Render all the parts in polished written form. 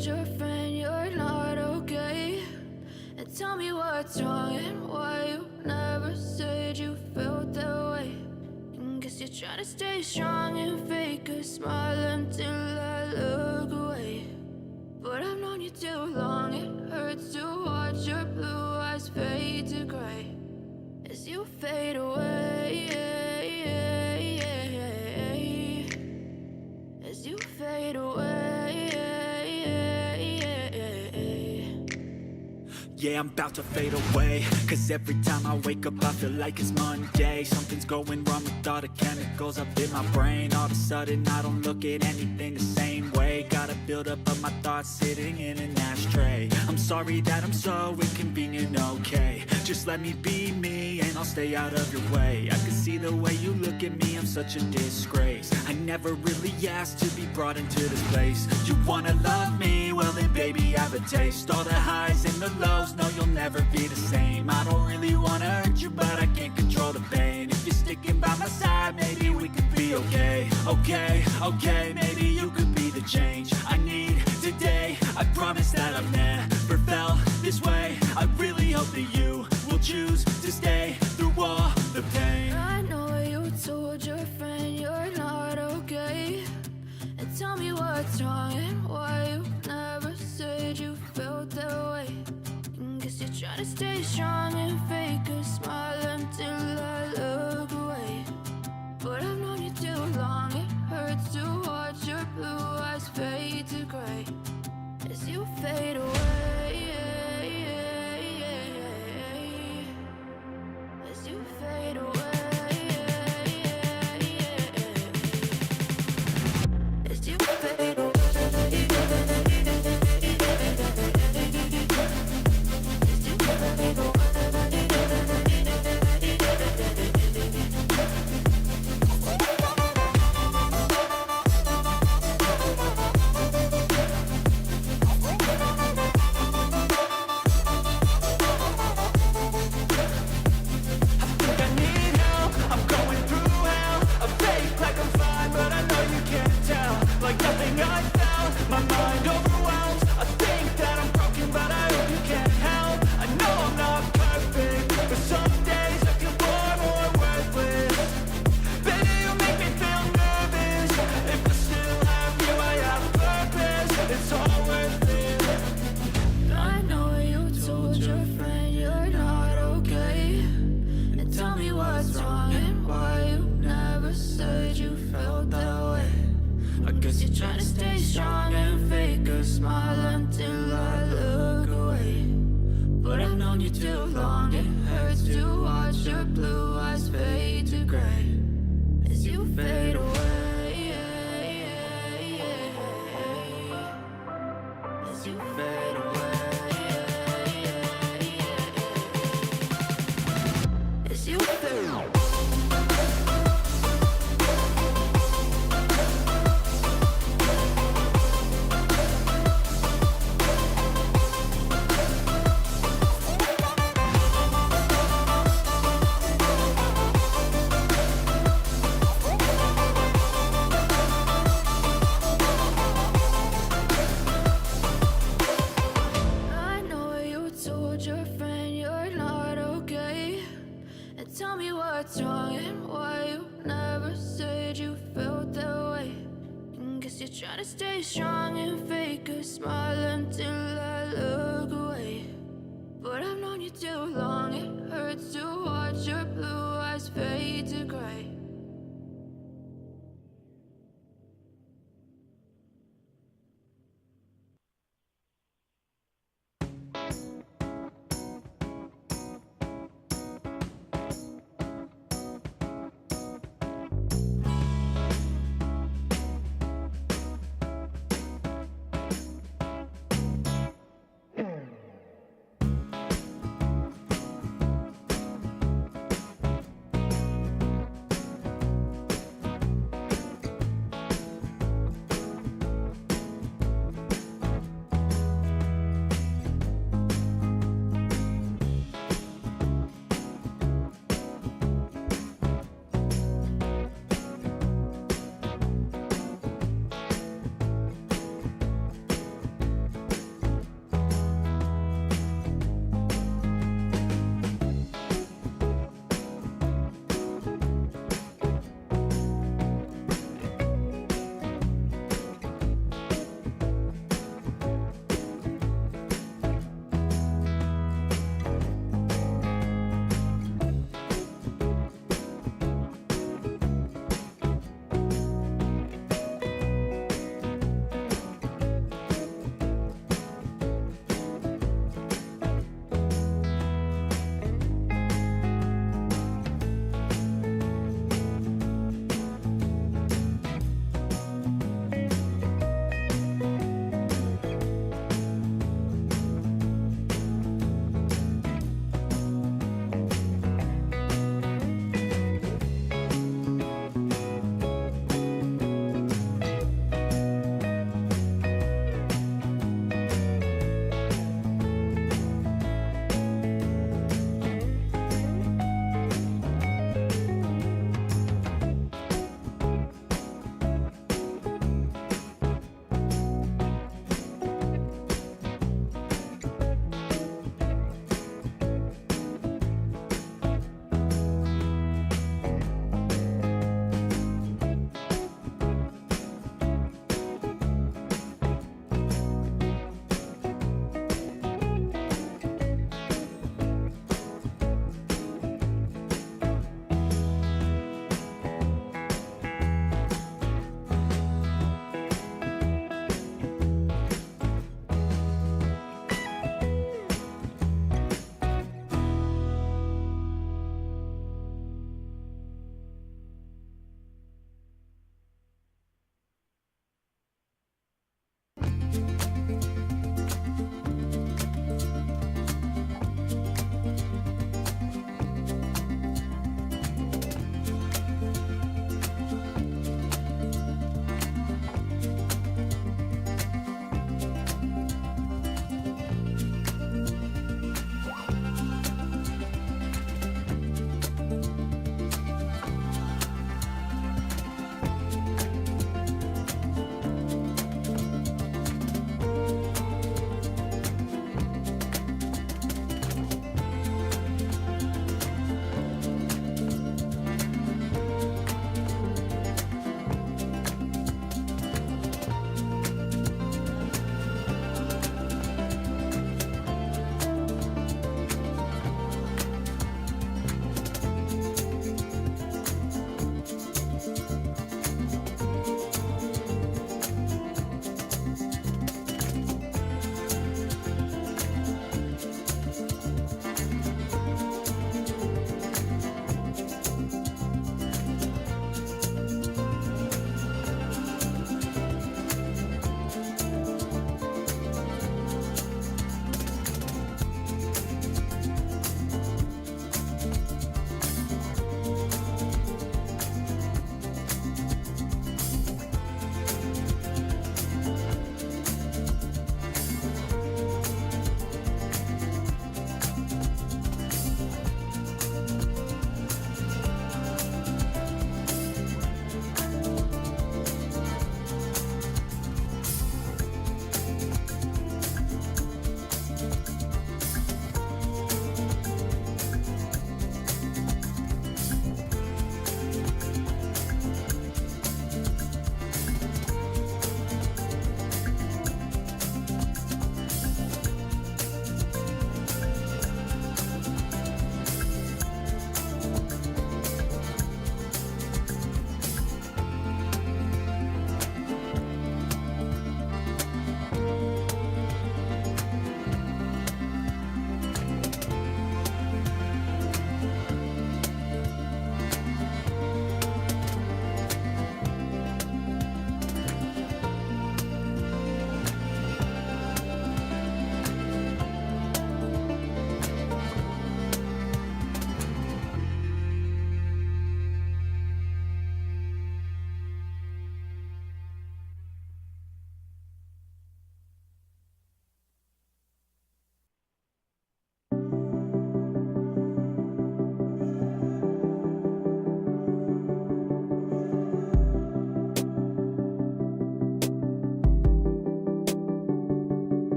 told your friend you're not okay? And tell me what's wrong and why you never said you felt that way. And guess you're trying to stay strong and fake a smile until I look away. But I've known you too long, it hurts to watch your blue eyes fade to gray as you fade away, as you fade away. Yeah, I'm about to fade away, cause every time I wake up I feel like it's Monday. Something's going wrong with all the chemicals up in my brain. All of a sudden I don't look at anything the same way. Got a buildup of my thoughts sitting in an ashtray. I'm sorry that I'm so inconvenient, okay? Just let me be me and I'll stay out of your way. I can see the way you look at me, I'm such a disgrace. I never really asked to be brought into this place. You wanna love me? Well then baby I have a taste. All the highs and the lows, no you'll never be the same. I don't really wanna hurt you but I can't control the pain. If you're sticking by my side maybe we could be okay. Okay, maybe you could be the change I need today. I promise that I've never felt this way. I really hope that you will choose to stay through all the pain. I know you told your friend you're not okay. And tell me what's wrong and why you never said you felt that way. And guess you're trying to stay strong and fake a smile until I look away. But I've known you too long, it hurts to watch your blue eyes fade to gray as you fade away, as you fade away, as you fade away.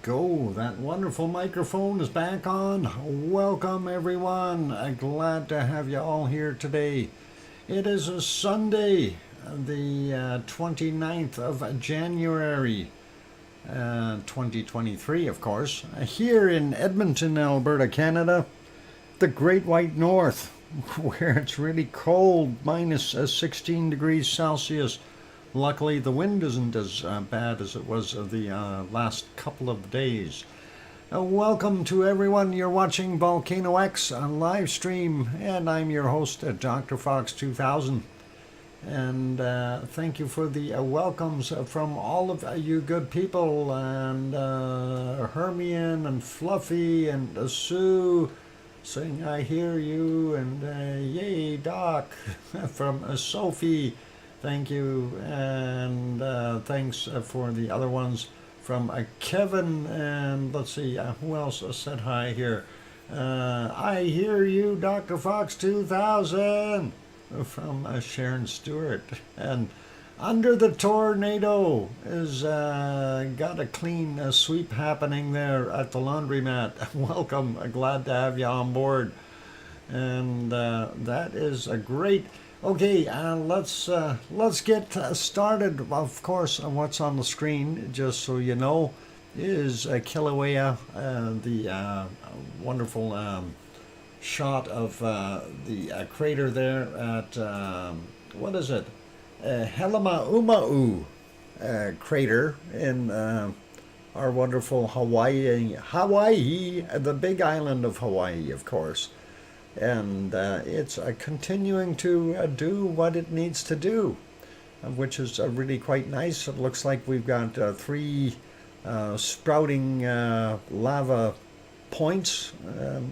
go. That wonderful microphone is back on. Welcome, everyone. Glad to have you all here today. It is a Sunday, the 29th of January, 2023, of course. Here in Edmonton, Alberta, Canada, the Great White North, where it's really cold, minus 16 degrees Celsius. Luckily, the wind isn't as bad as it was the last couple of days. Welcome to everyone. You're watching VolcanoX on live stream, and I'm your host, DrFox2000. And thank you for the welcomes from all of you good people, and Hermione and Fluffy and Sue saying I hear you, and yay Doc from Sophie. Thank you, and thanks for the other ones from Kevin, and let's see, who else said hi here? I hear you, Dr. Fox 2000, from Sharon Stewart. And Under the Tornado is got a clean sweep happening there at the laundromat. Welcome, glad to have you on board. And that is a great... Okay, let's get started. Of course, what's on the screen, just so you know, is Kilauea, the wonderful shot of the crater there at what is it, Helemaumau crater in our wonderful Hawaii, the big island of Hawaii, of course. And it's continuing to do what it needs to do, which is really quite nice. It looks like we've got 3 sprouting lava points.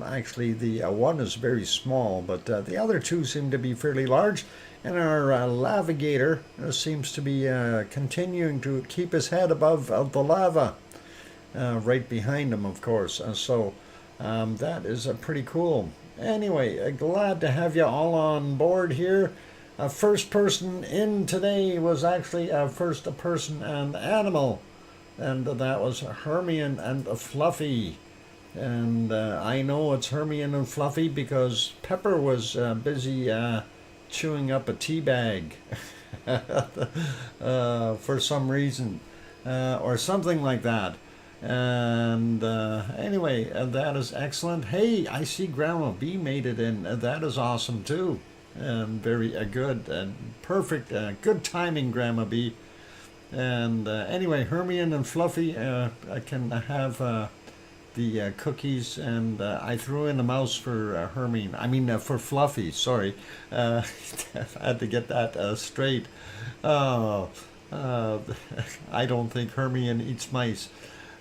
Actually, the one is very small, but the other 2 seem to be fairly large. And our lavigator seems to be continuing to keep his head above the lava, right behind him, of course. So that is pretty cool. Anyway, glad to have you all on board here. First person in today was actually first person and animal, and that was Hermione and Fluffy. And I know it's Hermione and Fluffy because Pepper was busy chewing up a tea bag for some reason, or something like that. And anyway, that is excellent. Hey, I see Grandma B made it in. That is awesome too, and very good and perfect. Good timing, Grandma B. And anyway, Hermione and Fluffy can have the cookies, and I threw in a mouse for Hermione. I mean for Fluffy. Sorry, I had to get that straight. I don't think Hermione eats mice.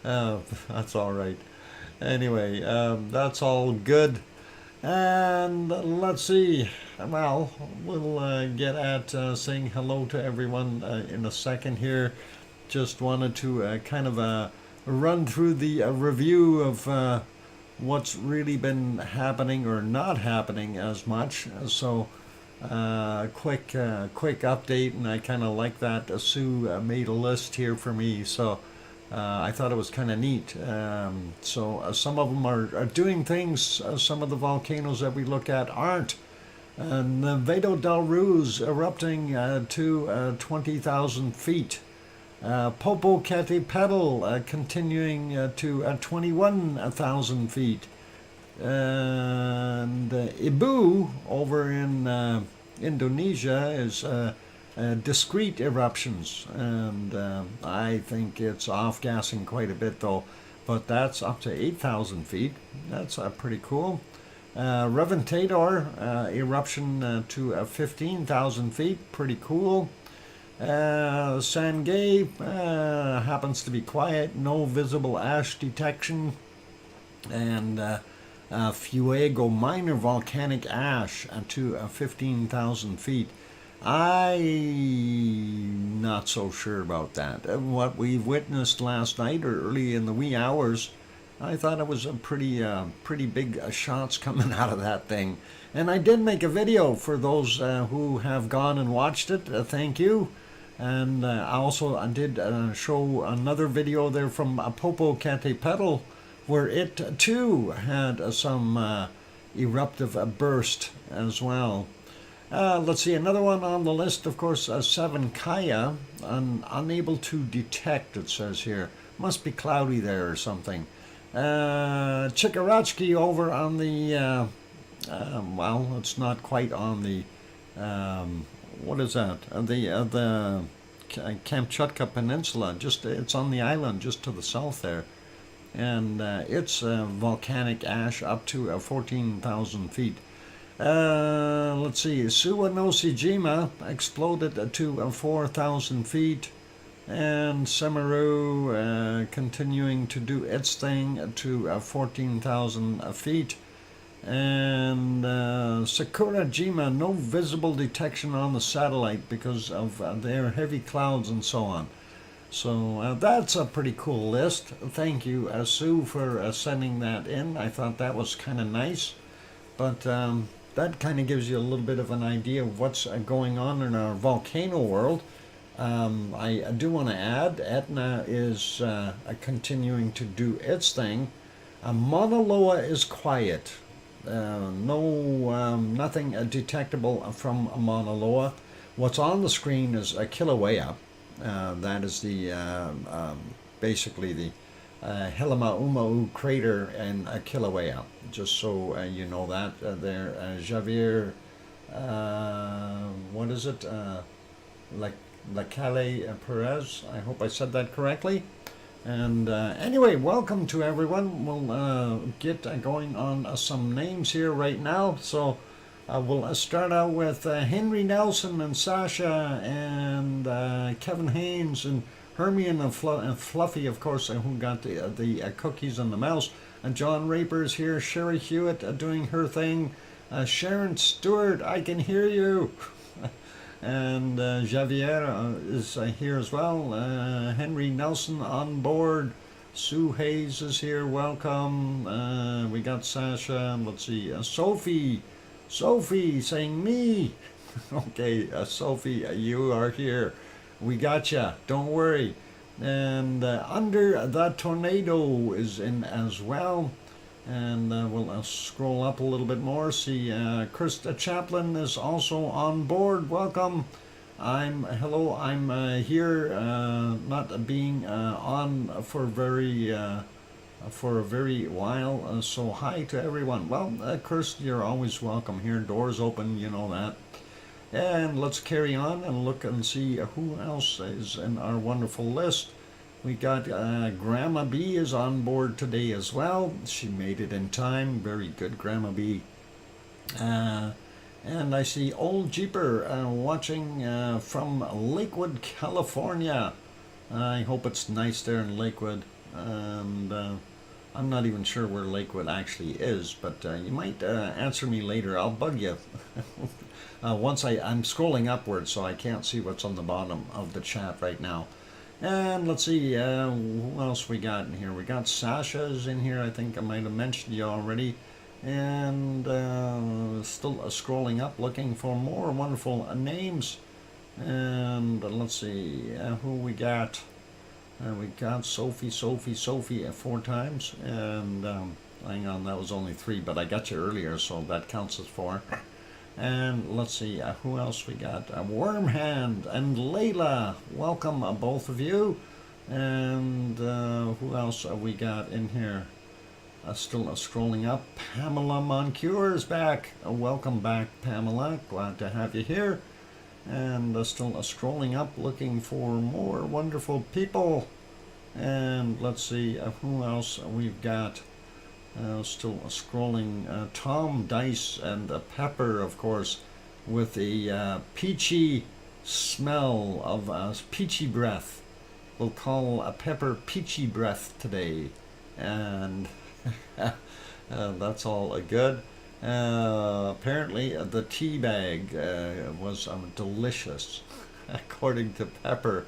That's all right. Anyway, that's all good. And let's see. Well, we'll get at saying hello to everyone in a second here. Just wanted to kind of run through the review of what's really been happening or not happening as much. So quick update, and I kind of like that. Sue made a list here for me, so I thought it was kind of neat. So some of them are doing things, some of the volcanoes that we look at aren't. And Vado del Ru's erupting to 20,000 feet. Popocatépetl continuing to 21,000 feet. And Ibu over in Indonesia is discrete eruptions, and I think it's off-gassing quite a bit though, but that's up to 8,000 feet. That's pretty cool. Reventador eruption to 15,000 feet, pretty cool. Sangay happens to be quiet, no visible ash detection. And Fuego minor volcanic ash to 15,000 feet. I'm not so sure about that. What we've witnessed last night or early in the wee hours, I thought it was a pretty big shots coming out of that thing. And I did make a video for those who have gone and watched it. Thank you. And I did show another video there from Popocatépetl, where it too had some eruptive burst as well. Let's see, another one on the list, of course, Savanskaya, unable to detect, it says here. Must be cloudy there or something. Chikaratsky over on the, well, it's not quite on the, what is that? The Kamchatka Peninsula, it's on the island just to the south there. And it's volcanic ash up to 14,000 feet. Let's see, Suwanosejima exploded to 4,000 feet, and Semeru continuing to do its thing to 14,000 feet, and Sakurajima, no visible detection on the satellite because of their heavy clouds and so on. So that's a pretty cool list. Thank you, Sue, for sending that in. I thought that was kind of nice, but that kind of gives you a little bit of an idea of what's going on in our volcano world. I do want to add, Etna is continuing to do its thing. Mauna Loa is quiet. Nothing detectable from Mauna Loa. What's on the screen is Kilauea. That is the basically the Helemaumau crater in Kilauea. Just so you know that there, Javier, what is it? Lacalle Perez. I hope I said that correctly. And anyway, welcome to everyone. We'll get going on some names here right now. So we'll start out with Henry Nelson and Sasha and Kevin Haynes and Hermione and Fluffy, of course, who got the cookies and the mouse. And John Raper's here. Sherry Hewitt doing her thing. Sharon Stewart, I can hear you. And Javier is here as well. Henry Nelson on board. Sue Hayes is here. Welcome. We got Sasha. Let's see. Sophie saying me. Okay, Sophie, you are here. We got ya. Don't worry. And Under the Tornado is in as well. And we'll scroll up a little bit more. See, Krista Chaplin is also on board. Welcome. I'm here, not being on for a very while. So hi to everyone. Well, Kirst, you're always welcome here. Doors open, you know that. And let's carry on and look and see who else is in our wonderful list. We got Grandma B is on board today as well. She made it in time. Very good, Grandma B. And I see Old Jeeper watching from Lakewood, California. I hope it's nice there in Lakewood. And I'm not even sure where Lakewood actually is, but you might answer me later. I'll bug you. Once I'm scrolling upwards, so I can't see what's on the bottom of the chat right now. And let's see, who else we got in here? We got Sasha's in here. I think I might have mentioned you already. And still scrolling up, looking for more wonderful names. And let's see, who we got. We got Sophie 4 times. And hang on, that was only 3, but I got you earlier, so that counts as 4. And let's see, who else we got? Wormhand and Layla. Welcome, both of you. And who else we got in here? Still scrolling up. Pamela Moncure is back. Welcome back, Pamela. Glad to have you here. And still scrolling up, looking for more wonderful people. And let's see, who else we've got? Still scrolling. Tom Dice and Pepper, of course, with the peachy smell of peachy breath. We'll call Pepper Peachy Breath today. And that's all good. Apparently the tea bag was delicious, according to Pepper.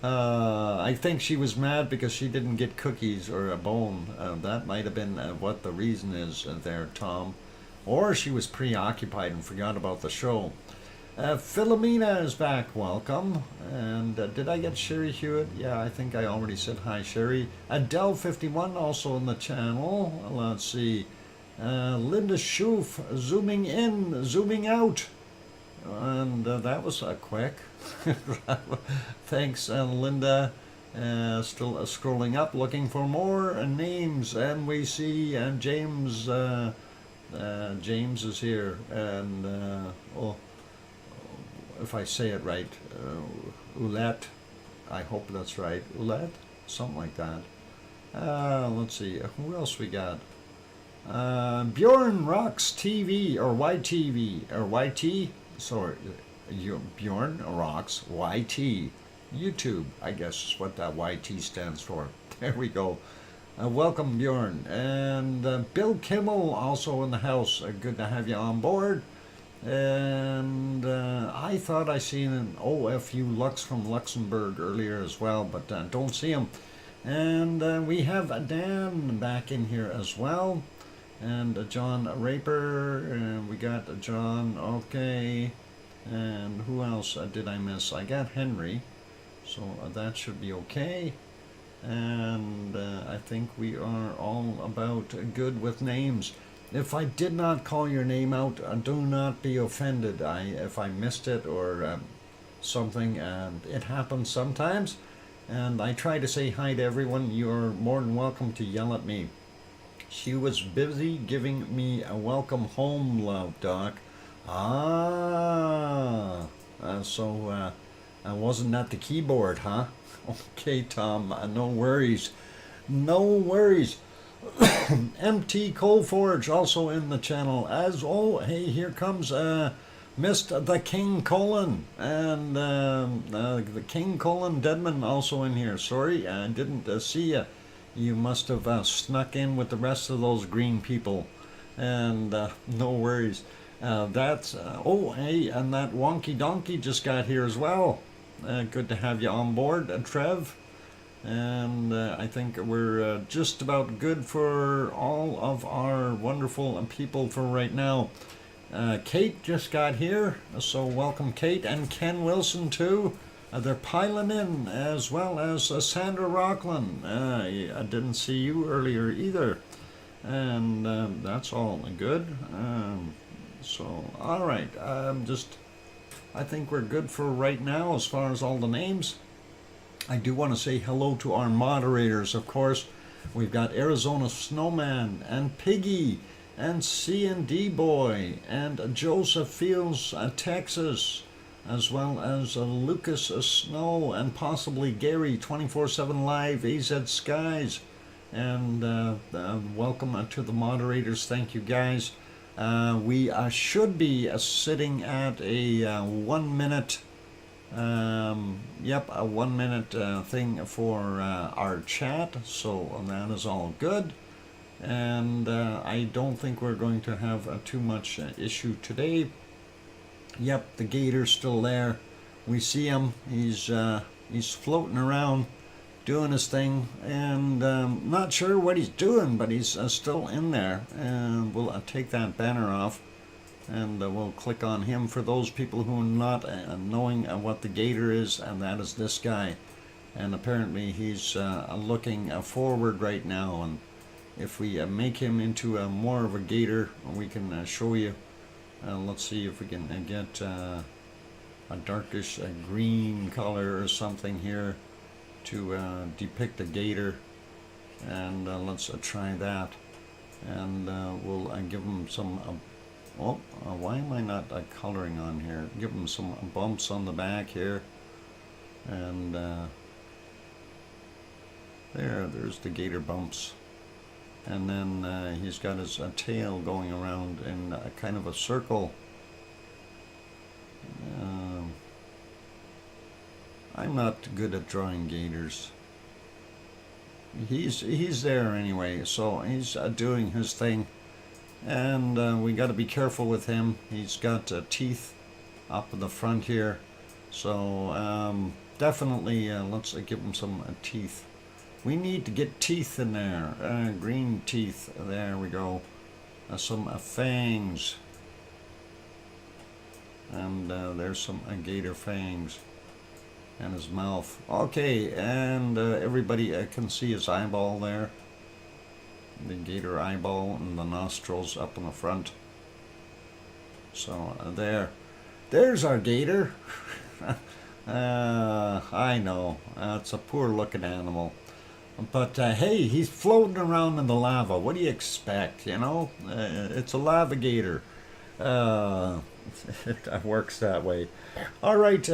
I think she was mad because she didn't get cookies or a bone. That might have been what the reason is there, Tom. Or she was preoccupied and forgot about the show. Philomena is back, welcome. And did I get Sherry Hewitt? Yeah, I think I already said hi, Sherry. Adele51 also in the channel. Let's see. Linda Schoof, zooming in, zooming out. And that was quick. Thanks, Linda. Still scrolling up, looking for more names. And we see James. James is here. And, if I say it right, Oulette, I hope that's right, Oulette, something like that. Let's see, who else we got? Bjorn Rocks TV, or YTV, or YT, sorry, Bjorn Rocks YT, YouTube, I guess is what that YT stands for. There we go. Welcome, Bjorn. And Bill Kimmel also in the house. Good to have you on board. And I thought I seen an OFU Lux from Luxembourg earlier as well, but don't see him. And we have Dan back in here as well, and John Raper, and we got John, okay, and who else did I miss? I got Henry, so that should be okay. And I think we are all about good with names. If I did not call your name out, do not be offended. If I missed it or something, and it happens sometimes, and I try to say hi to everyone, you're more than welcome to yell at me. She was busy giving me a welcome home, love, Doc. So wasn't that the keyboard, huh? Okay, Tom, no worries. No worries. MT Coalforge also in the channel as hey, here comes missed the King Colin, and the King Colin Deadman also in here. Sorry, I didn't see you. You must have snuck in with the rest of those green people, and no worries. That's hey, and that Wonky Donkey just got here as well. Good to have you on board, Trev. And I think we're just about good for all of our wonderful people for right now. Kate just got here, so welcome, Kate, and Ken Wilson too. They're piling in, as well as Sandra Rockland. I didn't see you earlier either, and that's all good. So all right, I think we're good for right now as far as all the names. I do want to say hello to our moderators, of course. We've got Arizona Snowman, and Piggy, and C&D Boy, and Joseph Fields, Texas, as well as Lucas Snow, and possibly Gary, 24/7 Live, AZ Skies. And welcome to the moderators. Thank you, guys. We should be sitting at a 1 minute... a 1 minute thing for our chat, so that is all good. And I don't think we're going to have too much issue today. Yep, the gator's still there. We see him. He's floating around doing his thing, and not sure what he's doing, but he's still in there. And we'll take that banner off, and we'll click on him for those people who are not knowing what the gator is, and that is this guy. And apparently he's looking forward right now, and if we make him into more of a gator, we can show you. Let's see if we can get a darkish green color or something here to depict a gator, and let's try that, and we'll give him some why am I not coloring on here? Give him some bumps on the back here, and there's the gator bumps, and then he's got his tail going around in kind of a circle. I'm not good at drawing gators. He's there anyway, so he's doing his thing. And we got to be careful with him. He's got teeth up in the front here, so definitely let's give him some teeth. We need to get teeth in there, green teeth. There we go. Some fangs. and there's some gator fangs and his mouth. Okay, and everybody can see his eyeball there. The gator eyeball and the nostrils up in the front. So there's our gator. I know, it's a poor looking animal. But hey, he's floating around in the lava. What do you expect, you know? It's a lava gator. It works that way. All right,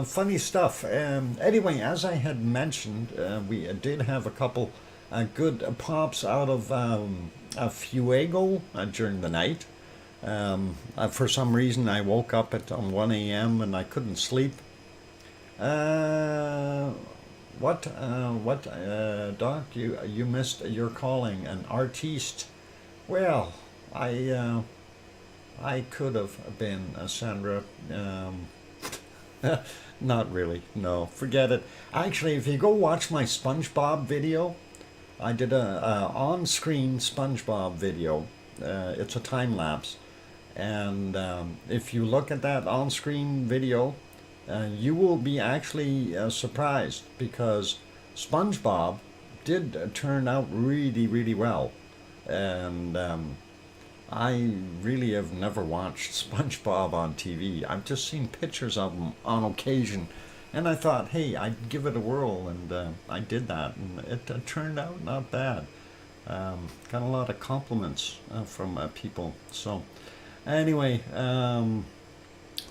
funny stuff. Anyway, as I had mentioned, we did have a couple good pops out of Fuego during the night. For some reason, I woke up at 1 a.m. and I couldn't sleep. What, Doc? You missed your calling, an artiste. Well, I could have been Sandra. Not really. No, forget it. Actually, if you go watch my SpongeBob video, I did a on-screen SpongeBob video. It's a time lapse, and if you look at that on-screen video, you will be actually surprised, because SpongeBob did turn out really, really well, and I really have never watched SpongeBob on TV. I've just seen pictures of him on occasion, and I thought, hey, I'd give it a whirl, and I did that, and it turned out not bad. Got a lot of compliments from people. So anyway,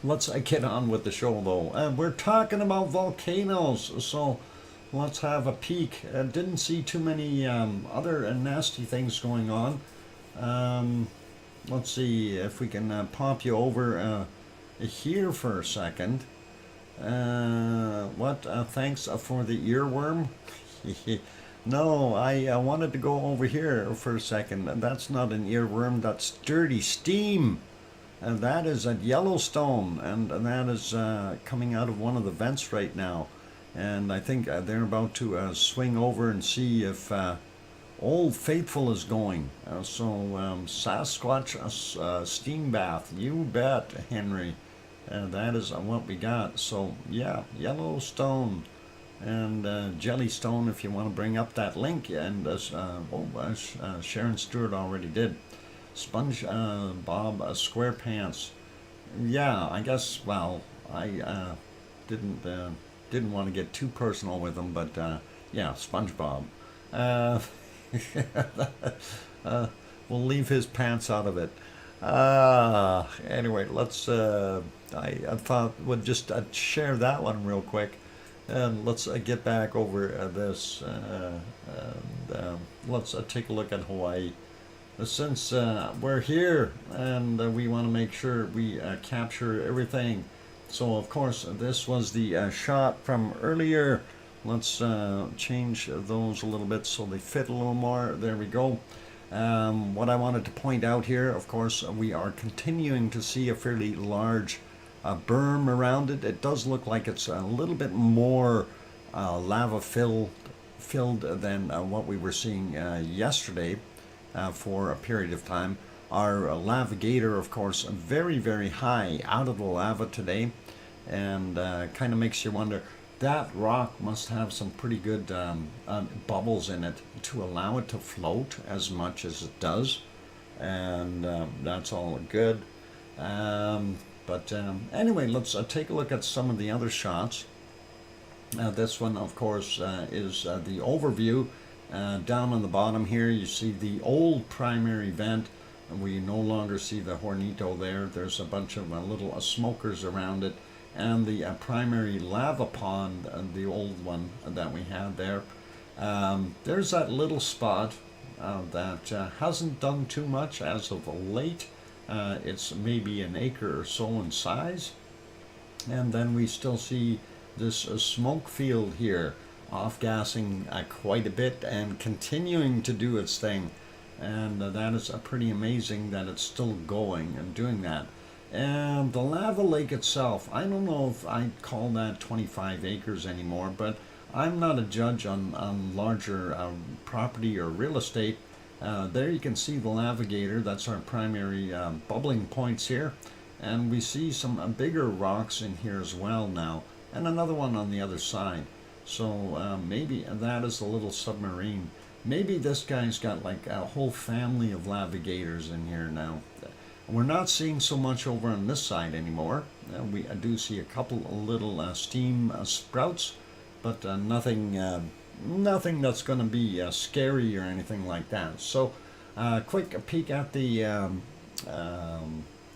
let's get on with the show, though. We're talking about volcanoes, so let's have a peek. Didn't see too many other nasty things going on. Let's see if we can pop you over here for a second. Thanks for the earworm. No, I wanted to go over here for a second. That's not an earworm, that's dirty steam. And that is at Yellowstone, and that is coming out of one of the vents right now. And I think they're about to swing over and see if Old Faithful is going. Sasquatch steam bath, you bet, Henry. That is what we got. So yeah, Yellowstone and Jellystone, if you want to bring up that link. And Sharon Stewart already did. SpongeBob SquarePants. Yeah, I guess. Well, I didn't want to get too personal with them, but yeah, SpongeBob. We'll leave his pants out of it. Anyway, let's. I thought we'd just share that one real quick, and let's get back over this. Let's take a look at Hawaii. Since we're here and we want to make sure we capture everything. So of course this was the shot from earlier. Let's change those a little bit so they fit a little more. There we go. What I wanted to point out here, of course, we are continuing to see a fairly large berm around it. It does look like it's a little bit more lava filled than what we were seeing yesterday. For a period of time. Our lava gator, of course, very, very high out of the lava today, and kind of makes you wonder, that rock must have some pretty good bubbles in it to allow it to float as much as it does, and that's all good. But anyway, let's take a look at some of the other shots. This one, of course, is the overview. Down on the bottom here, you see the old primary vent. We no longer see the Hornito there. There's a bunch of little smokers around it, and the primary lava pond, the old one that we had there. There's that little spot that hasn't done too much as of late. It's maybe an acre or so in size, and then we still see this smoke field here, off-gassing quite a bit and continuing to do its thing, and that is pretty amazing that it's still going and doing that. And the lava lake itself, I don't know if I'd call that 25 acres anymore, but I'm not a judge on larger property or real estate. There you can see the lava gator. That's our primary bubbling points here, And we see some bigger rocks in here as well now, and another one on the other side. So maybe that is a little submarine. Maybe this guy's got like a whole family of lavigators in here now. We're not seeing so much over on this side anymore. I do see a couple of little steam sprouts, but nothing that's going to be scary or anything like that. So quick peek at the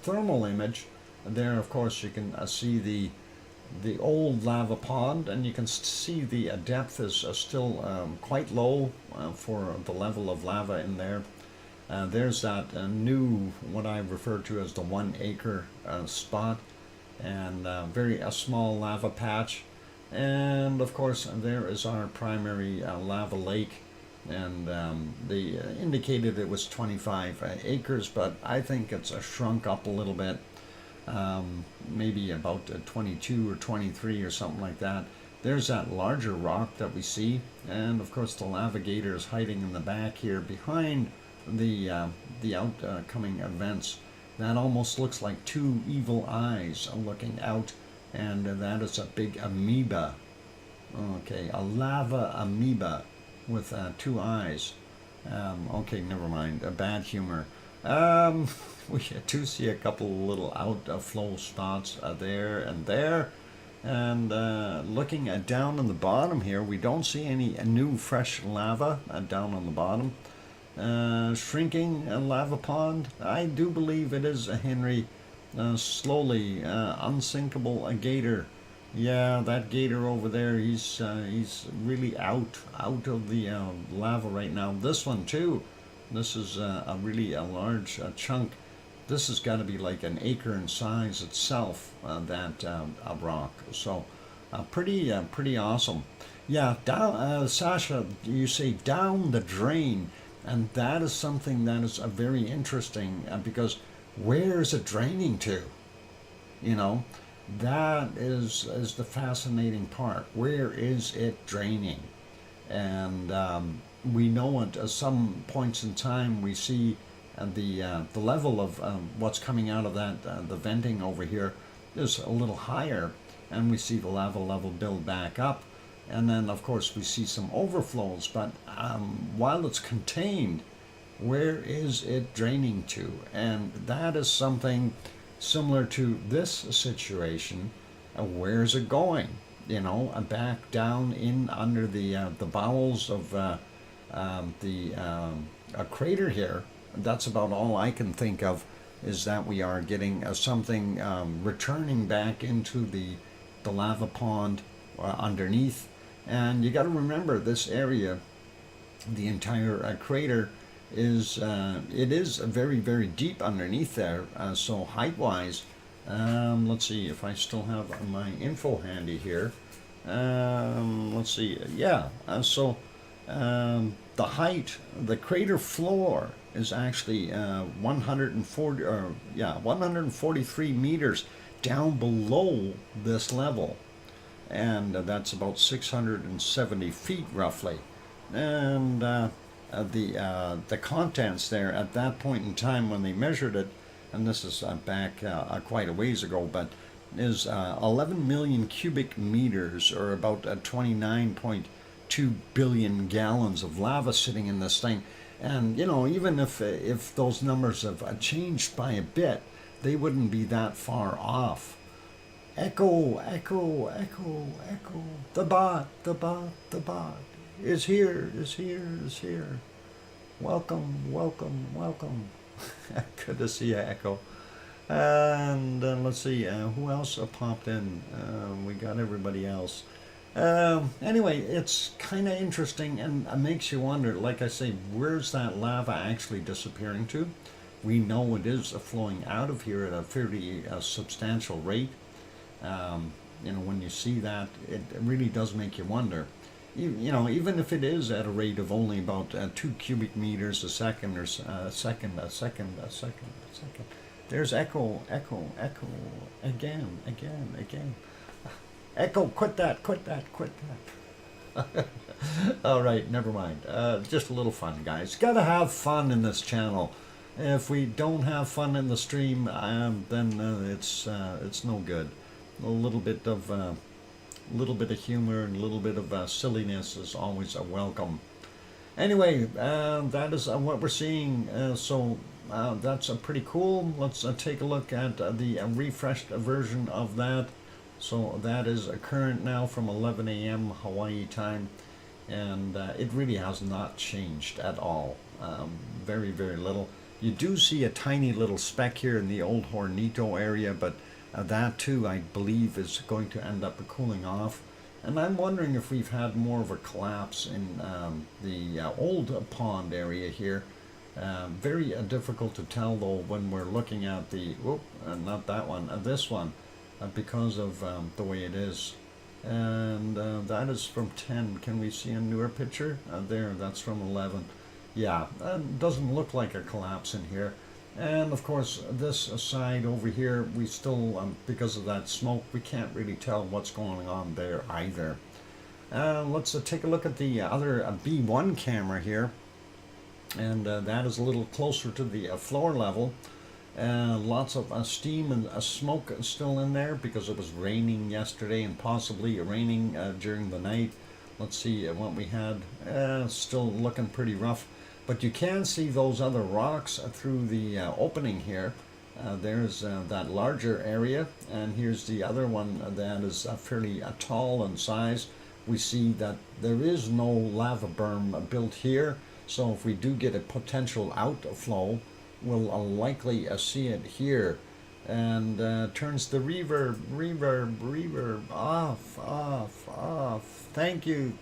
thermal image. There, of course, you can see the old lava pond, and you can see the depth is still quite low for the level of lava in there. There's that new, what I refer to as the 1 acre spot, and a small lava patch. And of course, there is our primary lava lake, and they indicated it was 25 acres, but I think it's shrunk up a little bit, maybe about 22 or 23 or something like that. There's that larger rock that we see, and of course the lavigator is hiding in the back here behind the outcoming events. That almost looks like two evil eyes looking out, and that is a big amoeba. Okay, a lava amoeba with 2 eyes. Okay, never mind. Bad humor. We do see a couple of little outflow spots there and there. And looking down on the bottom here, we don't see any new fresh lava down on the bottom. Shrinking lava pond. I do believe it is a Henry. Slowly unsinkable gator. Yeah, that gator over there, he's really out of the lava right now. This one too. This is a really large chunk. This has got to be like an acre in size itself, that rock. So pretty awesome. Yeah, down, Sasha, you say down the drain, and that is something that is very interesting because where is it draining to? You know, that is the fascinating part. Where is it draining? And we know at some points in time we see the level of what's coming out of that the venting over here is a little higher, and we see the lava level build back up, and then of course we see some overflows. But while it's contained, where is it draining to? And that is something similar to this situation. Where is it going? You know, back down in under the bowels of a crater here. That's about all I can think of, is that we are getting something returning back into the lava pond underneath. And you got to remember, this area, the entire crater, is very, very deep underneath there. So height-wise, let's see if I still have my info handy here. Let's see. Yeah. So the height, the crater floor is actually 143 meters down below this level, and that's about 670 feet roughly. And the contents there at that point in time when they measured it, and this is back quite a ways ago, but is 11 million cubic meters, or about 29.2 billion gallons of lava sitting in this thing. And you know, even if those numbers have changed by a bit, they wouldn't be that far off. Echo, echo, echo, echo. The bot is here, is here, is here. Welcome, welcome, welcome. Good to see you, Echo. And let's see, who else popped in? We got everybody else. Anyway, it's kind of interesting, and it makes you wonder, like I say, where's that lava actually disappearing to? We know it is flowing out of here at a fairly substantial rate. You know, when you see that, it really does make you wonder. You know, even if it is at a rate of only about 2 cubic meters a second, or a second. There's echo, echo, echo, again. Echo, quit that. All right, never mind. Just a little fun, guys. Gotta have fun in this channel. If we don't have fun in the stream, then it's no good. A little bit of humor and a little bit of silliness is always a welcome. Anyway, that is what we're seeing. So that's pretty cool. Let's take a look at the refreshed version of that. So that is current now from 11 a.m. Hawaii time, and it really has not changed at all. Very, very little. You do see a tiny little speck here in the old Hornito area, but that too, I believe, is going to end up cooling off. And I'm wondering if we've had more of a collapse in the old pond area here. Very difficult to tell though when we're looking at the, not that one, this one, because of the way it is. And that is from 10. Can we see a newer picture? There, that's from 11. Yeah, doesn't look like a collapse in here. And of course, this side over here, we still, because of that smoke, we can't really tell what's going on there either. Let's take a look at the other B1 camera here. And that is a little closer to the floor level. Lots of steam and smoke still in there because it was raining yesterday and possibly raining during the night. Let's see what we had. Still looking pretty rough. But you can see those other rocks through the opening here. There's that larger area, and here's the other one that is fairly tall in size. We see that there is no lava berm built here, so if we do get a potential outflow, we'll likely see it here. And turns the reverb off. Thank you.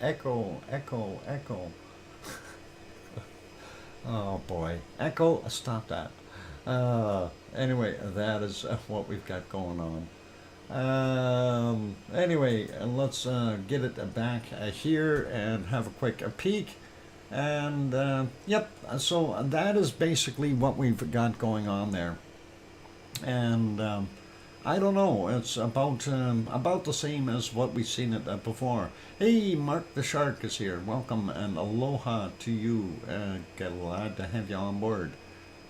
Echo. Oh boy, echo, stop that. Anyway, that is what we've got going on. Anyway, let's get it back here and have a quick peek. And yep, so that is basically what we've got going on there. And I don't know, it's about the same as what we've seen it before. Hey, Mark the Shark is here. Welcome and aloha to you. Glad to have you on board.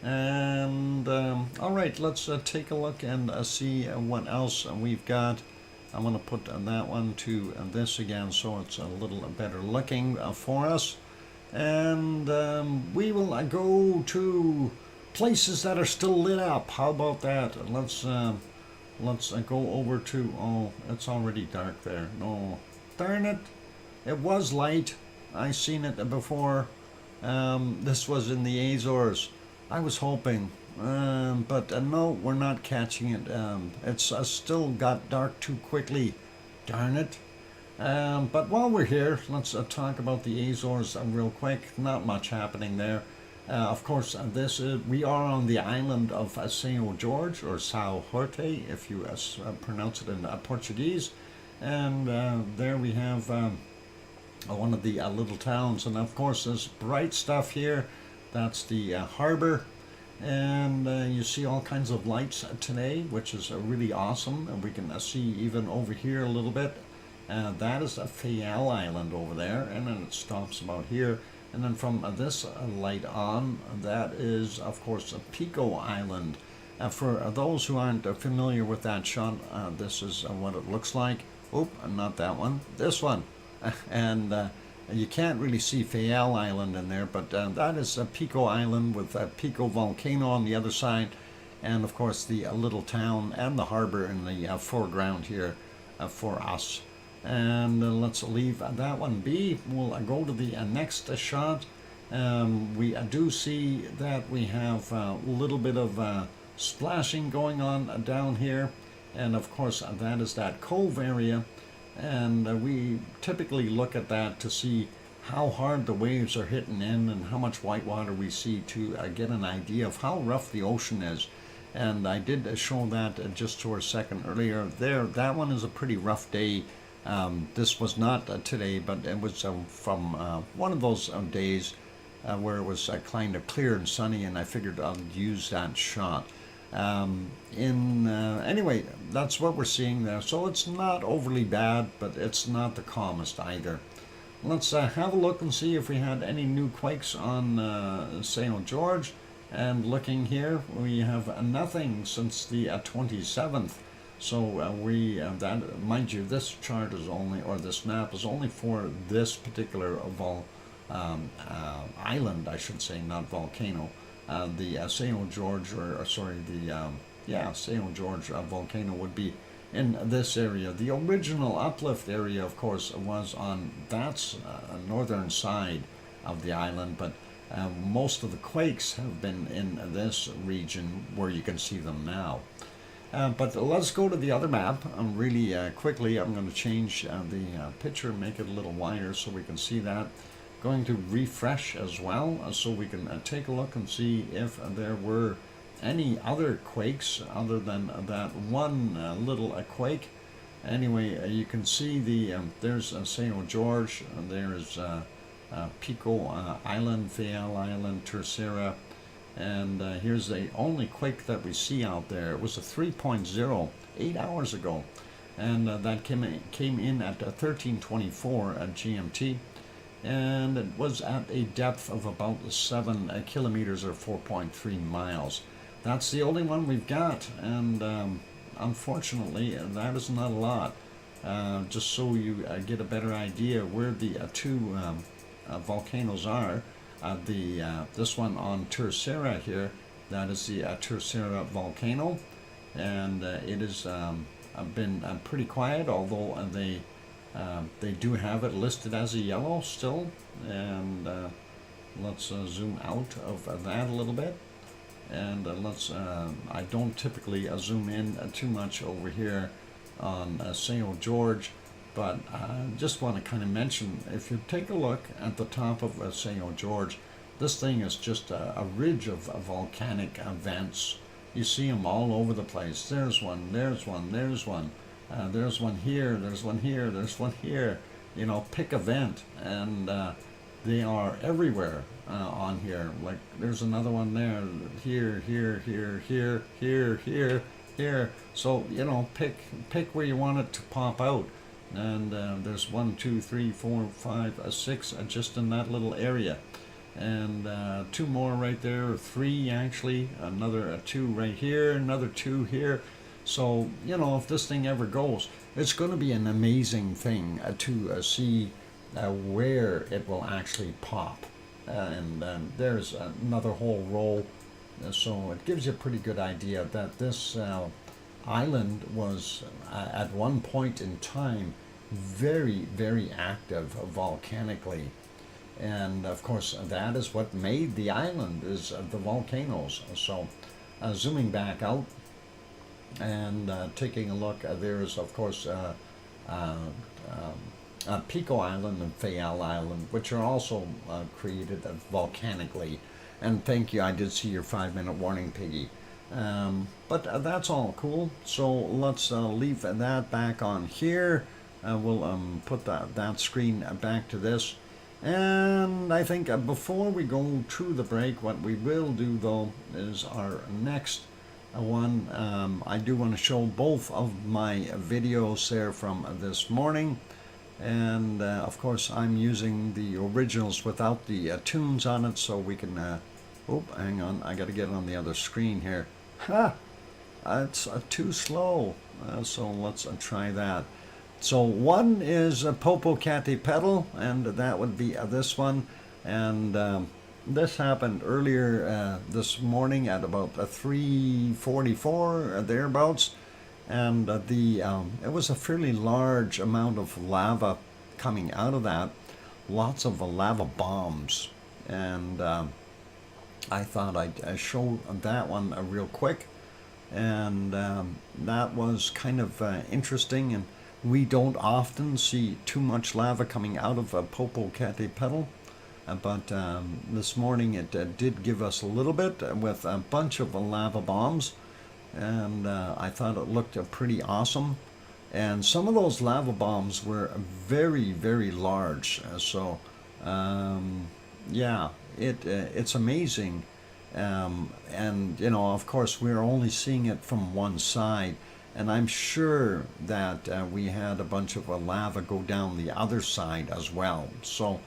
And all right, let's take a look and see what else we've got. I'm going to put that one to this again so it's a little better looking for us. And we will go to places that are still lit up. How about that? Let's go over to, oh, it's already dark there. No, darn it. It was light. I seen it before. This was in the Azores. I was hoping, but no, we're not catching it. It's still got dark too quickly. Darn it. But while we're here, let's talk about the Azores real quick. Not much happening there. Of course, we are on the island of São Jorge, or São Jorge, if you pronounce it in Portuguese. And there we have one of the little towns. And of course, this bright stuff here, that's the harbor. And you see all kinds of lights today, which is really awesome. And we can see even over here a little bit. That is a Fayal Island over there, and then it stops about here. And then from this light on, that is, of course, a Pico Island. For those who aren't familiar with that shot, this is what it looks like. Oop, not that one, this one. And you can't really see Fayal Island in there, but that is a Pico Island with a Pico volcano on the other side. And, of course, the little town and the harbor in the foreground here for us. And let's leave that one be. We'll go to the next shot. We do see that we have a little bit of splashing going on down here, and of course that is that cove area, and we typically look at that to see how hard the waves are hitting in and how much white water we see to get an idea of how rough the ocean is. And I did show that just for a second earlier there. That one is a pretty rough day. This was not today, but it was from one of those days where it was kind of clear and sunny, and I figured I'd use that shot. Anyway, that's what we're seeing there. So it's not overly bad, but it's not the calmest either. let's have a look and see if we had any new quakes on St. George. And looking here, we have nothing since the 27th. So that, mind you, this chart is only, or this map is only for this particular island, I should say, not volcano. The St. George, or sorry, the St. George volcano would be in this area. The original uplift area, of course, was on that northern side of the island, but most of the quakes have been in this region where you can see them now. But let's go to the other map really quickly. I'm going to change the picture, make it a little wider so we can see that. Going to refresh as well so we can take a look and see if there were any other quakes other than that one little quake. Anyway, you can see there's St. George, there's Pico Island, Fayal Island, Terceira, and here's the only quake that we see out there. It was a 3.0 8 hours ago, and that came in at 1324 at GMT, and it was at a depth of about 7 kilometers or 4.3 miles. That's the only one we've got, and unfortunately that is not a lot. Just so you get a better idea where the two volcanoes are. This one on Terceira here, that is the Terceira volcano, and it has been pretty quiet, although they do have it listed as a yellow still. And let's zoom out of that a little bit, and I don't typically zoom in too much over here on St. George, but I just want to kind of mention, if you take a look at the top of St. George, this thing is just a ridge of volcanic vents. You see them all over the place. There's one, there's one, there's one, there's one here, there's one here, there's one here. You know, pick a vent, and they are everywhere on here. Like there's another one there, here, here, here, here, here, here, here. So, you know, pick where you want it to pop out. And there's 1, 2, 3, 4, 5, 6 just in that little area, and 2 more right there, or 3 actually, another 2 right here, another 2 here. So, you know, if this thing ever goes, it's going to be an amazing thing to see where it will actually pop. And there's another whole row, so it gives you a pretty good idea that this island was at one point in time very, very active volcanically, and of course that is what made the island, is the volcanoes. So zooming back out and taking a look, there's of course Pico Island and Fayal Island, which are also created volcanically. And thank you, I did see your 5-minute warning, Piggy. But that's all cool. So let's leave that back on here. We'll put that screen back to this. And I think before we go through the break, what we will do though is our next one. I do want to show both of my videos there from this morning. And of course I'm using the originals without the tunes on it, so we can hang on, I got to get on the other screen here. It's too slow, so let's try that. So one is a Popocatépetl, and that would be this one, and this happened earlier this morning at about 3:44 thereabouts, and it was a fairly large amount of lava coming out of that, lots of lava bombs, and I thought I'd show that one real quick, and that was kind of interesting. And we don't often see too much lava coming out of Popocatépetl, but this morning it did give us a little bit with a bunch of lava bombs, and I thought it looked pretty awesome. And some of those lava bombs were very, very large, so yeah, it's amazing. And you know, of course, we're only seeing it from one side, And I'm sure that we had a bunch of lava go down the other side as well. So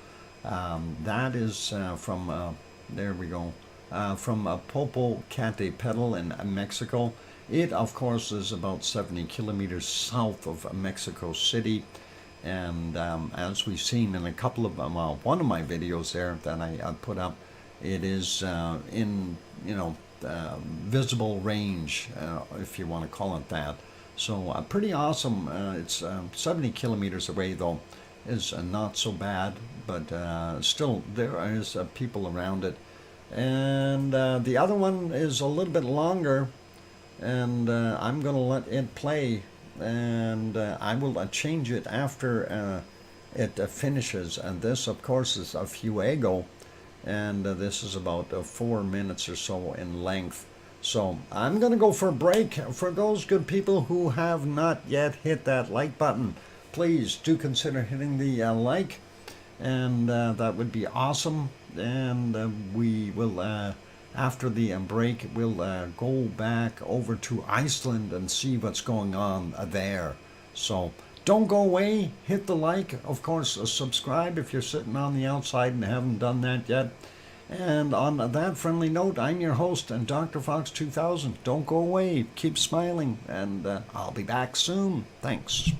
that is from, there we go, from Popocatépetl in Mexico. It, of course, is about 70 kilometers south of Mexico City. And as we've seen in a couple of, one of my videos there that I put up, it is in, visible range, if you want to call it that. So pretty awesome. It's 70 kilometers away, though, is not so bad, but still there is people around it. And the other one is a little bit longer, and I'm going to let it play, and I will change it after it finishes. And this, of course, is a Fuego, and this is about 4 minutes or so in length. So I'm going to go for a break. For those good people who have not yet hit that like button, please do consider hitting the like, and that would be awesome. And we will, after the break, we'll go back over to Iceland and see what's going on there. So don't go away. Hit the like. Of course, subscribe if you're sitting on the outside and haven't done that yet. And on that friendly note, I'm your host and DrFox2000. Don't go away. Keep smiling, and I'll be back soon. Thanks.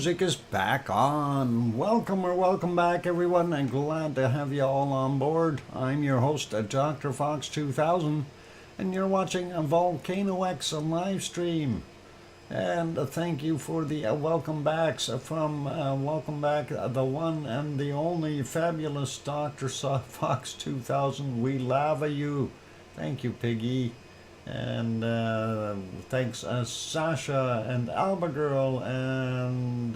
music is back on. Welcome back, everyone. I'm glad to have you all on board. I'm your host, DrFox2000, and you're watching a VolcanoX live stream. And thank you for the welcome backs from welcome back, the one and the only fabulous DrFox2000. We love you. Thank you, Piggy. And thanks Sasha and Alba Girl and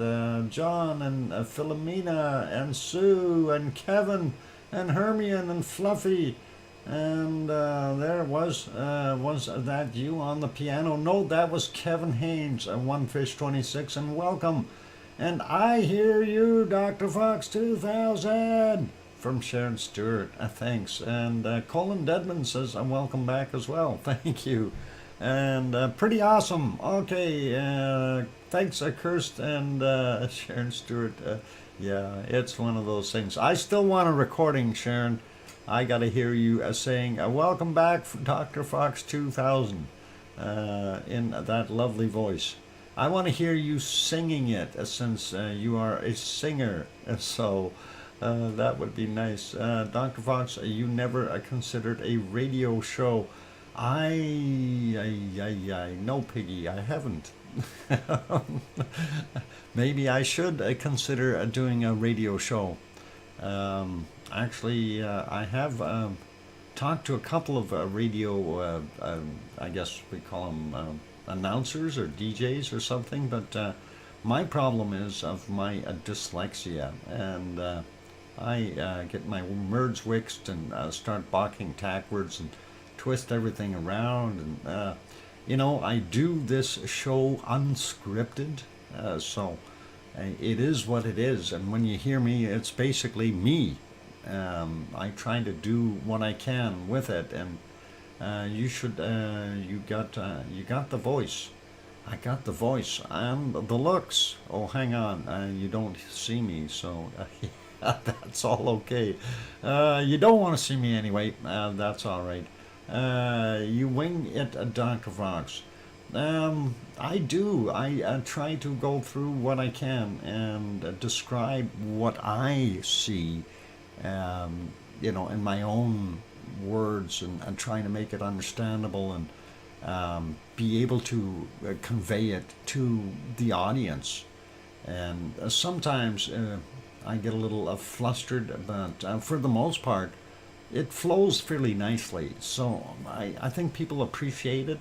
John and Philomena and Sue and Kevin and Hermione and Fluffy. And there was that you on the piano? No, that was Kevin Haynes and OneFish26, and welcome. And I hear you, Dr. Fox 2000 from Sharon Stewart. Thanks. And Colin Dedman says welcome back as well. Thank you. And pretty awesome. Okay. Thanks, Kirst and Sharon Stewart. Yeah, it's one of those things. I still want a recording, Sharon. I got to hear you saying, welcome back, Dr. Fox 2000, in that lovely voice. I want to hear you singing it, since you are a singer, so that would be nice. Dr. Fox, you never considered a radio show. No, Piggy, I haven't. Maybe I should consider doing a radio show. Actually, I have talked to a couple of radio, I guess we call them announcers or DJs or something, but my problem is of my dyslexia, and I get my words mixed and start balking backwards and twist everything around, and I do this show unscripted, so it is what it is, and when you hear me, it's basically me. I try to do what I can with it, and you should. You got the voice. I got the voice and the looks. Oh, hang on. You don't see me, so that's all okay. You don't want to see me anyway. That's all right. You wing it, Dr. Fox. I do. I try to go through what I can and describe what I see. In my own words, and trying to make it understandable and be able to convey it to the audience. And sometimes I get a little flustered, but for the most part, it flows fairly nicely. So I think people appreciate it,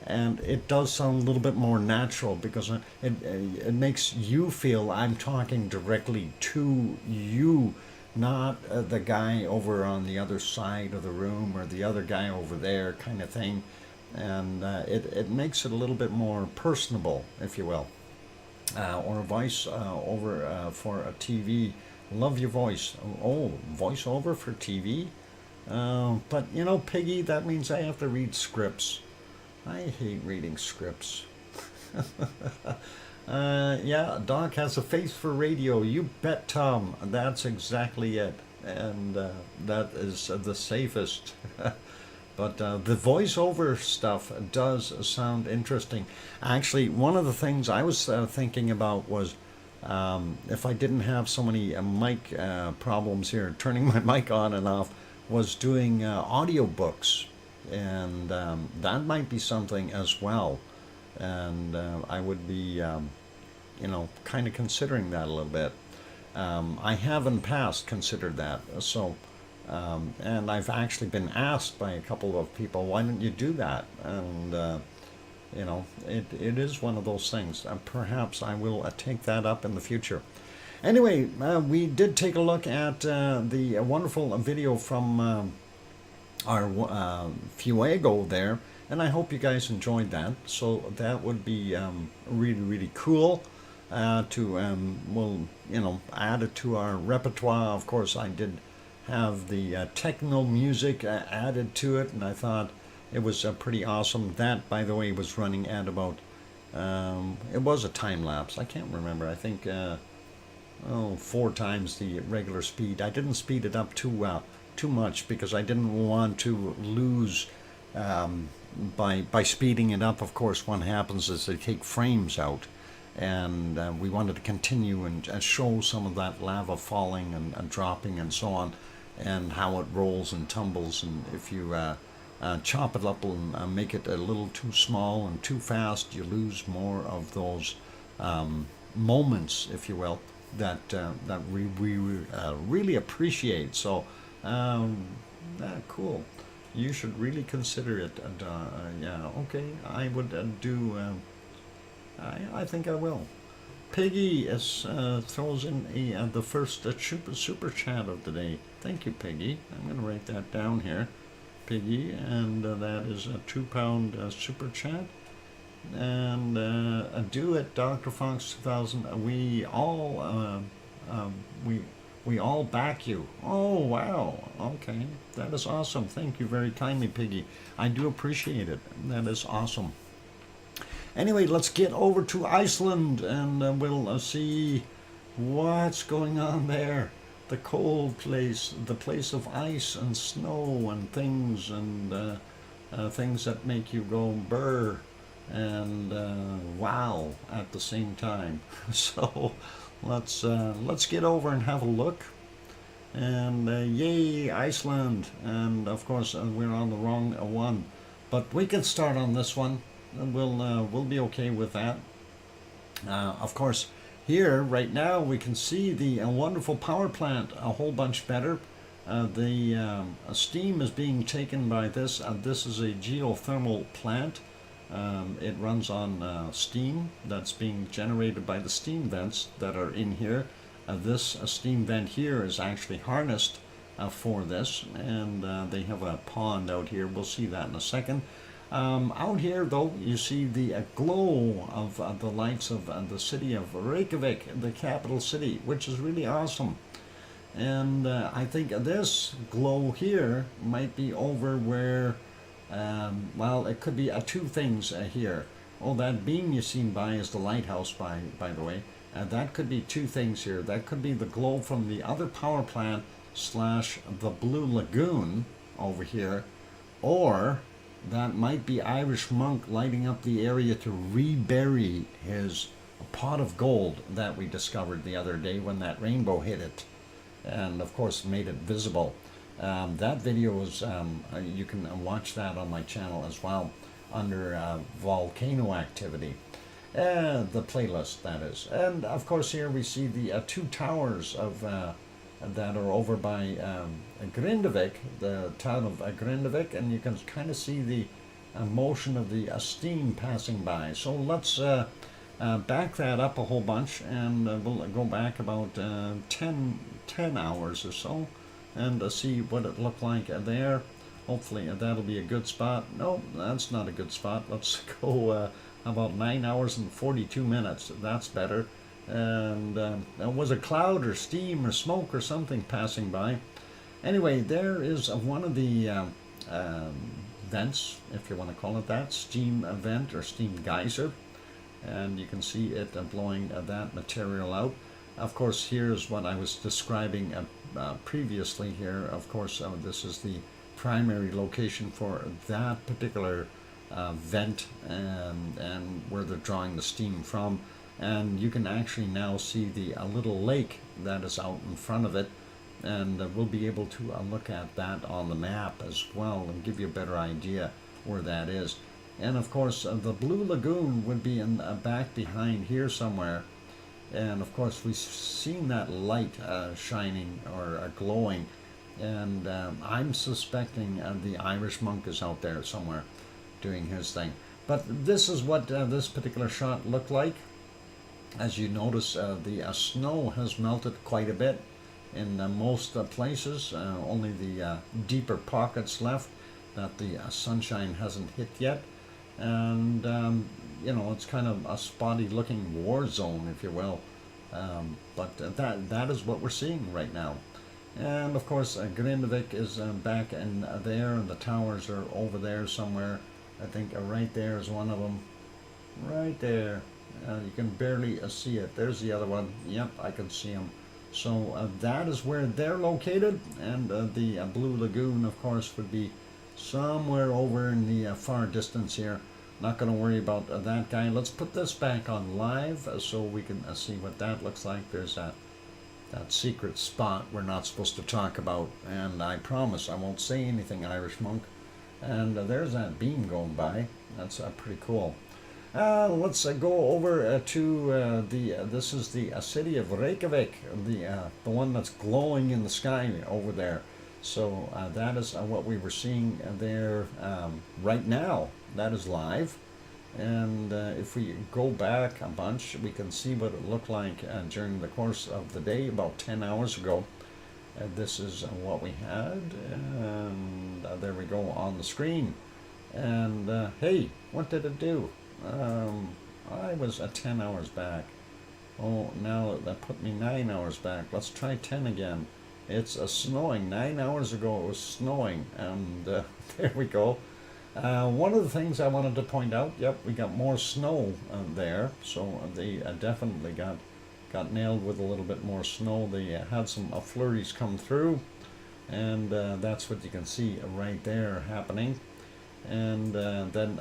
and it does sound a little bit more natural because it makes you feel I'm talking directly to you, not the guy over on the other side of the room or the other guy over there kind of thing. And it makes it a little bit more personable, if you will. Or a voice over for a TV. Love your voice. Oh, voiceover for TV? But, Piggy, that means I have to read scripts. I hate reading scripts. Yeah, Doc has a face for radio. You bet, Tom. That's exactly it. And that is the safest. But the voiceover stuff does sound interesting. Actually, one of the things I was thinking about was if I didn't have so many mic problems here, turning my mic on and off, was doing audiobooks. And that might be something as well. And I would be, kind of considering that a little bit. I have in the past considered that. So, and I've actually been asked by a couple of people, why don't you do that? And, it is one of those things. Perhaps I will take that up in the future. Anyway, we did take a look at the wonderful video from our Fuego there, and I hope you guys enjoyed that. So that would be really, really cool to add it to our repertoire. Of course, I did have the techno music added to it, and I thought it was pretty awesome. That, by the way, was running at about it was a time lapse. I can't remember. I think 4 times the regular speed. I didn't speed it up too much because I didn't want to lose by speeding it up. Of course, what happens is they take frames out, and we wanted to continue and show some of that lava falling and dropping and so on, and how it rolls and tumbles, and if you chop it up and make it a little too small and too fast, you lose more of those moments, if you will, that we really appreciate. So cool. You should really consider it. And yeah, okay, I would do. I think I will. Piggy is throws in the first super chat of the day. Thank you, Piggy. I'm going to write that down here, Piggy, and that is a £2 super chat. And do it, DrFox2000. We all back you. Oh wow, okay, that is awesome. Thank you very kindly, Piggy. I do appreciate it. That is awesome. Anyway, let's get over to Iceland, and we'll see what's going on there. The cold place, the place of ice and snow and things, and things that make you go brr and wow at the same time. So let's get over and have a look. And yay, Iceland! And of course we're on the wrong one, but we can start on this one, and we'll be okay with that. Of course, here right now we can see the wonderful power plant a whole bunch better. The steam is being taken by this. This is a geothermal plant. It runs on steam that's being generated by the steam vents that are in here. This steam vent here is actually harnessed for this, and they have a pond out here. We'll see that in a second. Out here, though, you see the glow of the lights of the city of Reykjavik, the capital city, which is really awesome. And I think this glow here might be over where, well, it could be two things here. Oh, that beam you seen by is the lighthouse, by the way. That could be two things here. That could be the glow from the other power plant / the Blue Lagoon over here, or that might be Irish monk lighting up the area to rebury his pot of gold that we discovered the other day when that rainbow hit it, and of course made it visible. That video is, you can watch that on my channel as well under volcano activity. The playlist, that is. And of course here we see the two towers of that are over by Grindavik, the town of Grindavik, and you can kind of see the motion of the steam passing by. So let's back that up a whole bunch, and we'll go back about 10 hours or so, and see what it looked like there. Hopefully that'll be a good spot. No, that's not a good spot. Let's go about 9 hours and 42 minutes. That's better. And there was a cloud or steam or smoke or something passing by. Anyway, there is one of the vents, if you want to call it that, steam vent or steam geyser, and you can see it blowing that material out. Of course, here's what I was describing previously here. Of course, this is the primary location for that particular vent, and where they're drawing the steam from. And you can actually now see the little lake that is out in front of it, and we'll be able to look at that on the map as well and give you a better idea where that is. And of course the Blue Lagoon would be in back behind here somewhere, and of course we've seen that light shining or glowing, and I'm suspecting the Irish monk is out there somewhere doing his thing. But this is what this particular shot looked like. As you notice, the snow has melted quite a bit in most places. Only the deeper pockets left that the sunshine hasn't hit yet. And, you know, it's kind of a spotty looking war zone, if you will. But that is what we're seeing right now. And of course, Grindavik is back in there, and the towers are over there somewhere. I think right there is one of them. Right there. You can barely see it. There's the other one. Yep, I can see them. So that is where they're located, and the Blue Lagoon, of course, would be somewhere over in the far distance here. Not going to worry about that guy. Let's put this back on live so we can see what that looks like. There's that secret spot we're not supposed to talk about, and I promise I won't say anything, Irish monk. And there's that beam going by. That's pretty cool. Let's go over to this is the city of Reykjavik, the one that's glowing in the sky over there. So that is what we were seeing there right now. That is live. And if we go back a bunch, we can see what it looked like during the course of the day about 10 hours ago. This is what we had, and there we go on the screen. And hey, what did it do? I was 10 hours back. Oh, now that put me 9 hours back. Let's try 10 again. It's snowing. 9 hours ago it was snowing, and there we go. One of the things I wanted to point out, yep, we got more snow there, so they definitely got nailed with a little bit more snow. They had some flurries come through, and that's what you can see right there happening. And then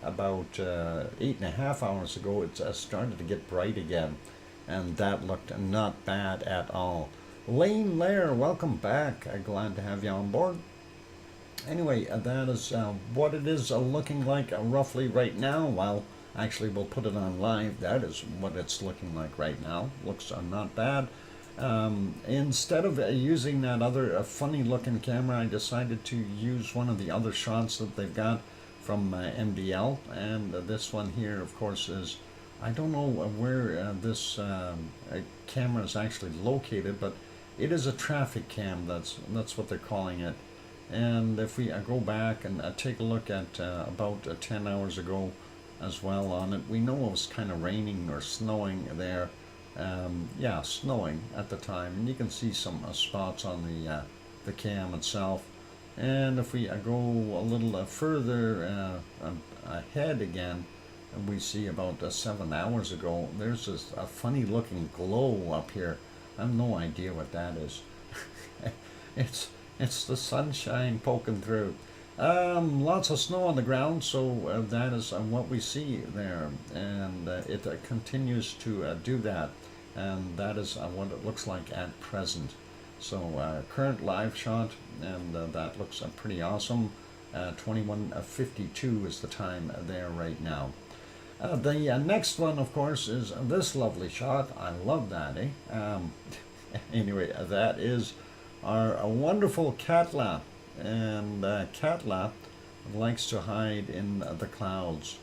about 8.5 hours ago, it started to get bright again, and that looked not bad at all. Lane Lair, welcome back. Glad to have you on board. Anyway, that is what it is looking like roughly right now. Well, actually, we'll put it on live. That is what it's looking like right now. Looks not bad. Instead of using that other funny looking camera, I decided to use one of the other shots that they've got from MDL, and this one here, of course, is, I don't know where this camera is actually located, but it is a traffic cam. That's what they're calling it. And if we go back and take a look at about 10 hours ago as well on it, we know it was kind of raining or snowing there. Yeah, snowing at the time, and you can see some spots on the cam itself. And if we go a little further ahead again, and we see about 7 hours ago, there's this funny looking glow up here. I have no idea what that is. It's the sunshine poking through. Lots of snow on the ground, so that is what we see there, and it continues to do that, and that is what it looks like at present. So current live shot, and that looks pretty awesome. 21:52 is the time there right now. The next one, of course, is this lovely shot. I love that, eh? Anyway, that is our wonderful Katla, and Katla likes to hide in the clouds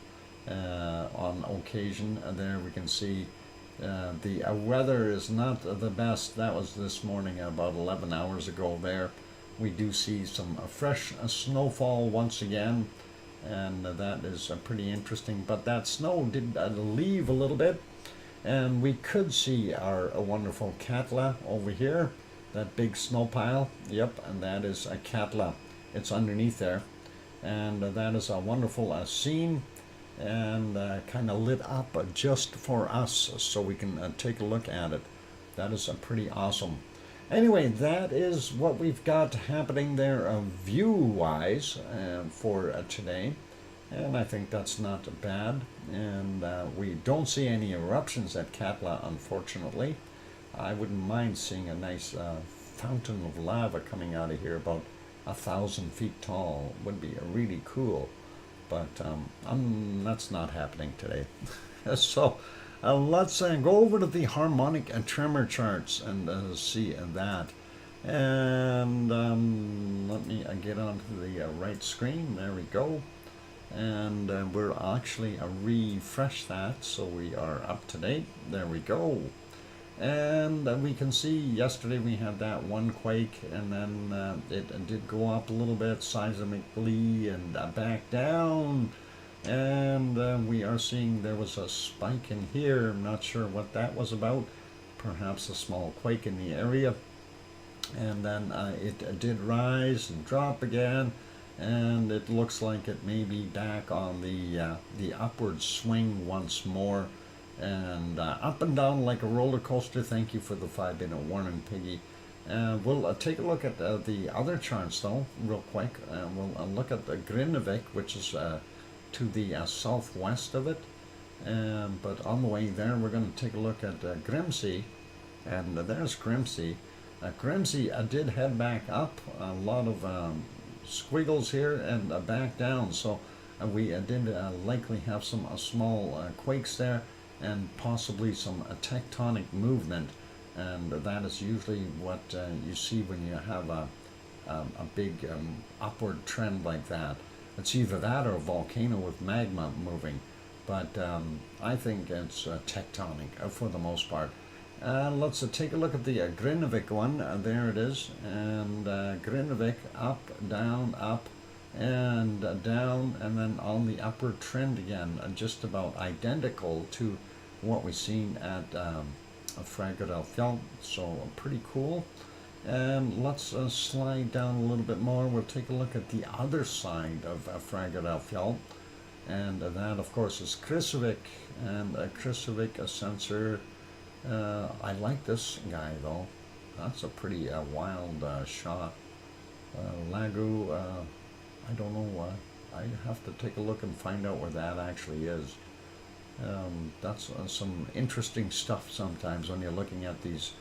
on occasion. There we can see the weather is not the best. That was this morning about 11 hours ago there. We do see some fresh snowfall once again, and that is pretty interesting. But that snow did leave a little bit, and we could see our wonderful Katla over here. That big snow pile, yep, and that is a Katla. It's underneath there, and that is a wonderful scene, and kind of lit up just for us, so we can take a look at it. That is pretty awesome. Anyway, that is what we've got happening there view-wise for today, and I think that's not bad. And we don't see any eruptions at Katla, unfortunately. I wouldn't mind seeing a nice fountain of lava coming out of here about 1,000 feet tall. Would be really cool, but that's not happening today. So let's go over to the harmonic tremor charts and see that. And let me get onto the right screen. There we go. And we'll actually refresh that so we are up to date. There we go. And we can see yesterday we had that one quake, and then it did go up a little bit seismically and back down, and we are seeing there was a spike in here. I'm not sure what that was about, perhaps a small quake in the area, and then it did rise and drop again, and it looks like it may be back on the upward swing once more. And up and down like a roller coaster. Thank you for the 5-minute warning, Piggy. We'll take a look at the other charts though, real quick. We'll look at the Grindavik, which is to the southwest of it. But on the way there, we're going to take a look at Grimsey, and there's Grimsey. Grimsey did head back up, a lot of squiggles here, and back down, so we did likely have some small quakes there, and possibly some tectonic movement, and that is usually what you see when you have a big upward trend like that. It's either that or a volcano with magma moving, but I think it's tectonic for the most part. Let's take a look at the Grindavik one. There it is, and Grindavik up, and down, and then on the upward trend again, just about identical to what we've seen at Fragedalfjall, so pretty cool. And let's slide down a little bit more. We'll take a look at the other side of Fragedalfjall, and that of course is Kristuvik, and Kristuvik sensor. I like this guy though. That's a pretty wild shot. Lagu, I don't know. I have to take a look and find out where that actually is. That's some interesting stuff sometimes when you're looking at these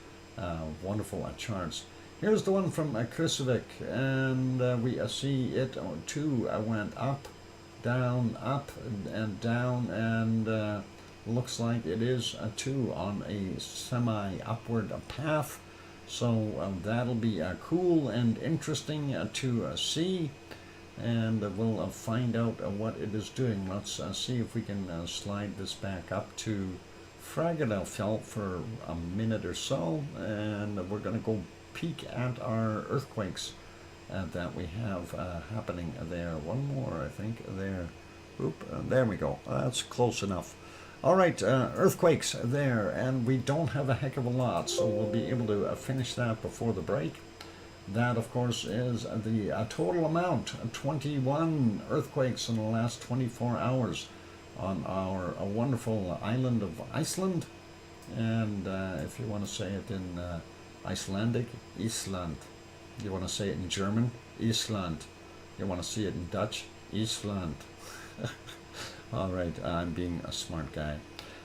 wonderful charts. Here's the one from Kristuvik, and we see it too went up, and down, and looks like it is too on a semi-upward path. So that'll be cool and interesting to see, and we'll find out what it is doing. Let's see if we can slide this back up to Fragedalfjall for a minute or so, and we're going to go peek at our earthquakes that we have happening there. One more, I think, there. Oop, there we go. That's close enough. All right, earthquakes there, and we don't have a heck of a lot, so we'll be able to finish that before the break. That, of course, is the total amount, 21 earthquakes in the last 24 hours on our wonderful island of Iceland. And if you want to say it in Icelandic, Island. You want to say it in German, Island. You want to see it in Dutch, Island. All right, I'm being a smart guy.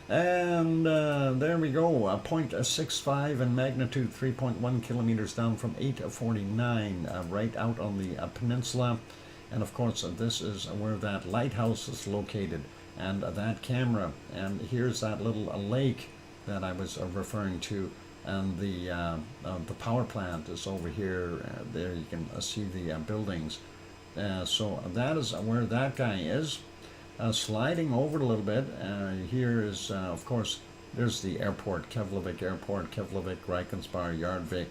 And there we go, 0.65 in magnitude, 3.1 kilometers down from 849, right out on the peninsula. And of course, this is where that lighthouse is located, and that camera. And here's that little lake that I was referring to, and the power plant is over here. There you can see the buildings. So that is where that guy is. Sliding over a little bit, here is, of course, there's the airport, Keflavik Airport, Keflavik, Reykjanesbær, Yardvik.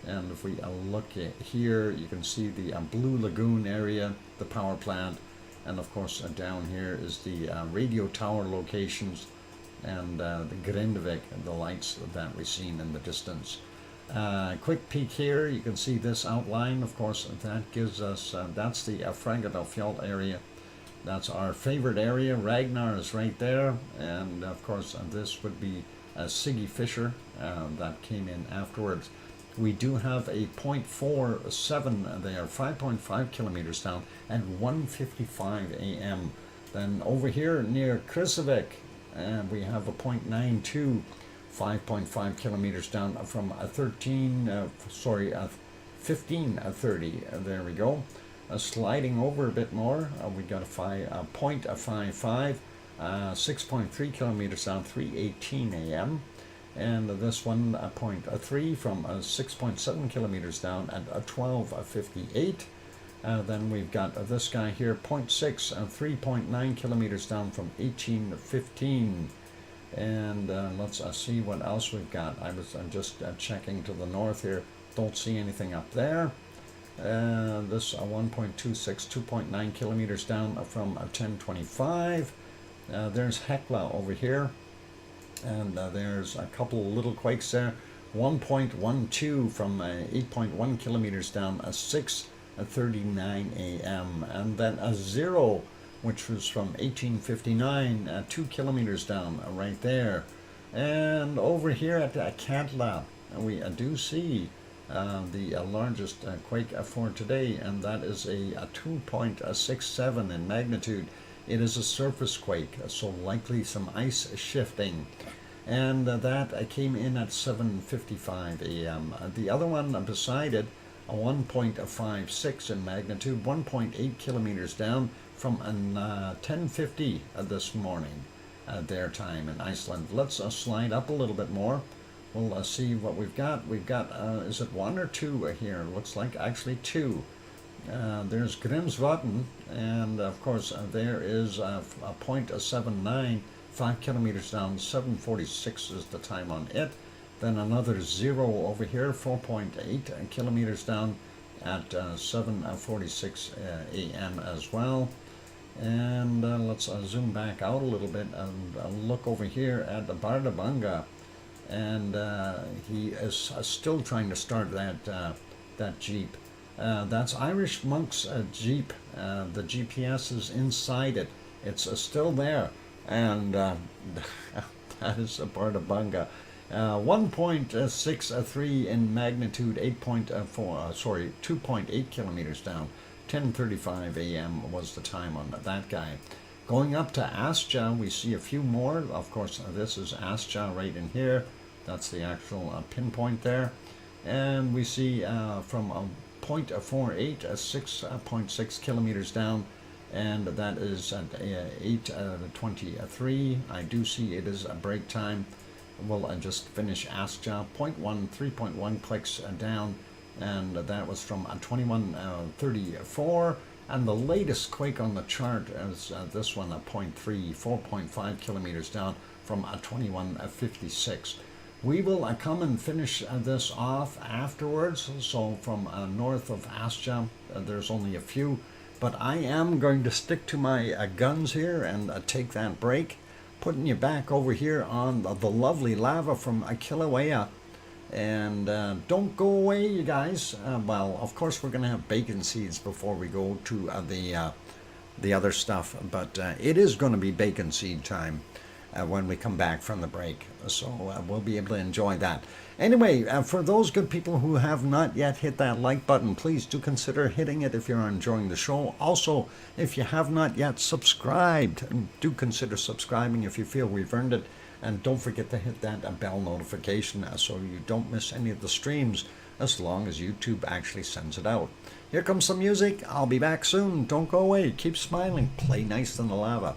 And if we look at here, you can see the Blue Lagoon area, the power plant. And of course, down here is the radio tower locations, and the Grindavik, the lights that we've seen in the distance. Quick peek here, you can see this outline. Of course, that gives us, that's the Fragedalfjall area. That's our favorite area. Ragnar is right there, and of course this would be Siggy Fisher that came in afterwards. We do have a 0.47 there, 5.5 kilometers down, at 1:55 a.m. Then over here near Kristuvik, we have a 0.92, 5.5 kilometers down from 15:30. There we go. Sliding over a bit more, we got a 0.55, 6.3 kilometers down, 3:18 a.m. And this one, 0.3 from 6.7 kilometers down at 12:58. Then we've got this guy here, 0.6, 3.9 kilometers down from 18:15. And let's see what else we've got. I was just checking to the north here. Don't see anything up there. This 1.26, 2.9 kilometers down from 10:25. There's Hekla over here, and there's a couple of little quakes there. 1.12 from 8.1 kilometers down, 6:39 a.m. And then a 0, which was from 18:59, 2 kilometers down right there. And over here at Katla, we do see the largest quake for today, and that is a 2.67 in magnitude, It is a surface quake, so likely some ice shifting. And that came in at 7:55 a.m. The other one beside it, a 1.56 in magnitude, 1.8 kilometers down from 10:50 this morning, their time in Iceland. Let's slide up a little bit more. We'll see what we've got. We've got, is it one or two here? Looks like actually two. There's Grimsvatn, and of course there is a 0.79, 5 kilometers down, 7:46 is the time on it. Then another zero over here, 4.8 kilometers down at 7:46 a.m. as well. And let's zoom back out a little bit and look over here at the Bardabanga. And he is still trying to start that Jeep. That's Irish Monk's Jeep. The GPS is inside it. It's still there. And that is a Bardabanga. 1.63 in magnitude, 2.8 kilometers down. 10:35 a.m. was the time on that guy. Going up to Astja, we see a few more. Of course, this is Astja right in here. That's the actual pinpoint there. And we see from 0.48, 6.6 kilometers down, and that is at 8:23. I do see it is a break time. We'll just finish Astja, 3.1 clicks down, and that was from 21:34. And the latest quake on the chart is this one, 0.3, 4.5 kilometers down from 21:56. We will come and finish this off afterwards. So from north of Astja, there's only a few, but I am going to stick to my guns here and take that break, putting you back over here on the lovely lava from Kilauea. And don't go away, you guys. Well, of course, we're going to have bacon seeds before we go to the other stuff, but it is going to be bacon seed time when we come back from the break. So we'll be able to enjoy that. Anyway, for those good people who have not yet hit that like button, please do consider hitting it if you're enjoying the show. Also, if you have not yet subscribed, do consider subscribing if you feel we've earned it. And don't forget to hit that bell notification so you don't miss any of the streams as long as YouTube actually sends it out. Here comes some music. I'll be back soon. Don't go away. Keep smiling. Play nice in the lava.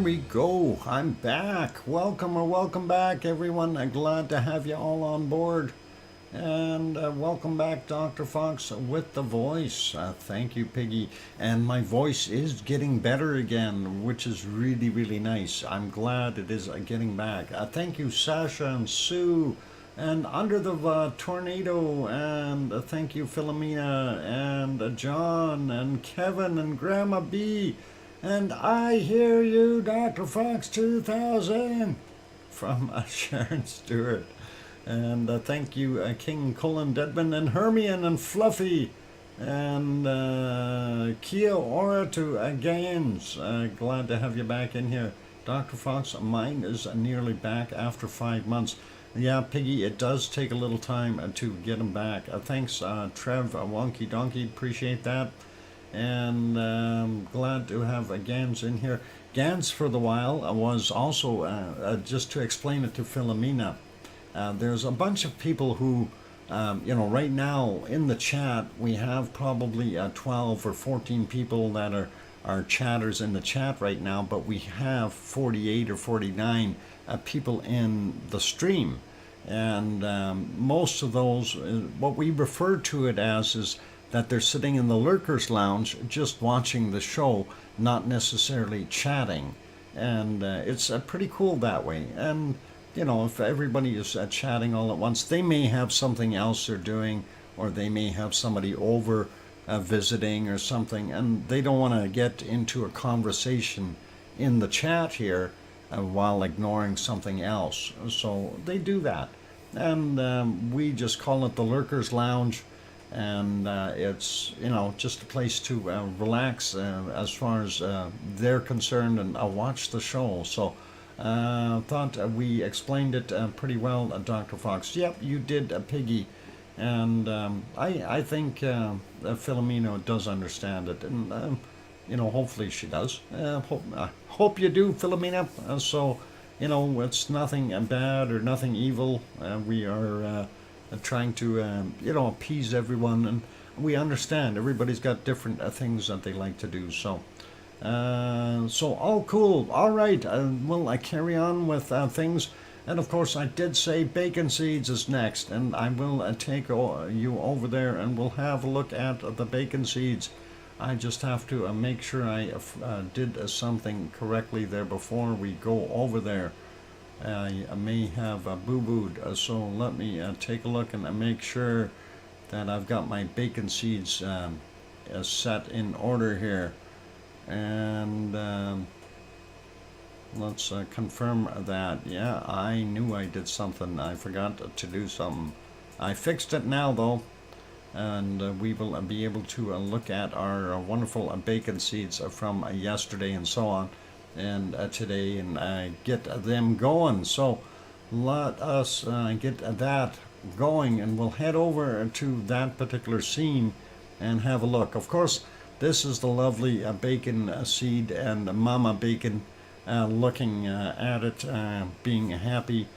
we go. I'm back. Welcome back, everyone. I'm glad to have you all on board. And welcome back, Dr. Fox with the voice. Thank you, Piggy. And my voice is getting better again, which is really, really nice. I'm glad it is getting back. Thank you, Sasha and Sue. And Under the Tornado. And thank you, Philomena. And John. And Kevin. And Grandma B. And I Hear You, DrFox2000. From Sharon Stewart. And thank you, King Cullen Deadman and Hermione and Fluffy. And Kia Ora to Gaines. Glad to have you back in here. Dr. Fox, mine is nearly back after 5 months. Yeah, Piggy, it does take a little time to get them back. Thanks, Trev, Wonky Donkey, appreciate that. And glad to have Gans in here. Gans, for the while, was also, just to explain it to Philomena, there's a bunch of people who, right now in the chat, we have probably 12 or 14 people that are chatters in the chat right now, but we have 48 or 49 people in the stream. And most of those, what we refer to it as is that they're sitting in the Lurkers Lounge just watching the show, not necessarily chatting. And it's pretty cool that way. And if everybody is chatting all at once, they may have something else they're doing, or they may have somebody over visiting or something, and they don't want to get into a conversation in the chat here while ignoring something else. So they do that. And we just call it the Lurkers Lounge, and it's, just a place to relax as far as they're concerned, and watch the show. So thought we explained it pretty well, Dr. Fox. Yep, you did, Piggy. And I think Philomena does understand it. And, hopefully she does. Hope you do, Philomena. So, it's nothing bad or nothing evil. We are trying to, appease everyone. And we understand everybody's got different things that they like to do. So all cool. All right. I carry on with things. And of course, I did say bacon seeds is next. And I will take you over there and we'll have a look at the bacon seeds. I just have to make sure I did something correctly there before we go over there. I may have boo-booed. So let me take a look and make sure that I've got my bacon seeds set in order here. And let's confirm that. Yeah, I knew I did something. I forgot to do something. I fixed it now, though. And we will be able to look at our wonderful bacon seeds from yesterday and so on. And today, and get them going. So let us get that going. And we'll head over to that particular scene and have a look. Of course, this is the lovely bacon seed, and Mama Bacon looking at it, being happy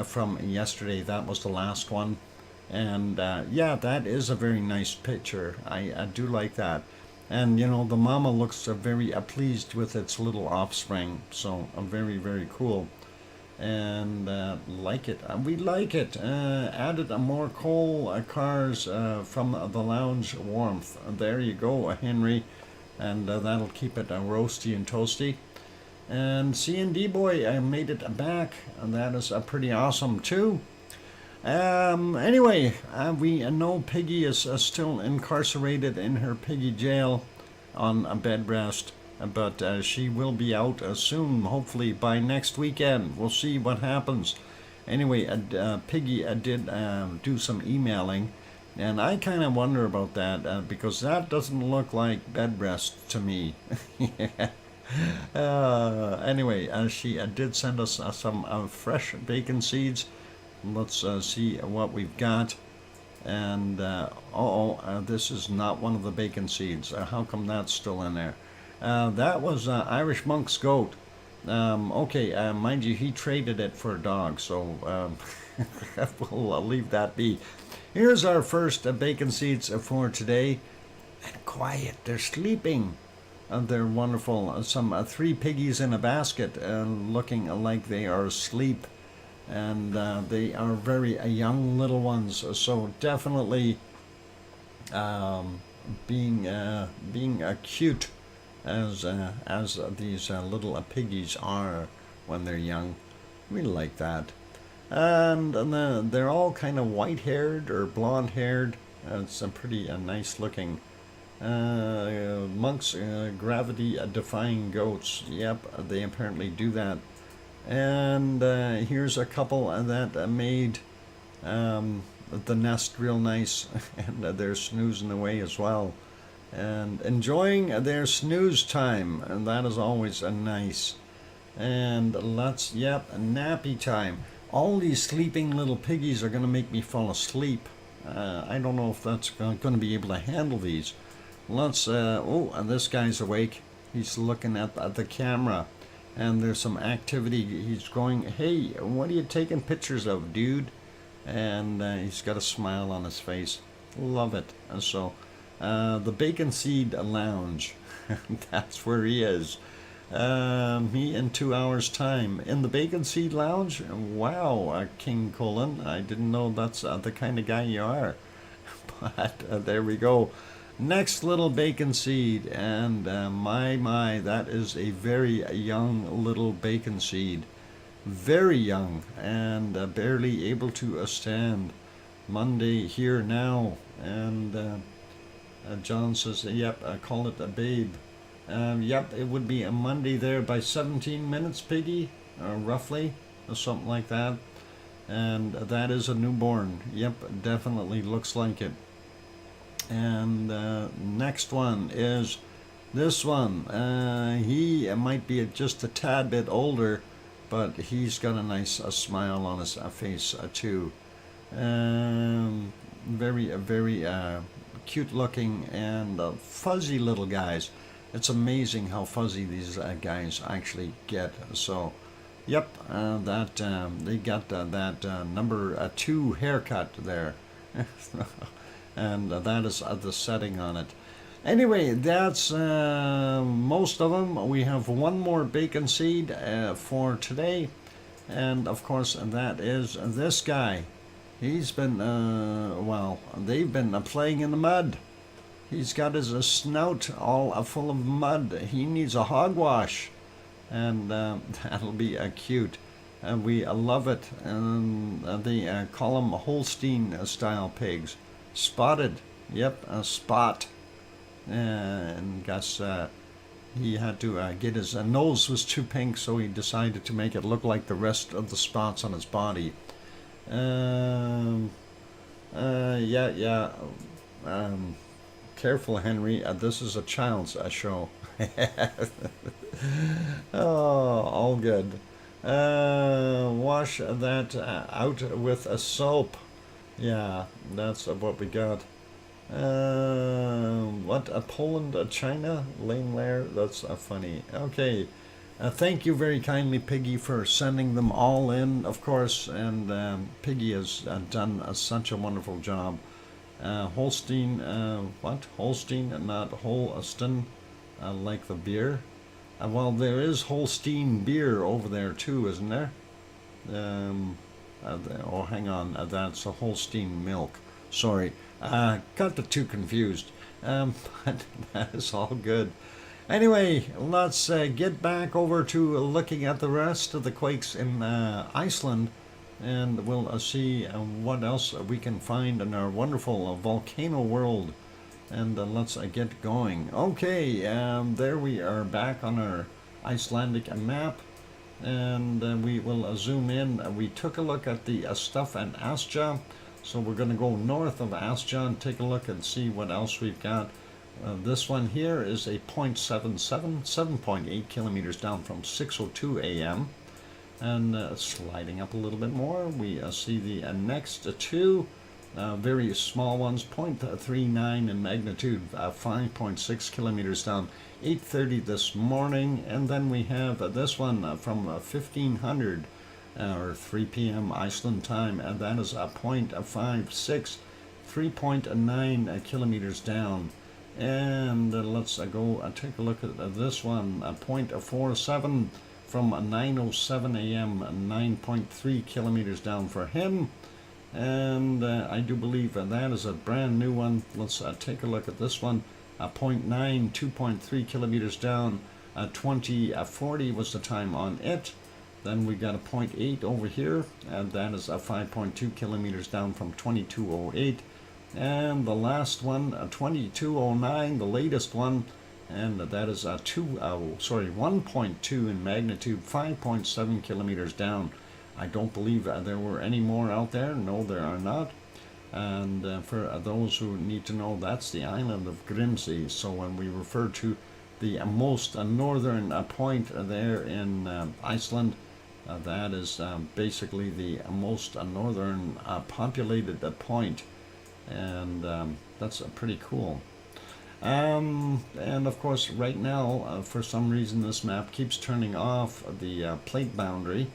from yesterday. That was the last one. And yeah, that is a very nice picture. I do like that. And, the mama looks very pleased with its little offspring. So very, very cool. And like it. We like it. Added more coal cars from the lounge warmth. There you go, Henry. And that'll keep it roasty and toasty. And C&D Boy made it back. And that is pretty awesome too. Anyway, we know Piggy is still incarcerated in her piggy jail on a bed rest. But she will be out soon, hopefully by next weekend. We'll see what happens. Anyway, Piggy did do some emailing, and I kind of wonder about that because that doesn't look like bed rest to me. Anyway, she did send us some fresh bacon seeds. Let's see what we've got. And this is not one of the bacon seeds. How come that's still in there? That was Irish Monk's goat. Okay, mind you, he traded it for a dog, so we'll leave that be. Here's our first bacon seeds for today. And quiet, they're sleeping. They're wonderful. Some 3 piggies in a basket, looking like they are asleep, and they are very young little ones. So definitely being cute as these little piggies are when they're young. We like that. And they're all kind of white-haired or blonde-haired. It's a pretty nice looking. Monks, gravity-defying goats. Yep, they apparently do that. And here's a couple that made the nest real nice, and they're snoozing away as well, and enjoying their snooze time, and that is always nice. And nappy time. All these sleeping little piggies are going to make me fall asleep. I don't know if that's going to be able to handle these. And this guy's awake. He's looking at the camera, and there's some activity. He's going, "Hey, what are you taking pictures of, dude?" And he's got a smile on his face. Love it. And so, the Bacon Seed Lounge, that's where he is. Me in 2 hours' time in the Bacon Seed Lounge. Wow, King Colin, I didn't know that's the kind of guy you are. But there we go. Next little bacon seed, and my, that is a very young little bacon seed. Very young, and barely able to stand. Monday here now, and John says, "Yep, I call it a babe." Yep, it would be a Monday there by 17 minutes, Piggy, roughly, or something like that. And that is a newborn. Yep, definitely looks like it. And next one is this one. He might be just a tad bit older, but he's got a nice smile on his face too. Very cute looking and fuzzy little guys. It's amazing how fuzzy these guys actually get. So, yep, they got that number 2 haircut there. And that is the setting on it. Anyway, that's most of them. We have one more bacon seed for today, and of course that is this guy. He's been they've been playing in the mud. He's got his snout all full of mud. He needs a hogwash, and that'll be cute. We love it. And they call them Holstein style pigs. Spotted, yep, a spot. And guess he had to get his nose was too pink, so he decided to make it look like the rest of the spots on his body. Careful, Henry. This is a child's show. Oh, all good. Wash that out with a soap. Yeah, that's what we got. Poland, China, Lane Lair. That's funny. Okay. Thank you very kindly, Piggy, for sending them all in, of course. And Piggy has done such a wonderful job. Holstein, Holstein, not Holston, like the beer. Well, there is Holstein beer over there too, isn't there? Hang on, that's a Holstein milk. Sorry, got the two confused. But that is all good. Anyway, let's get back over to looking at the rest of the quakes in Iceland, and we'll see what else we can find in our wonderful volcano world. And let's get going. Okay, there we are back on our Icelandic map, and we will zoom in. We took a look at the stuff at Askja, so we're going to go north of Askja and take a look and see what else we've got. This one here is a 0.77, 7.8 kilometers down from 6:02 a.m. And sliding up a little bit more, we see the next two very small ones, 0.39 in magnitude, 5.6 kilometers down, 8:30 this morning. And then we have this one from 1500 or 3 p.m. Iceland time, and that is a 0.56, 3.9 kilometers down. And let's go take a look at this one, 0.47 from 9:07 a.m., 9.3 kilometers down for him. And I do believe that is a brand new one. Let's take a look at this one, 0.9, 2.3 kilometers down, 20:40 was the time on it. Then we got a 0.8 over here, and that is 5.2 kilometers down from 22:08. And the last one, 22:09, the latest one, and that is 1.2 in magnitude, 5.7 kilometers down. I don't believe there were any more out there. No, there are not. And for those who need to know, that's the island of Grimsey. So when we refer to the most northern point there in Iceland, that is basically the most northern populated point. And that's pretty cool. And of course, right now, for some reason, this map keeps turning off the plate boundary,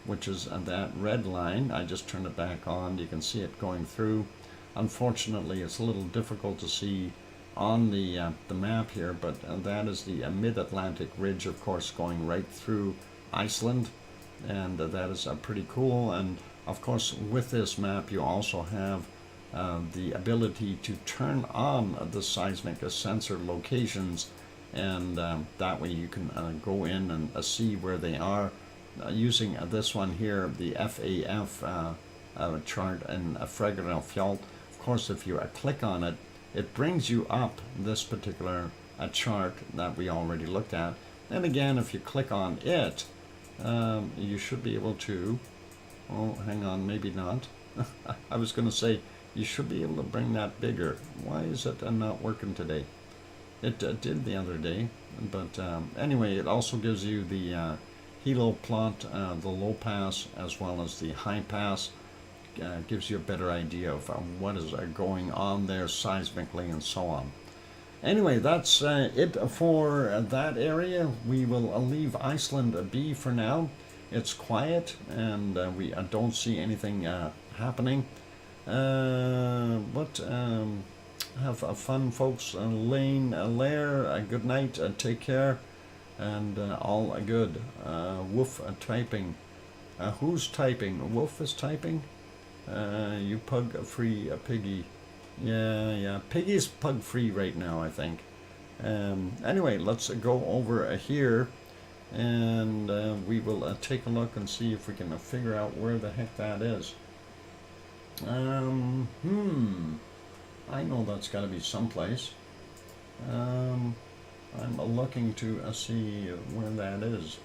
which is that red line. I just turned it back on. You can see it going through. Unfortunately, it's a little difficult to see on the map here, but that is the mid-Atlantic ridge, of course, going right through Iceland, and that is pretty cool. And of course, with this map, you also have the ability to turn on the seismic sensor locations, and that way you can go in and see where they are using this one here, the FAF chart in Fregnafjall. Of course, if you click on it, it brings you up this particular chart that we already looked at. And again, if you click on it, you should be able to, oh, hang on, maybe not. I was going to say, you should be able to bring that bigger. Why is it not working today? It did the other day, but anyway, it also gives you the helo plot, the low pass as well as the high pass. Gives you a better idea of what is going on there seismically and so on. Anyway, that's it for that area. We will leave Iceland be for now. It's quiet, and we don't see anything happening. But have fun, folks. Lane, Lair, good night, take care, and all good. Wolf typing. Who's typing? Wolf is typing? You pug free piggy. Yeah, piggy's pug free right now, I think. Anyway, let's go over here, and we will take a look and see if we can figure out where the heck that is. I know that's got to be someplace. I'm looking to see where that is.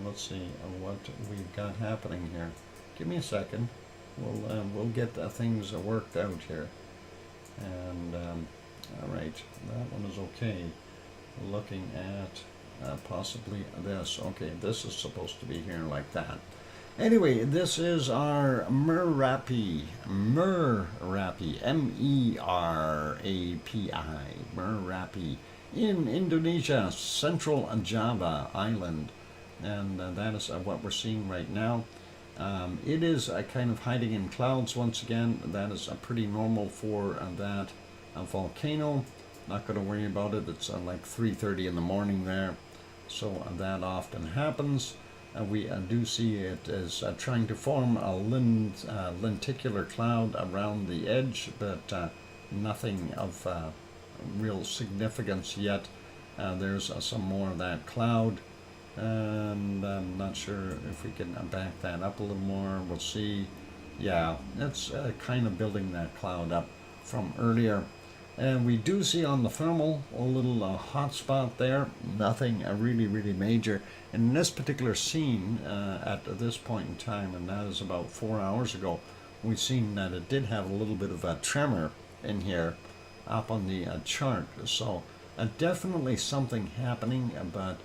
Let's see what we've got happening here. Give me a second. We'll get things worked out here. And all right, that one is okay. Looking at possibly this. Okay, this is supposed to be here like that. Anyway, this is our Merapi, M-E-R-A-P-I, Merapi, in Indonesia, Central Java Island, and that is what we're seeing right now. It is kind of hiding in clouds once again. That is pretty normal for that volcano. Not going to worry about it. It's like 3:30 in the morning there, so that often happens. We do see it as trying to form a lenticular cloud around the edge, but nothing of real significance yet. There's some more of that cloud, and I'm not sure if we can back that up a little more. We'll see. Yeah, it's kind of building that cloud up from earlier. And we do see on the thermal a little hot spot there, nothing really major. And in this particular scene, at this point in time, and that is about 4 hours ago, we've seen that it did have a little bit of a tremor in here up on the chart. So definitely something happening, but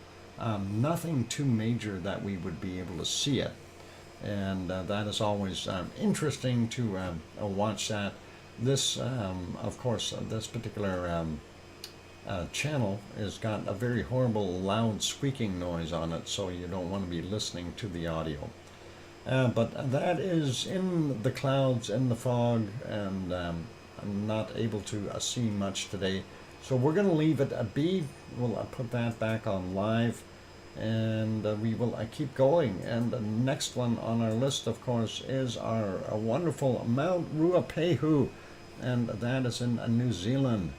nothing too major that we would be able to see it. And that is always interesting to watch that. This, of course, this particular channel has got a very horrible loud squeaking noise on it, so you don't want to be listening to the audio. But that is in the clouds, in the fog, and not able to see much today. So we're going to leave it be. We'll put that back on live, and we will keep going. And the next one on our list, of course, is our wonderful Mount Ruapehu, and that is in New Zealand.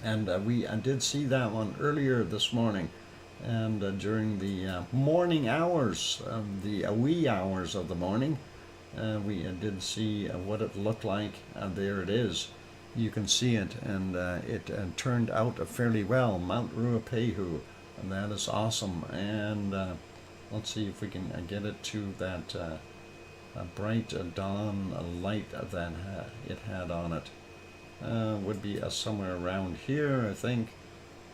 And we did see that one earlier this morning, and during the morning hours, the wee hours of the morning, we did see what it looked like. There it is. You can see it, and it turned out fairly well. Mount Ruapehu, and that is awesome. And let's see if we can get it to that bright dawn light that it had on it. Would be somewhere around here, I think.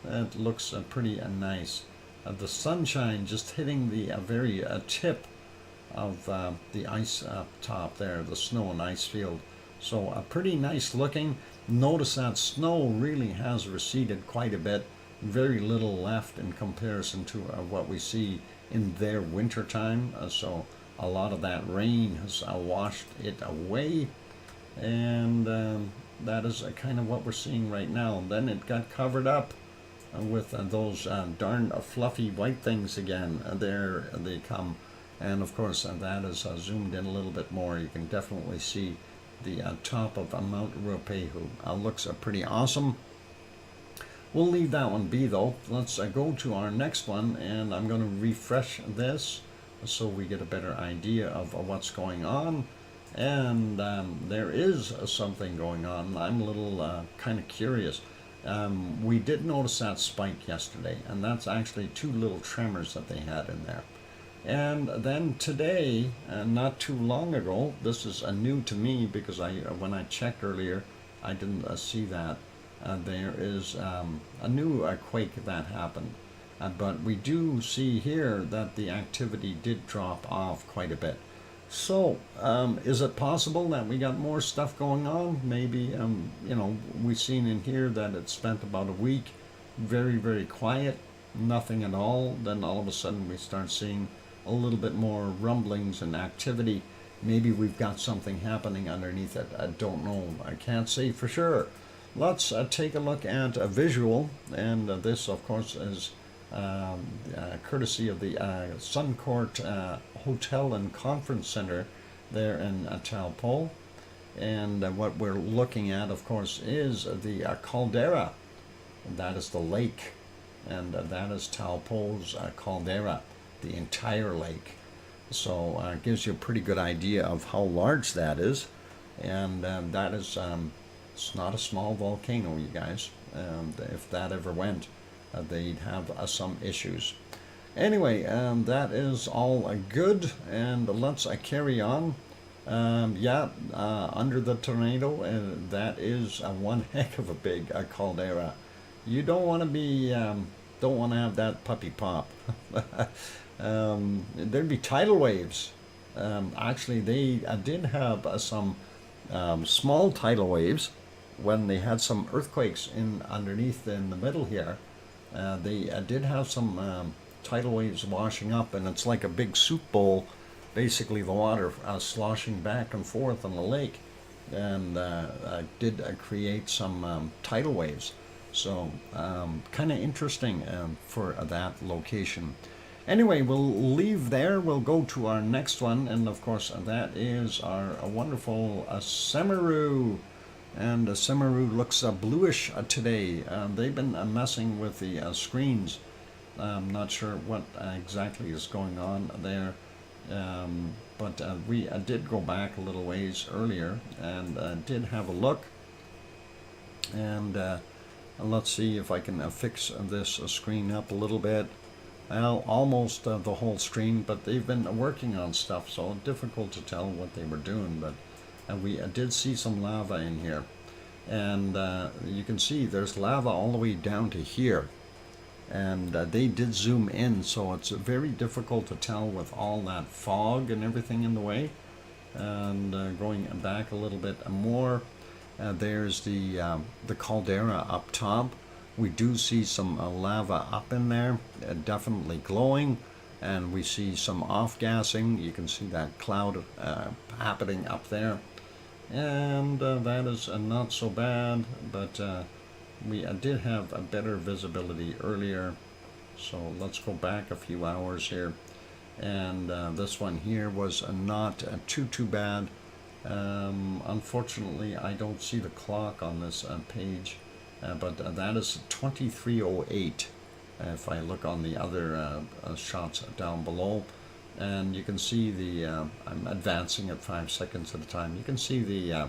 That looks pretty nice. The sunshine just hitting the very tip of the ice top there, the snow and ice field. So pretty nice looking. Notice that snow really has receded quite a bit. Very little left in comparison to what we see in their winter time. So a lot of that rain has washed it away, and that is kind of what we're seeing right now. And then it got covered up with those darn fluffy white things again. There they come. And of course that is zoomed in a little bit more. You can definitely see the top of Mount Ruapehu. Looks pretty awesome. We'll leave that one be though. Let's go to our next one, and I'm going to refresh this so we get a better idea of what's going on. And there is something going on. I'm a little kind of curious. We did notice that spike yesterday, and that's actually 2 little tremors that they had in there. And then today, not too long ago, this is new to me because when I checked earlier, I didn't see that. There is a new quake that happened. But we do see here that the activity did drop off quite a bit. So, is it possible that we got more stuff going on? Maybe, you know, we've seen in here that it spent about a week very, very quiet, nothing at all. Then all of a sudden we start seeing a little bit more rumblings and activity. Maybe we've got something happening underneath it. I don't know. I can't say for sure. Let's take a look at a visual, and this, of course, is courtesy of the Suncourt Hotel and Conference Center there in Taupo. And what we're looking at, of course, is the caldera. That is the lake, and that is Taupo's caldera, the entire lake. So it gives you a pretty good idea of how large that is. And that is, it's not a small volcano, you guys. If that ever went, they'd have some issues. Anyway, that is all good, and let's carry on. Under the tornado, that is one heck of a big caldera. You don't want to be, don't want to have that puppy pop. There'd be tidal waves. Actually, they did have some small tidal waves when they had some earthquakes underneath in the middle here. They did have some tidal waves washing up, and it's like a big soup bowl, basically the water sloshing back and forth on the lake, and did create some tidal waves. So kind of interesting for that location. Anyway, we'll leave there. We'll go to our next one, and of course that is our wonderful Semeru. And Semeru looks bluish today. They've been messing with the screens. I'm not sure what exactly is going on there, but we did go back a little ways earlier and did have a look. And let's see if I can fix this screen up a little bit. Well, almost the whole screen, but they've been working on stuff, so difficult to tell what they were doing. But we did see some lava in here, and you can see there's lava all the way down to here, and they did zoom in, so it's very difficult to tell with all that fog and everything in the way. And going back a little bit more, there's the caldera up top. We do see some lava up in there, definitely glowing, and we see some off-gassing. You can see that cloud happening up there. and that is not so bad, but we did have a better visibility earlier. So let's go back a few hours here, and this one here was not too bad. Unfortunately, I don't see the clock on this page, but that is 23:08 if I look on the other shots down below. And you can see the, I'm advancing at 5 seconds at a time. You can see the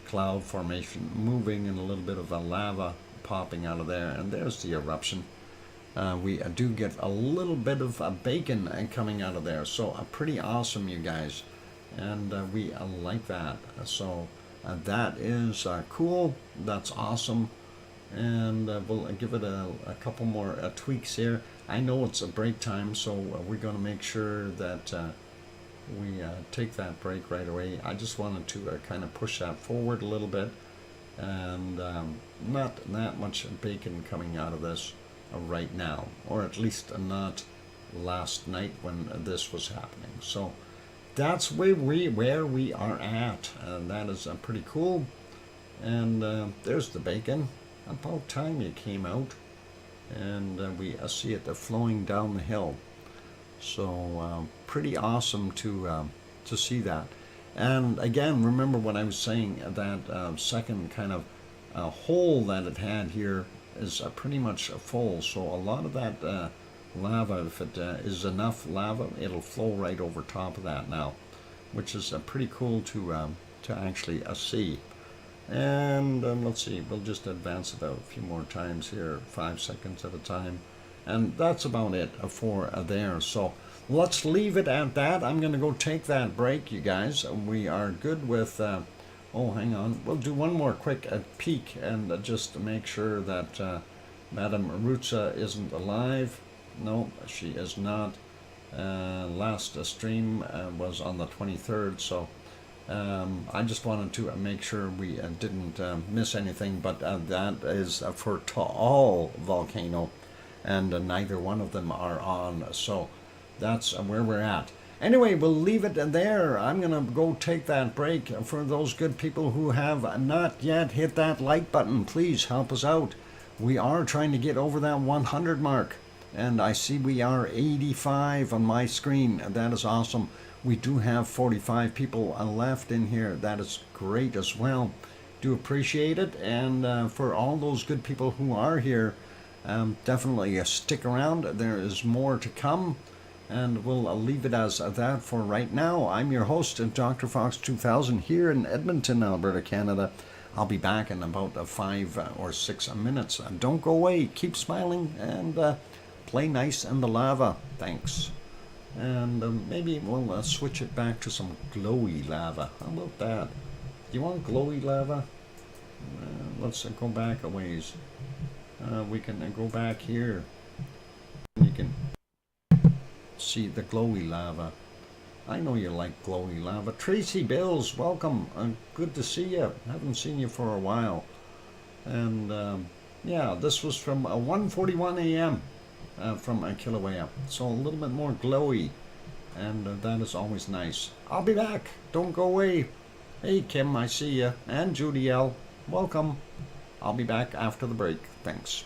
cloud formation moving and a little bit of lava popping out of there. And there's the eruption. We do get a little bit of bacon coming out of there. So pretty awesome, you guys. And we like that. So that is cool. That's awesome. And we'll give it a couple more tweaks here. I know it's a break time, so we're going to make sure that we take that break right away. I just wanted to kind of push that forward a little bit, and not that much bacon coming out of this right now, or at least not last night when this was happening. So that's where we are at, and that is pretty cool. And there's the bacon. About time you came out. And we see it flowing down the hill. So pretty awesome to see that. And again, remember what I was saying, that second kind of hole that it had here is pretty much full. So a lot of that lava, if it is enough lava, it'll flow right over top of that now, which is pretty cool to actually see. And let's see, we'll just advance it out a few more times here, 5 seconds at a time. And that's about it for there. So let's leave it at that. I'm going to go take that break, you guys. We are good with, oh, hang on. We'll do one more quick peek and just make sure that Madame Rutsa isn't alive. No, she is not. Last stream was on the 23rd, so I just wanted to make sure we didn't miss anything, but that is for Taal volcano, and neither one of them are on, so that's where we're at. Anyway, we'll leave it there. I'm going to go take that break. For those good people who have not yet hit that like button, please help us out. We are trying to get over that 100 mark, and I see we are 85 on my screen. That is awesome. We do have 45 people left in here. That is great as well. Do appreciate it. And for all those good people who are here, definitely stick around. There is more to come. And we'll leave it as that for right now. I'm your host, DrFox2000, here in Edmonton, Alberta, Canada. I'll be back in about 5 or 6 minutes. Don't go away. Keep smiling and play nice in the lava. Thanks. And maybe we'll switch it back to some glowy lava. How about that? Do you want glowy lava? Let's go back a ways. We can go back here. You can see the glowy lava. I know you like glowy lava. Tracy Bills, welcome. Good to see you. Haven't seen you for a while. And yeah, this was from 1:41 a.m. From Kilauea, so a little bit more glowy, and that is always nice. I'll be back. Don't go away. Hey Kim, I see you, and Judy L. Welcome. I'll be back after the break. Thanks.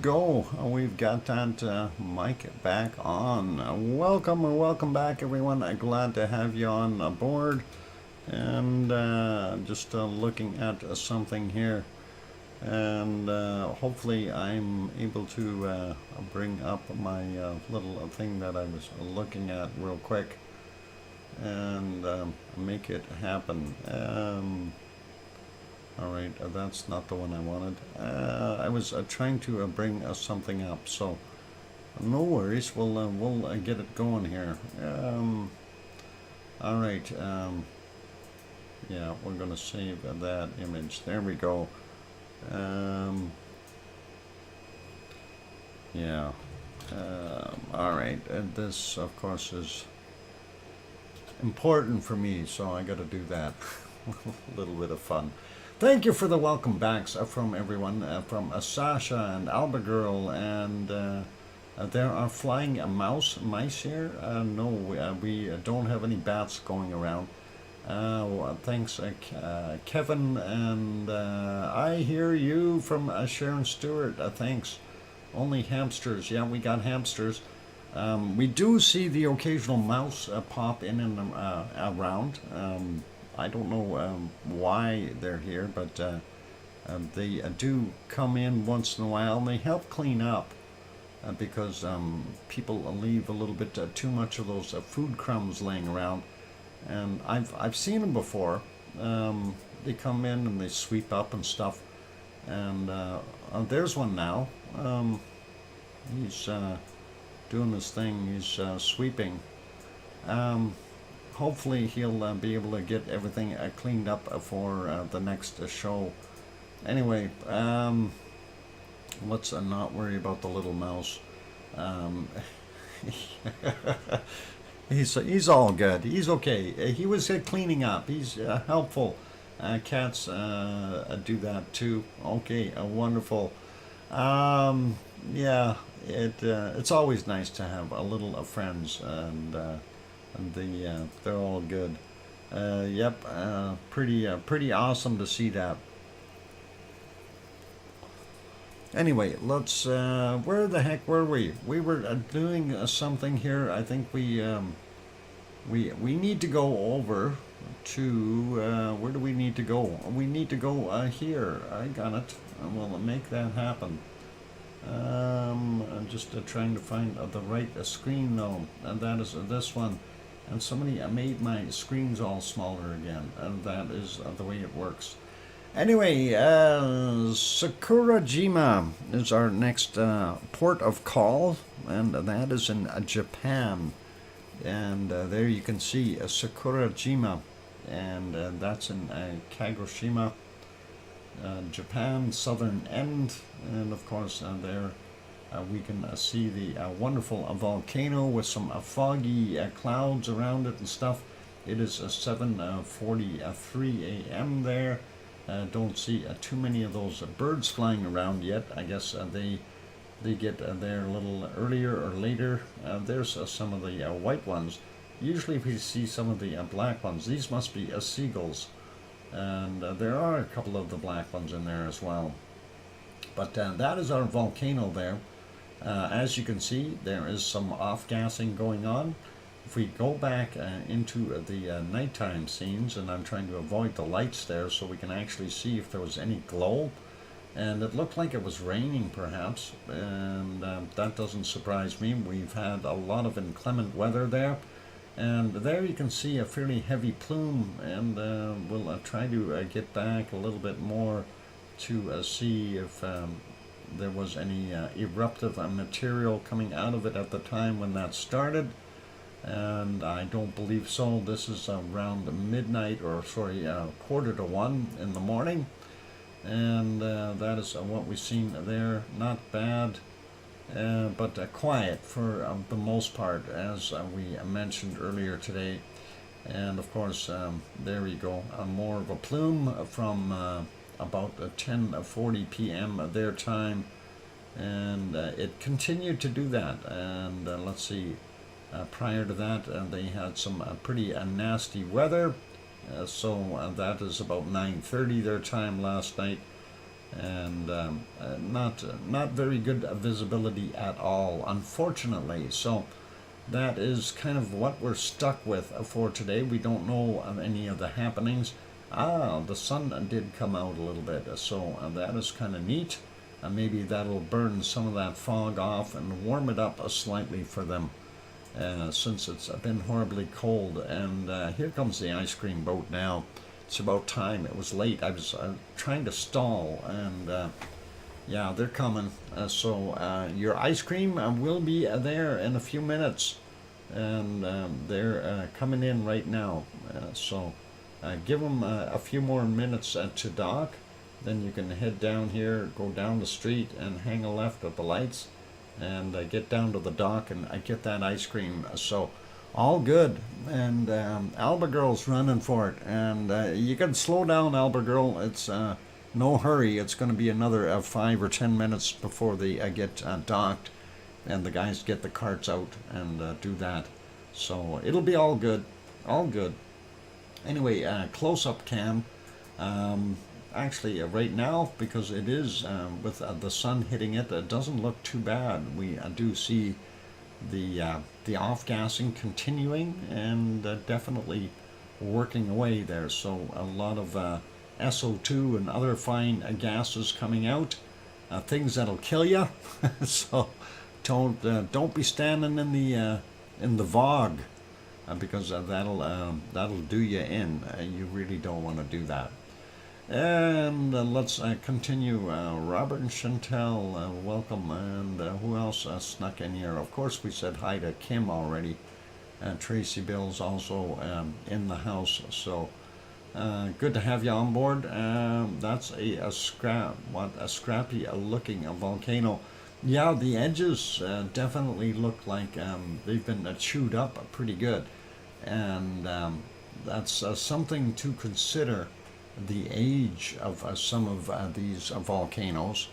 go. We've got that mic back on. Welcome back, everyone. Glad to have you on board. And just looking at something here. And hopefully I'm able to bring up my little thing that I was looking at real quick and make it happen. All right, that's not the one I wanted. I was trying to bring something up, so no worries. We'll get it going here. All right. Yeah, we're gonna save that image. There we go. Yeah. All right. And this, of course, is important for me, so I got to do that. A little bit of fun. Thank you for the welcome backs from everyone, from Sasha and Albagirl, and there are flying mice here. No, we don't have any bats going around. Thanks, Kevin, and I hear you from Sharon Stewart. Thanks. Only hamsters. Yeah, we got hamsters. We do see the occasional mouse pop in and around. I don't know why they're here, but they do come in once in a while, and they help clean up because people leave a little bit too much of those food crumbs laying around. And I've seen them before. They come in and they sweep up and stuff. And there's one now. He's doing this thing. He's sweeping. Hopefully he'll be able to get everything cleaned up for the next show. Anyway, let's not worry about the little mouse. He's all good. He's okay. He was cleaning up. He's helpful. Cats do that too. Okay, wonderful. Yeah, it's always nice to have a little friends, and they're all good. Yep, pretty awesome to see that. Anyway, let's. Where the heck were we? We were doing something here. I think we need to go over to. Where do we need to go? We need to go here. I got it. We'll make that happen. I'm just trying to find the right screen though, and that is this one. And somebody made my screens all smaller again, and that is the way it works. Anyway, Sakurajima is our next port of call, and that is in Japan. And there you can see Sakurajima, and that's in Kagoshima, Japan, southern end. And of course, there we can see the wonderful volcano with some foggy clouds around it and stuff. It is 7:43 a.m. there. Don't see too many of those birds flying around yet. I guess they get there a little earlier or later. There's some of the white ones. Usually we see some of the black ones. These must be seagulls. And there are a couple of the black ones in there as well. But that is our volcano there. As you can see, there is some off-gassing going on. If we go back into the nighttime scenes, and I'm trying to avoid the lights there so we can actually see if there was any glow, and it looked like it was raining perhaps, and that doesn't surprise me. We've had a lot of inclement weather there, and there you can see a fairly heavy plume, and we'll try to get back a little bit more to see if there was any eruptive material coming out of it at the time when that started. And I don't believe so. This is around midnight, or sorry, 1:45 in the morning, and that is what we've seen there. Not bad, but quiet for the most part, as we mentioned earlier today. And of course, there you go, more of a plume from about 10:40 p.m. their time, and it continued to do that. And let's see. Prior to that, they had some pretty nasty weather, so that is about 9:30 their time last night. and not very good visibility at all, unfortunately. So that is kind of what we're stuck with for today. We don't know of any of the happenings. The sun did come out a little bit, so that is kind of neat. Maybe that'll burn some of that fog off and warm it up slightly for them, since it's been horribly cold. And here comes the ice cream boat now. It's about time. It was late. I was trying to stall, and yeah, they're coming. So your ice cream will be there in a few minutes, and they're coming in right now. So give them a few more minutes to dock. Then you can head down here, go down the street, and hang a left at the lights, and get down to the dock and get that ice cream. So all good. And Alba Girl's running for it. And you can slow down, Alba Girl. It's no hurry. It's going to be another 5 or 10 minutes before they get docked, and the guys get the carts out and do that. So it'll be all good. All good. Anyway, close-up cam. Actually, right now, because it is with the sun hitting it, it doesn't look too bad. We do see the off-gassing continuing, and definitely working away there. So a lot of SO2 and other fine gases coming out, things that'll kill you. So don't be standing in the VOG, because that'll do you in. You really don't want to do that. And let's continue. Robert and Chantel, welcome. And who else snuck in here? Of course, we said hi to Kim already. Tracy Bill's also in the house. So good to have you on board. That's a scrappy looking volcano. Yeah, the edges definitely look like they've been chewed up pretty good. And that's something to consider, the age of some of these volcanoes.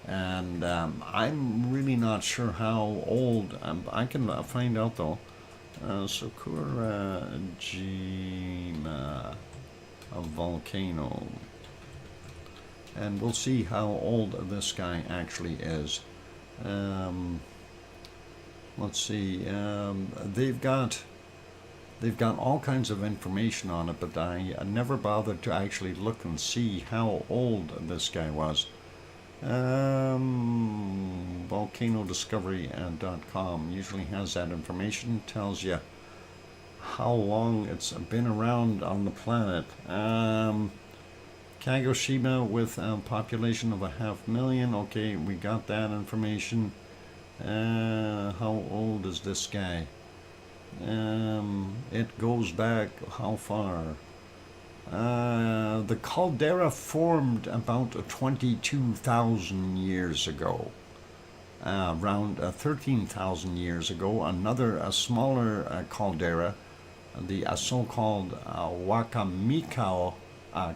And I'm really not sure how old. I can find out though. Sakurajima, a volcano, and we'll see how old this guy actually is. Let's see. They've got all kinds of information on it, but I never bothered to actually look and see how old this guy was. VolcanoDiscovery.com usually has that information, tells you how long it's been around on the planet. Kagoshima with a population of 500,000. Okay, we got that information. How old is this guy? It goes back how far? The caldera formed about 22,000 years ago. Around 13,000 years ago, another smaller caldera, the so-called Wakamikao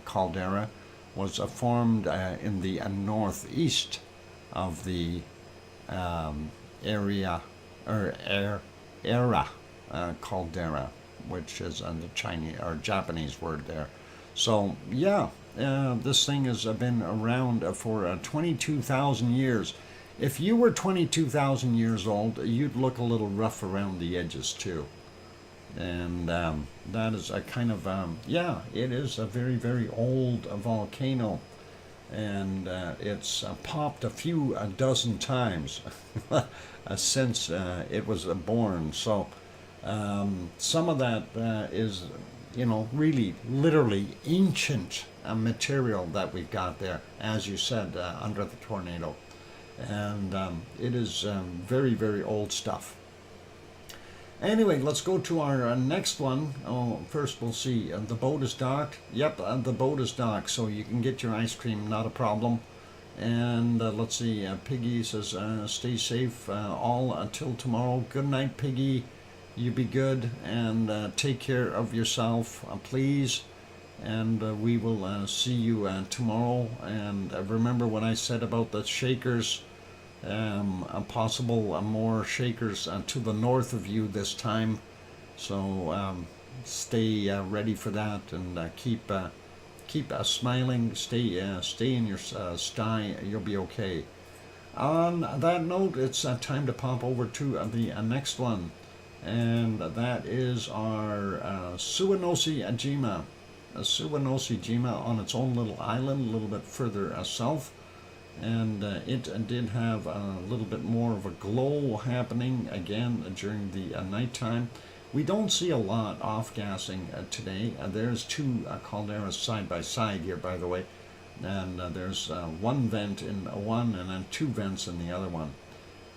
caldera, was formed in the northeast of the era caldera, which is the Chinese or Japanese word there. So yeah, this thing has been around for 22,000 years. If you were 22,000 years old, you'd look a little rough around the edges too. And that is a kind of yeah, it is a very, very old volcano, and it's popped a few dozen times since it was born. So some of that is, really, literally ancient material that we've got there, as you said, under the tornado. And it is very, very old stuff. Anyway, let's go to our next one. Oh, first we'll see. The boat is docked. Yep, the boat is docked, so you can get your ice cream, not a problem. And let's see, Piggy says, stay safe all until tomorrow. Good night, Piggy. You be good, and take care of yourself, please. And we will see you tomorrow. And remember what I said about the shakers. Possible more shakers to the north of you this time. So stay ready for that, and keep keep smiling, stay in your sty, you'll be okay. On that note, it's time to pop over to the next one, and that is our Suwanosi-Jima. Suwanosi-Jima on its own little island, a little bit further south, and it did have a little bit more of a glow happening again during the nighttime. We don't see a lot off-gassing today. There's two calderas side by side here, by the way, and there's one vent in one and then two vents in the other one.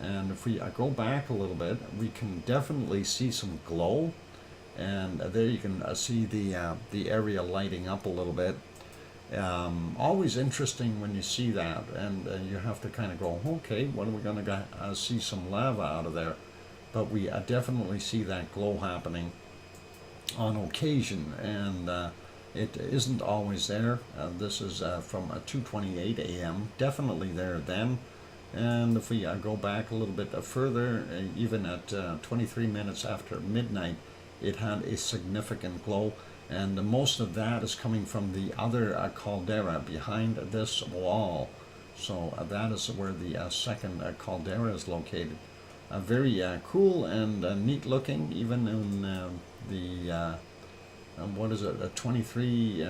And if we go back a little bit, we can definitely see some glow, and there you can see the area lighting up a little bit. Always interesting when you see that, and you have to kind of go, okay, what are we going to see some lava out of there? But we definitely see that glow happening on occasion, and it isn't always there. This is from 2:28 a.m. Definitely there then. And if we go back a little bit further, even at 23 minutes after midnight, it had a significant glow. And most of that is coming from the other caldera behind this wall. So that is where the second caldera is located. Very cool and neat looking, even in the what is it, 23,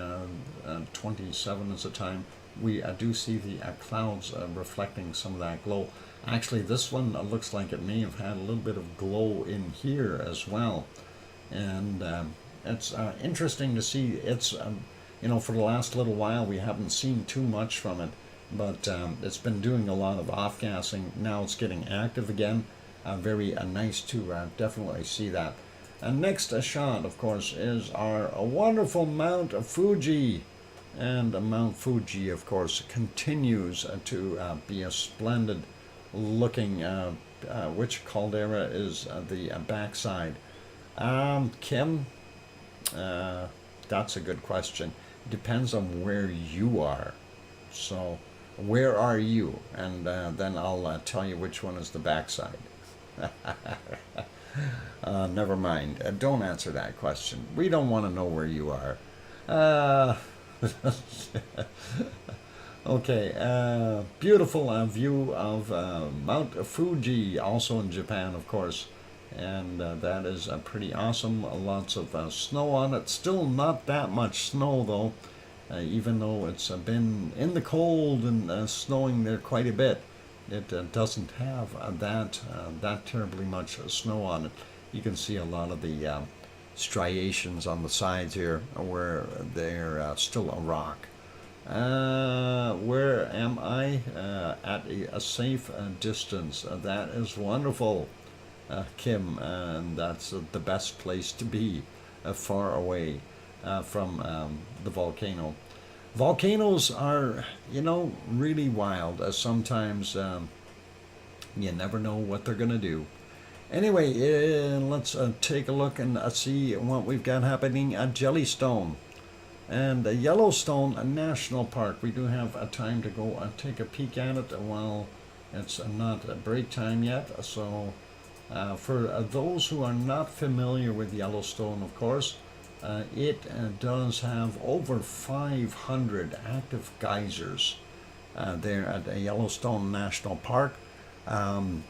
27 is the time. We do see the clouds reflecting some of that glow. Actually, this one looks like it may have had a little bit of glow in here as well. And it's interesting to see. It's, for the last little while we haven't seen too much from it, but it's been doing a lot of off-gassing. Now it's getting active again. Very nice to definitely see that. And next shot, of course, is our wonderful Mount Fuji. And Mount Fuji, of course, continues to be a splendid looking, which caldera is the backside? Kim, that's a good question. Depends on where you are. So, where are you? And then I'll tell you which one is the backside. Never mind. Don't answer that question. We don't want to know where you are. Okay. Beautiful view of Mount Fuji, also in Japan, of course. And that is pretty awesome. Lots of snow on it. Still not that much snow, though. Even though it's been in the cold and snowing there quite a bit. It doesn't have that terribly much snow on it. You can see a lot of the striations on the sides here where they're still a rock. Where am I? At a safe distance. That is wonderful, Kim, and that's the best place to be, far away from the volcano. Volcanoes are, really wild. Sometimes you never know what they're going to do. Anyway, let's take a look and see what we've got happening at Yellowstone. And Yellowstone National Park, we do have time to go take a peek at it while it's not break time yet. So for those who are not familiar with Yellowstone, of course, it does have over 500 active geysers there at Yellowstone National Park.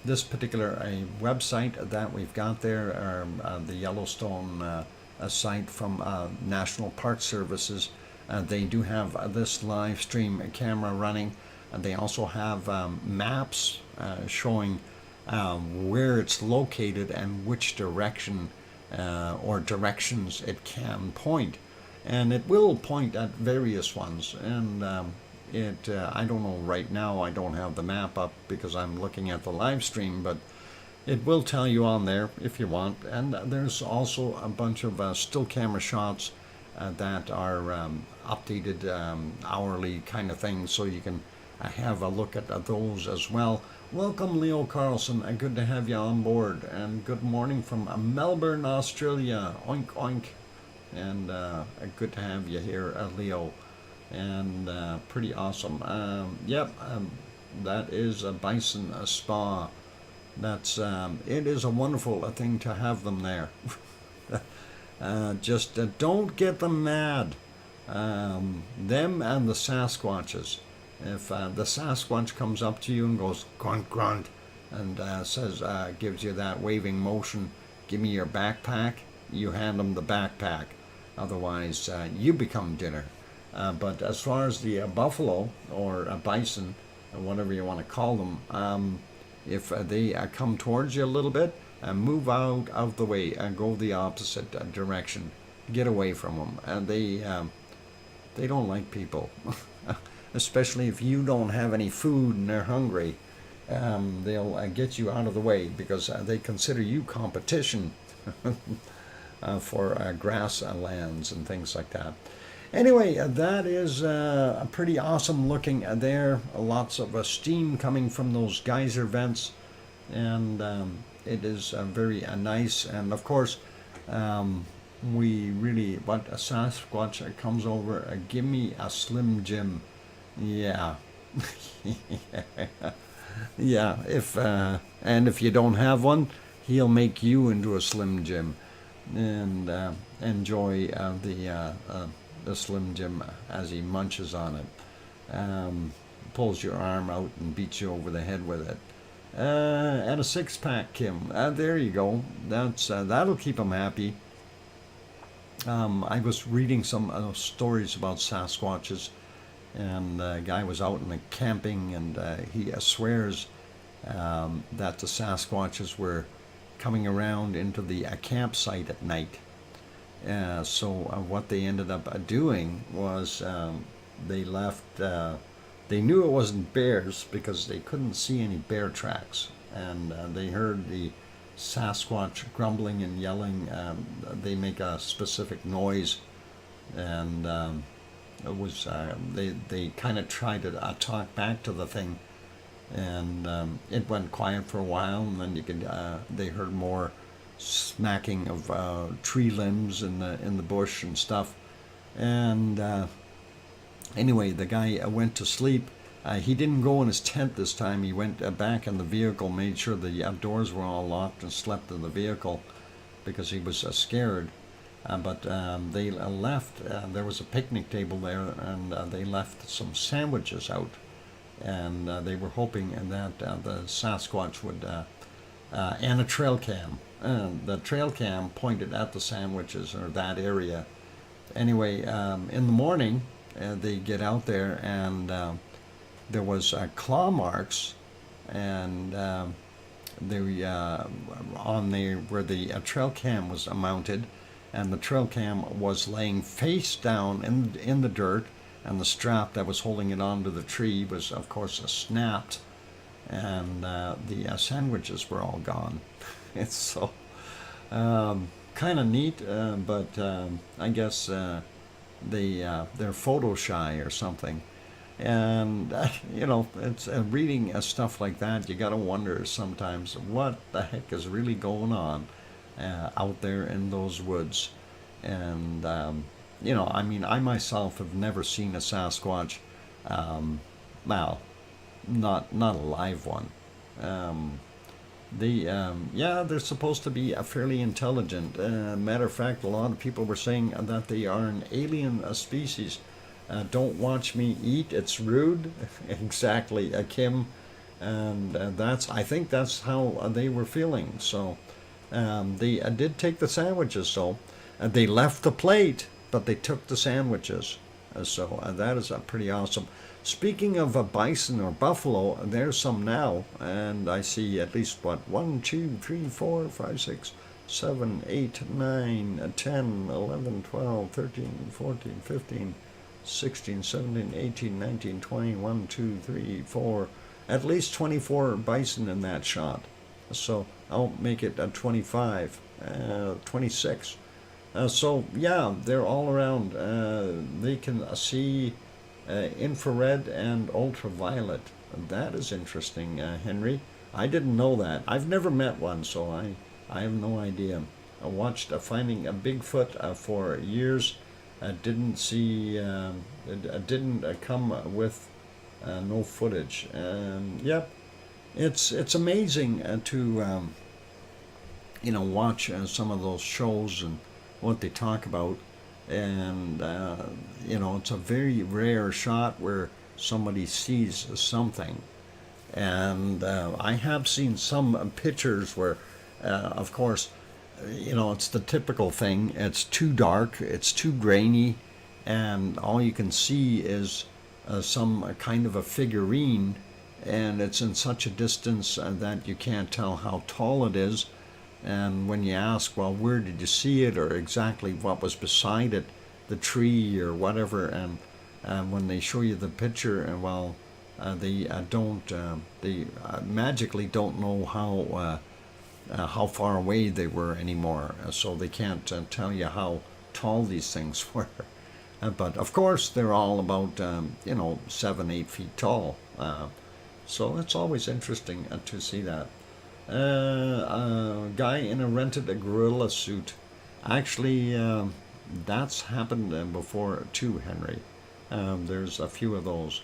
This particular website that we've got there, the Yellowstone site from National Park Services, they do have this live stream camera running. They also have maps showing where it's located and which direction or directions it can point, and it will point at various ones. And I don't know right now, I don't have the map up because I'm looking at the live stream, but it will tell you on there if you want. And there's also a bunch of still camera shots that are updated hourly kind of thing, so you can have a look at those as well. Welcome, Leo Carlson. Good to have you on board. And good morning from Melbourne, Australia. Oink, oink. And good to have you here, Leo. And pretty awesome. That is a bison spa. That's it is a wonderful thing to have them there. Just don't get them mad. Them and the Sasquatches. If the Sasquatch comes up to you and goes grunt grunt and says, gives you that waving motion, give me your backpack, you hand them the backpack. Otherwise, you become dinner. But as far as the buffalo or bison, or whatever you want to call them, if they come towards you a little bit, move out of the way and go the opposite direction. Get away from them. And they don't like people, especially if you don't have any food and they're hungry. They'll get you out of the way because they consider you competition for grasslands and things like that. Anyway, that is a pretty awesome looking there. Lots of steam coming from those geyser vents, and it is very nice. And of course, we really want a Sasquatch comes over. Give me a Slim Jim. Yeah. Yeah. If you don't have one, he'll make you into a Slim Jim, and enjoy the Slim Jim as he munches on it. Pulls your arm out and beats you over the head with it. And a six-pack, Kim. There you go. That'll keep him happy. I was reading some stories about Sasquatches, and the guy was out in the camping, and he swears that the Sasquatches were coming around into the campsite at night. So what they ended up doing was they left. They knew it wasn't bears because they couldn't see any bear tracks, and they heard the Sasquatch grumbling and yelling. They make a specific noise, and it was they kind of tried to talk back to the thing, and it went quiet for a while, and then they heard more smacking of tree limbs in the bush and stuff. And anyway, the guy went to sleep. He didn't go in his tent this time. He went back in the vehicle, made sure the doors were all locked, and slept in the vehicle because he was scared. But they left. There was a picnic table there, and they left some sandwiches out. And they were hoping that the Sasquatch would, and a trail cam. The trail cam pointed at the sandwiches or that area. Anyway, in the morning, they get out there, and there was claw marks, and they on the where the trail cam was mounted, and the trail cam was laying face down in the dirt, and the strap that was holding it onto the tree was, of course, snapped, and the sandwiches were all gone. It's so kind of neat, but I guess they're photo shy or something. And it's reading stuff like that. You gotta wonder sometimes what the heck is really going on out there in those woods. And I myself have never seen a Sasquatch. Well, not a live one. They're supposed to be fairly intelligent. Matter of fact, a lot of people were saying that they are an alien species. Don't watch me eat, it's rude. Exactly, Kim. And I think that's how they were feeling. So they did take the sandwiches. So they left the plate, but they took the sandwiches. So that is pretty awesome. Speaking of a bison or buffalo, there's some now, and I see at least 1, 2, 3, 4, 5, 6, 7, 8, 9, 10, 11, 12, 13, 14, 15, 16, 17, 18, 19, 20, 1, 2, 3, 4, at least 24 bison in that shot. So I'll make it 25, 26. So yeah, they're all around. They can see infrared and ultraviolet. That is interesting, Henry. I didn't know that. I've never met one, so I have no idea. I watched Finding a Bigfoot for years. Didn't see. Didn't come with no footage. Yep, it's amazing to watch some of those shows and what they talk about. and it's a very rare shot where somebody sees something. And I have seen some pictures where, of course, it's the typical thing. It's too dark, it's too grainy, and all you can see is some kind of a figurine, and it's in such a distance that you can't tell how tall it is. And when you ask, well, where did you see it, or exactly what was beside it, the tree or whatever, and when they show you the picture, and well, they magically don't know how far away they were anymore, so they can't tell you how tall these things were. But of course, they're all about 7-8 feet tall. So it's always interesting to see that. A guy in a rented a gorilla suit. Actually, that's happened before too, Henry. There's a few of those.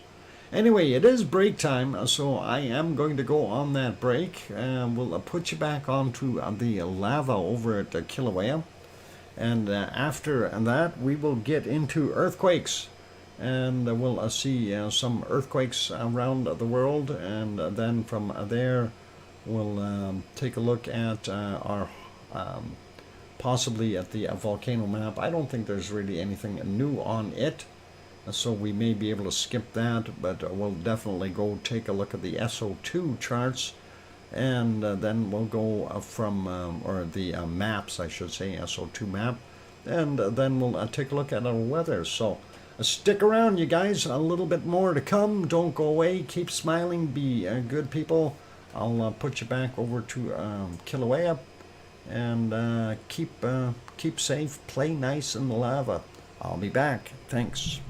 Anyway, it is break time, so I am going to go on that break. We'll put you back onto the lava over at Kilauea. And after that, we will get into earthquakes. And we'll see some earthquakes around the world. And then from there, we'll take a look at our possibly at the volcano map. I don't think there's really anything new on it, so we may be able to skip that, but we'll definitely go take a look at the SO2 charts, and then we'll go from, or the maps, I should say, SO2 map, and then we'll take a look at our weather. So stick around, you guys, a little bit more to come. Don't go away, keep smiling, be good people. I'll put you back over to Kilauea, and keep safe, play nice in the lava. I'll be back. Thanks.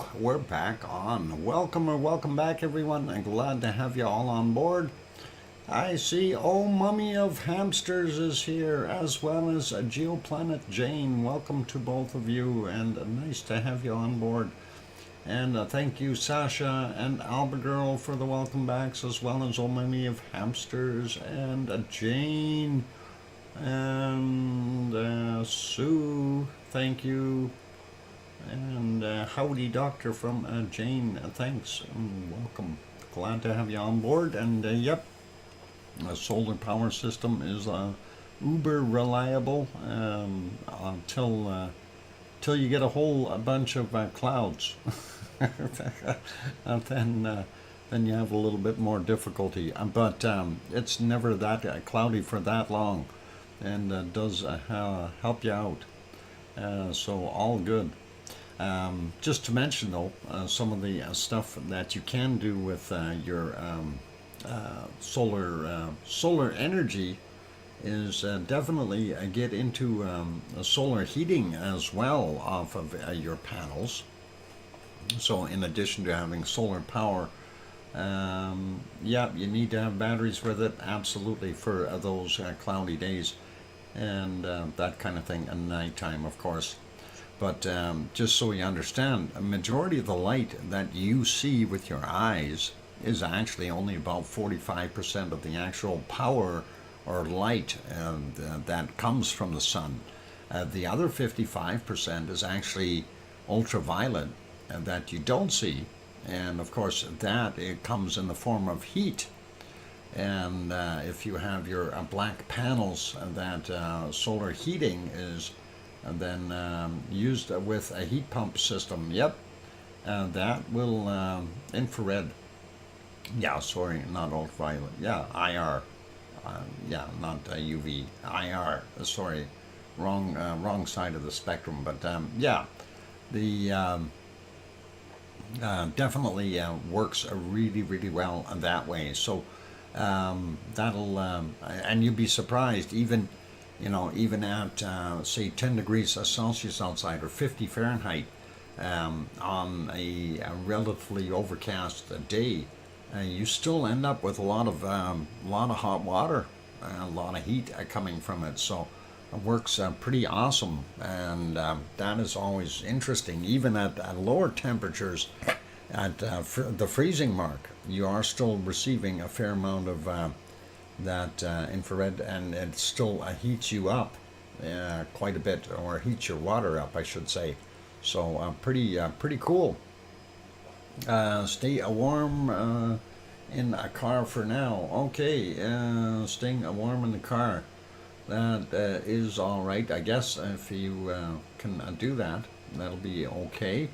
So we're back on. Welcome back, everyone. I'm glad to have you all on board. I see Mummy of Hamsters is here, as well as Geoplanet Jane. Welcome to both of you, and nice to have you on board. And thank you, Sasha and Albagirl, for the welcome backs, as well as Mummy of Hamsters and Jane and Sue. Thank you. And howdy, Doctor, from Jane. Thanks and welcome. Glad to have you on board. And yep, a solar power system is uber reliable until you get a whole bunch of clouds. And then you have a little bit more difficulty. But it's never that cloudy for that long, and does help you out. So all good. Just to mention, though, some of the stuff that you can do with your solar energy is definitely get into solar heating as well off of your panels. So in addition to having solar power, yeah, you need to have batteries with it, absolutely, for those cloudy days and that kind of thing, and nighttime, of course. But just so you understand, a majority of the light that you see with your eyes is actually only about 45% of the actual power or light that comes from the sun. The other 55% is actually ultraviolet that you don't see. And of course, that it comes in the form of heat. And if you have your black panels, that solar heating is then used with a heat pump system. Yep, that will infrared. Yeah, sorry, not ultraviolet. Yeah, IR. Yeah, not UV. IR. Sorry, wrong side of the spectrum. But yeah, the definitely works really well that way. So that'll and you'd be surprised, even at say 10 degrees Celsius outside or 50 Fahrenheit on a relatively overcast day, you still end up with a lot of hot water, a lot of heat coming from it. So it works pretty awesome, and that is always interesting. Even at lower temperatures, at the freezing mark, you are still receiving a fair amount of that infrared, and it still heats you up quite a bit, or heats your water up, I should say. So pretty cool. Stay warm in a car for now. Okay, staying warm in the car. That is all right, I guess. If you can do that, that'll be okay.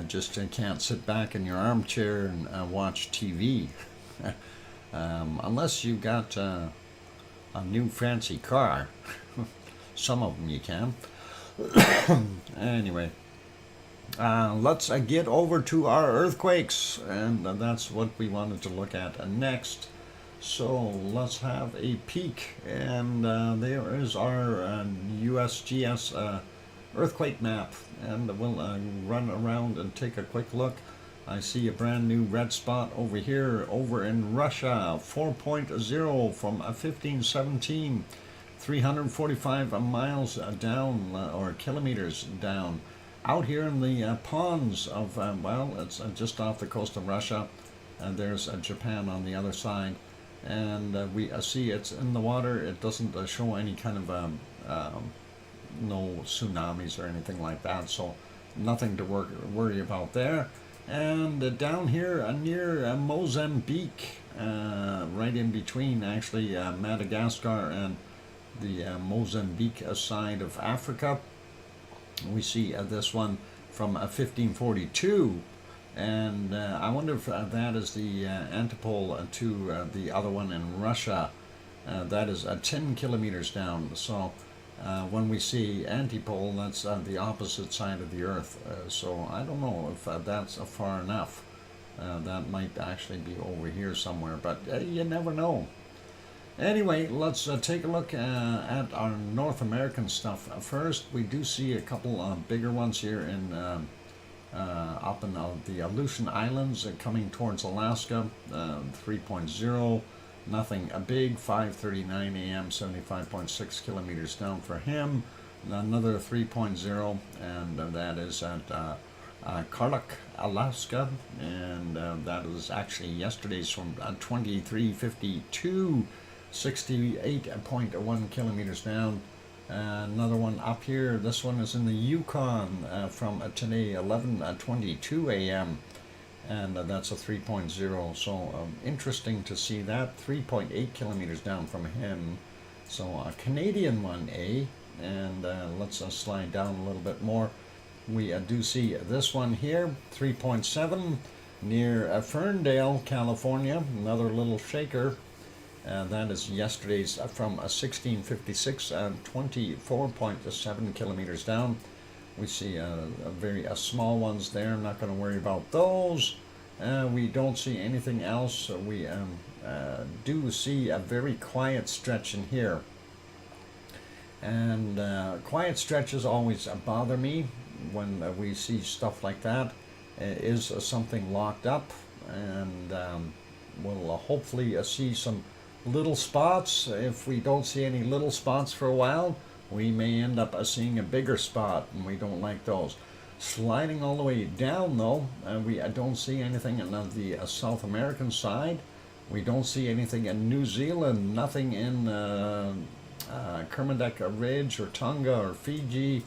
Just can't sit back in your armchair and watch TV. Unless you've got a new fancy car. Some of them you can. Anyway, let's get over to our earthquakes, and that's what we wanted to look at next. So let's have a peek, and there is our USGS earthquake map, and we'll run around and take a quick look. I see a brand new red spot over here, over in Russia, 4.0 from 1517, 345 miles down, or kilometers down. Out here in the ponds of, well, it's just off the coast of Russia, and there's Japan on the other side. And we see it's in the water. It doesn't show any kind of no tsunamis or anything like that, so nothing to worry about there. And down here near Mozambique, right in between actually Madagascar and the Mozambique side of Africa, we see this one from 1542. And I wonder if that is the antipole to the other one in Russia. That is 10 kilometers down. So when we see antipole, that's the opposite side of the Earth. So I don't know if that's far enough. That might actually be over here somewhere, but you never know. Anyway, let's take a look at our North American stuff. First, we do see a couple bigger ones here in up in the Aleutian Islands coming towards Alaska, 3.0. Nothing big, 5:39 a.m., 75.6 kilometers down for him. Another 3.0, and that is at Karluk, Alaska, and that was actually yesterday's from 23:52, 68.1 kilometers down. Another one up here, this one is in the Yukon from today, 11:22 a.m., and that's a 3.0, so interesting to see that, 3.8 kilometers down from him. So a Canadian one, and let's slide down a little bit more. We do see this one here, 3.7, near Ferndale, California, another little shaker. That is yesterday's from 1656, 24.7 kilometers down. We see very small ones there. I'm not going to worry about those. We don't see anything else. We do see a very quiet stretch in here. And quiet stretches always bother me when we see stuff like that. Is something locked up? And we'll hopefully see some little spots. If we don't see any little spots for a while, we may end up seeing a bigger spot, and we don't like those. Sliding all the way down though, we don't see anything on the South American side. We don't see anything in New Zealand, nothing in Kermadec Ridge or Tonga or Fiji.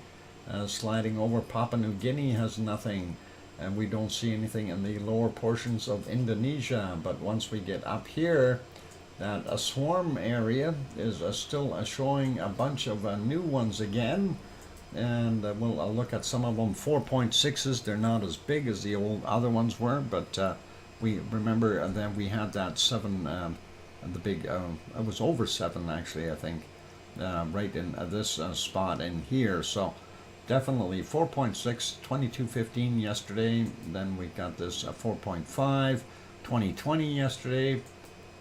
Sliding over Papua New Guinea has nothing, and we don't see anything in the lower portions of Indonesia. But once we get up here, that a swarm area is still showing a bunch of new ones again, and we'll look at some of them. 4.6s, they're not as big as the old other ones were, but we remember that we had that 7, the big, it was over 7 actually, I think, right in this spot in here. So definitely 4.6, 22:15 yesterday. Then we got this 4.5, 2020 yesterday.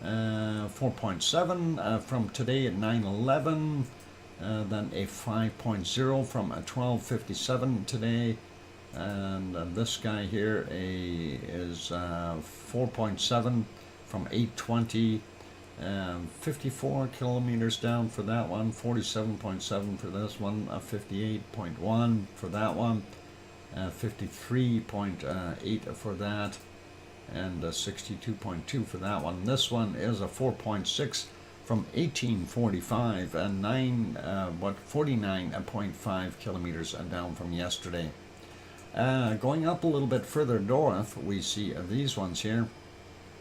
4.7 from today at 9:11, then a 5.0 from 12:57 today, and this guy here is 4.7 from 8:20, 54 kilometers down for that one, 47.7 for this one, 58.1 for that one, 53.8 for that, and 62.2 for that one. This one is a 4.6 from 1845 and 49.5 kilometers down from yesterday. Going up a little bit further north, we see these ones here.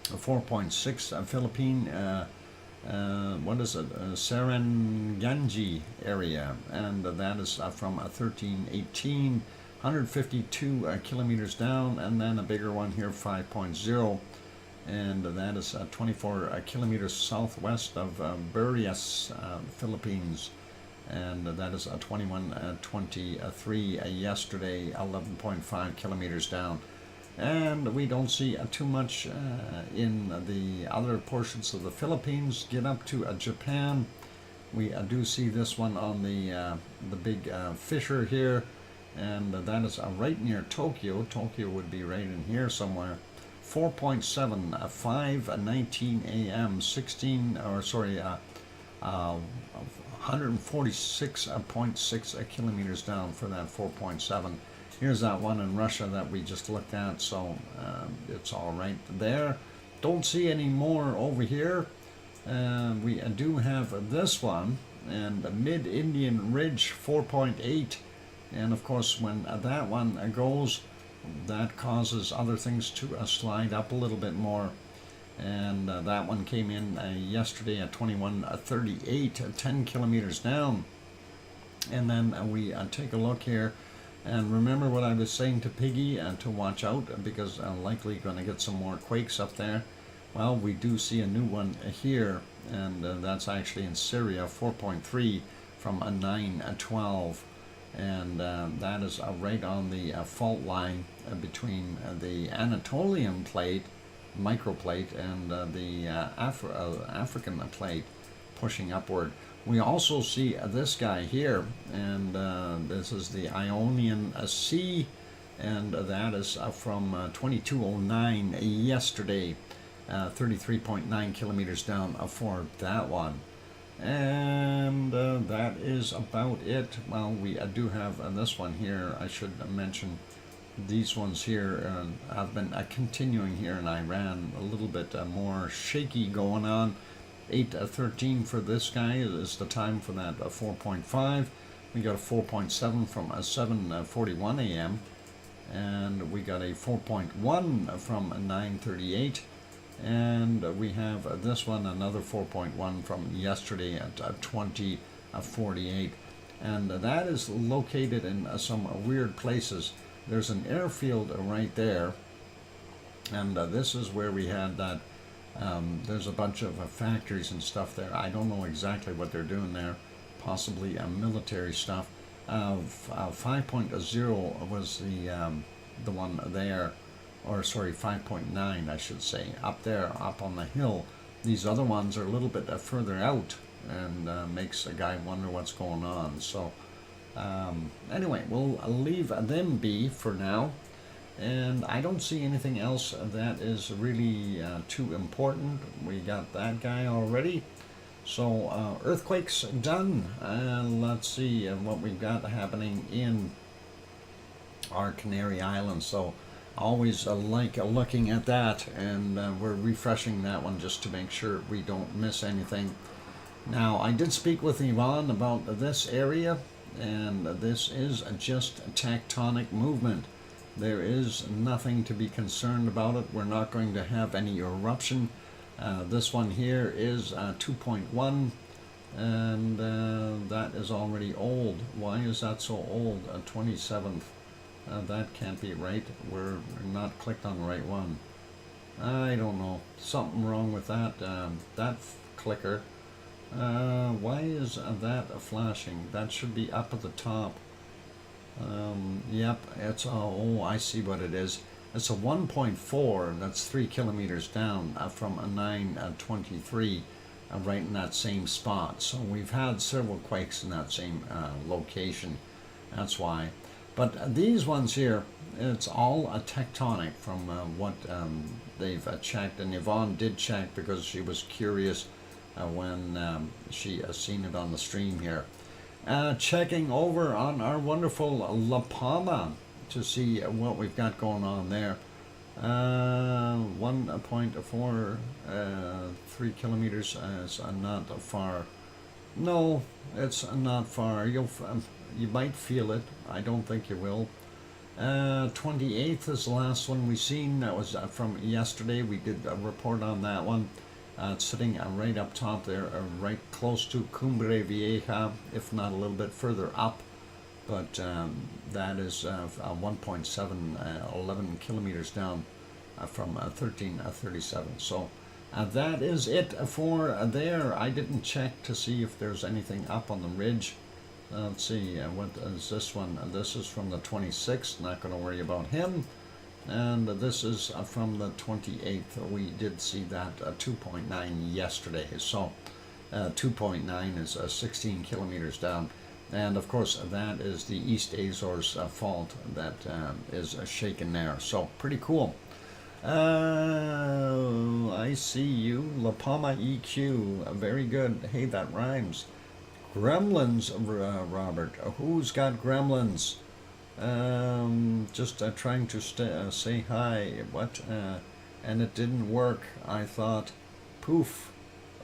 4.6 Philippine, what is it? Serenganji area, and that is from 1318. 152 kilometers down, and then a bigger one here, 5.0, and that is 24 kilometers southwest of Burias, Philippines, and that is 21:23 yesterday, 11.5 kilometers down. And we don't see too much in the other portions of the Philippines. Get up to Japan, we do see this one on the big fissure here, and that is right near Tokyo. Tokyo would be right in here somewhere. 4.7, 5:19 a.m., 146.6 kilometers down for that 4.7. Here's that one in Russia that we just looked at, so it's all right there. Don't see any more over here. We do have this one, and Mid-Indian Ridge, 4.8. And of course, when that one goes, that causes other things to slide up a little bit more. And that one came in yesterday at 21:38, 10 kilometers down. And then we take a look here. And remember what I was saying to Piggy, to watch out, because I'm likely going to get some more quakes up there. Well, we do see a new one here, and that's actually in Syria, 4.3 from 9:12. And that is right on the fault line between the Anatolian plate, microplate, and the African plate pushing upward. We also see this guy here, and this is the Ionian Sea and that is from 2209 yesterday, 33.9 kilometers down for that one. And that is about it. Well, we do have this one here. I should mention these ones here have been continuing here in Iran, a little bit more shaky going on. 8:13 for this guy is the time for that 4.5. We got a 4.7 from 7:41 a.m. and we got a 4.1 from 9:38. And we have this one, another 4.1 from yesterday at 20:48. And that is located in some weird places. There's an airfield right there, and this is where we had that. There's a bunch of factories and stuff there. I don't know exactly what they're doing there, possibly military stuff. 5.0 was the one there, or sorry, 5.9 I should say, up there, up on the hill. These other ones are a little bit further out, and makes a guy wonder what's going on. So anyway, we'll leave them be for now, and I don't see anything else that is really too important. We got that guy already. So earthquakes done. Let's see what we've got happening in our Canary Islands. So always like looking at that, and we're refreshing that one just to make sure we don't miss anything. Now, I did speak with Yvonne about this area, and this is just tectonic movement. There is nothing to be concerned about it. We're not going to have any eruption. This one here is 2.1, and that is already old. Why is that so old? 27th. That can't be right. We're not clicked on the right one. I don't know. Something wrong with that clicker. Why is that flashing? That should be up at the top. Yep, it's oh, I see what it is. It's a 1.4. That's 3 kilometers down from a 9:23, right in that same spot. So we've had several quakes in that same location. That's why. But these ones here, it's all a tectonic from what they've checked, and Yvonne did check because she was curious when she seen it on the stream here. Checking over on our wonderful La Palma to see what we've got going on there. 1.4, 3 kilometers is not far. No, it's not far. You might feel it. I don't think you will. 28th is the last one we've seen. That was from yesterday. We did a report on that one. It's sitting right up top there, right close to Cumbre Vieja, if not a little bit further up. But that is 1.7, 11 kilometers down from 1337. So that is it for there. I didn't check to see if there's anything up on the ridge. Let's see, what is this one? This is from the 26th, not going to worry about him. And this is from the 28th. We did see that 2.9 yesterday. So 2.9 is 16 kilometers down. And of course, that is the East Azores fault that is shaken there. So pretty cool. I see you, La Palma EQ. Very good. Hey, that rhymes. Gremlins, Robert. Who's got gremlins? Just trying to say hi. What? And it didn't work. I thought, poof,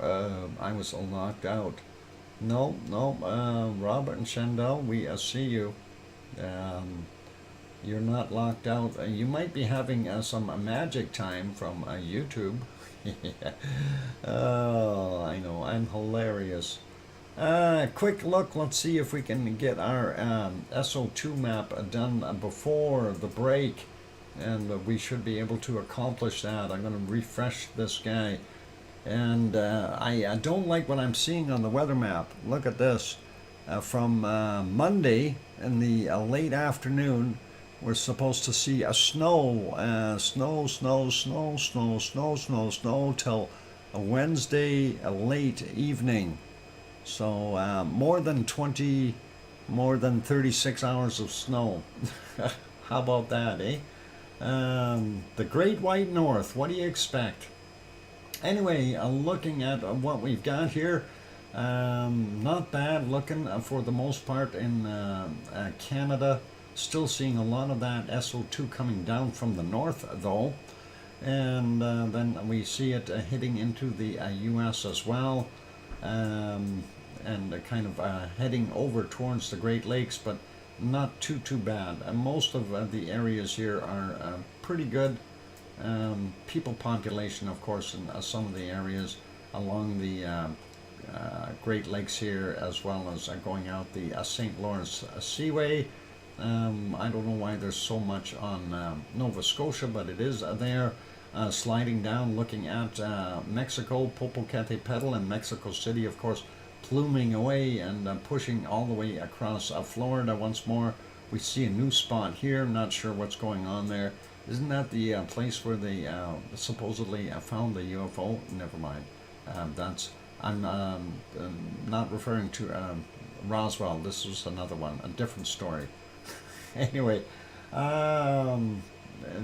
I was locked out. No, Robert and Chandel, we see you. You're not locked out. You might be having some magic time from YouTube. Oh, I know, I'm hilarious. Quick look, let's see if we can get our SO2 map done before the break, and we should be able to accomplish that. I'm going to refresh this guy, and I don't like what I'm seeing on the weather map. Look at this. From Monday in the late afternoon, we're supposed to see a snow till Wednesday late evening. So more than 36 hours of snow. How about that, eh? The Great White North, what do you expect? Anyway, looking at what we've got here, not bad looking for the most part in Canada. Still seeing a lot of that SO2 coming down from the north though. And then we see it hitting into the US as well, and kind of heading over towards the Great Lakes, but not too bad. Most of the areas here are pretty good. People population, of course, in some of the areas along the Great Lakes here, as well as going out the St. Lawrence Seaway. I don't know why there's so much on Nova Scotia, but it is there. Sliding down, looking at Mexico, Popocatépetl, and Mexico City, of course, pluming away and pushing all the way across Florida once more. We see a new spot here. I'm not sure what's going on there. Isn't that the place where they supposedly found the UFO? Never mind. I'm not referring to Roswell. This was another one, a different story. Anyway,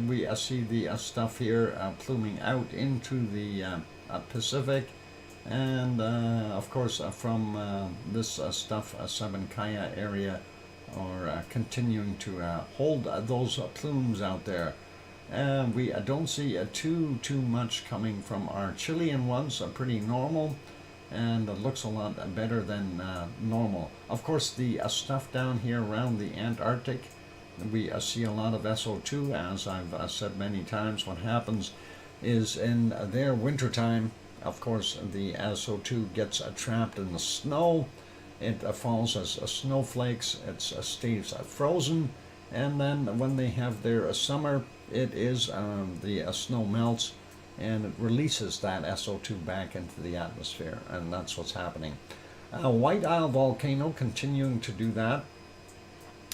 we see the stuff here pluming out into the Pacific, and of course from this stuff, Sabancaya area, or continuing to hold those plumes out there. We don't see too much coming from our Chilean ones, pretty normal, and it looks a lot better than normal. Of course, the stuff down here around the Antarctic, we see a lot of SO2, as I've said many times. What happens is in their wintertime, of course, the SO2 gets trapped in the snow. It falls as snowflakes, it stays frozen, and then when they have their summer, it is the snow melts and it releases that SO2 back into the atmosphere, and that's what's happening. White Isle volcano continuing to do that.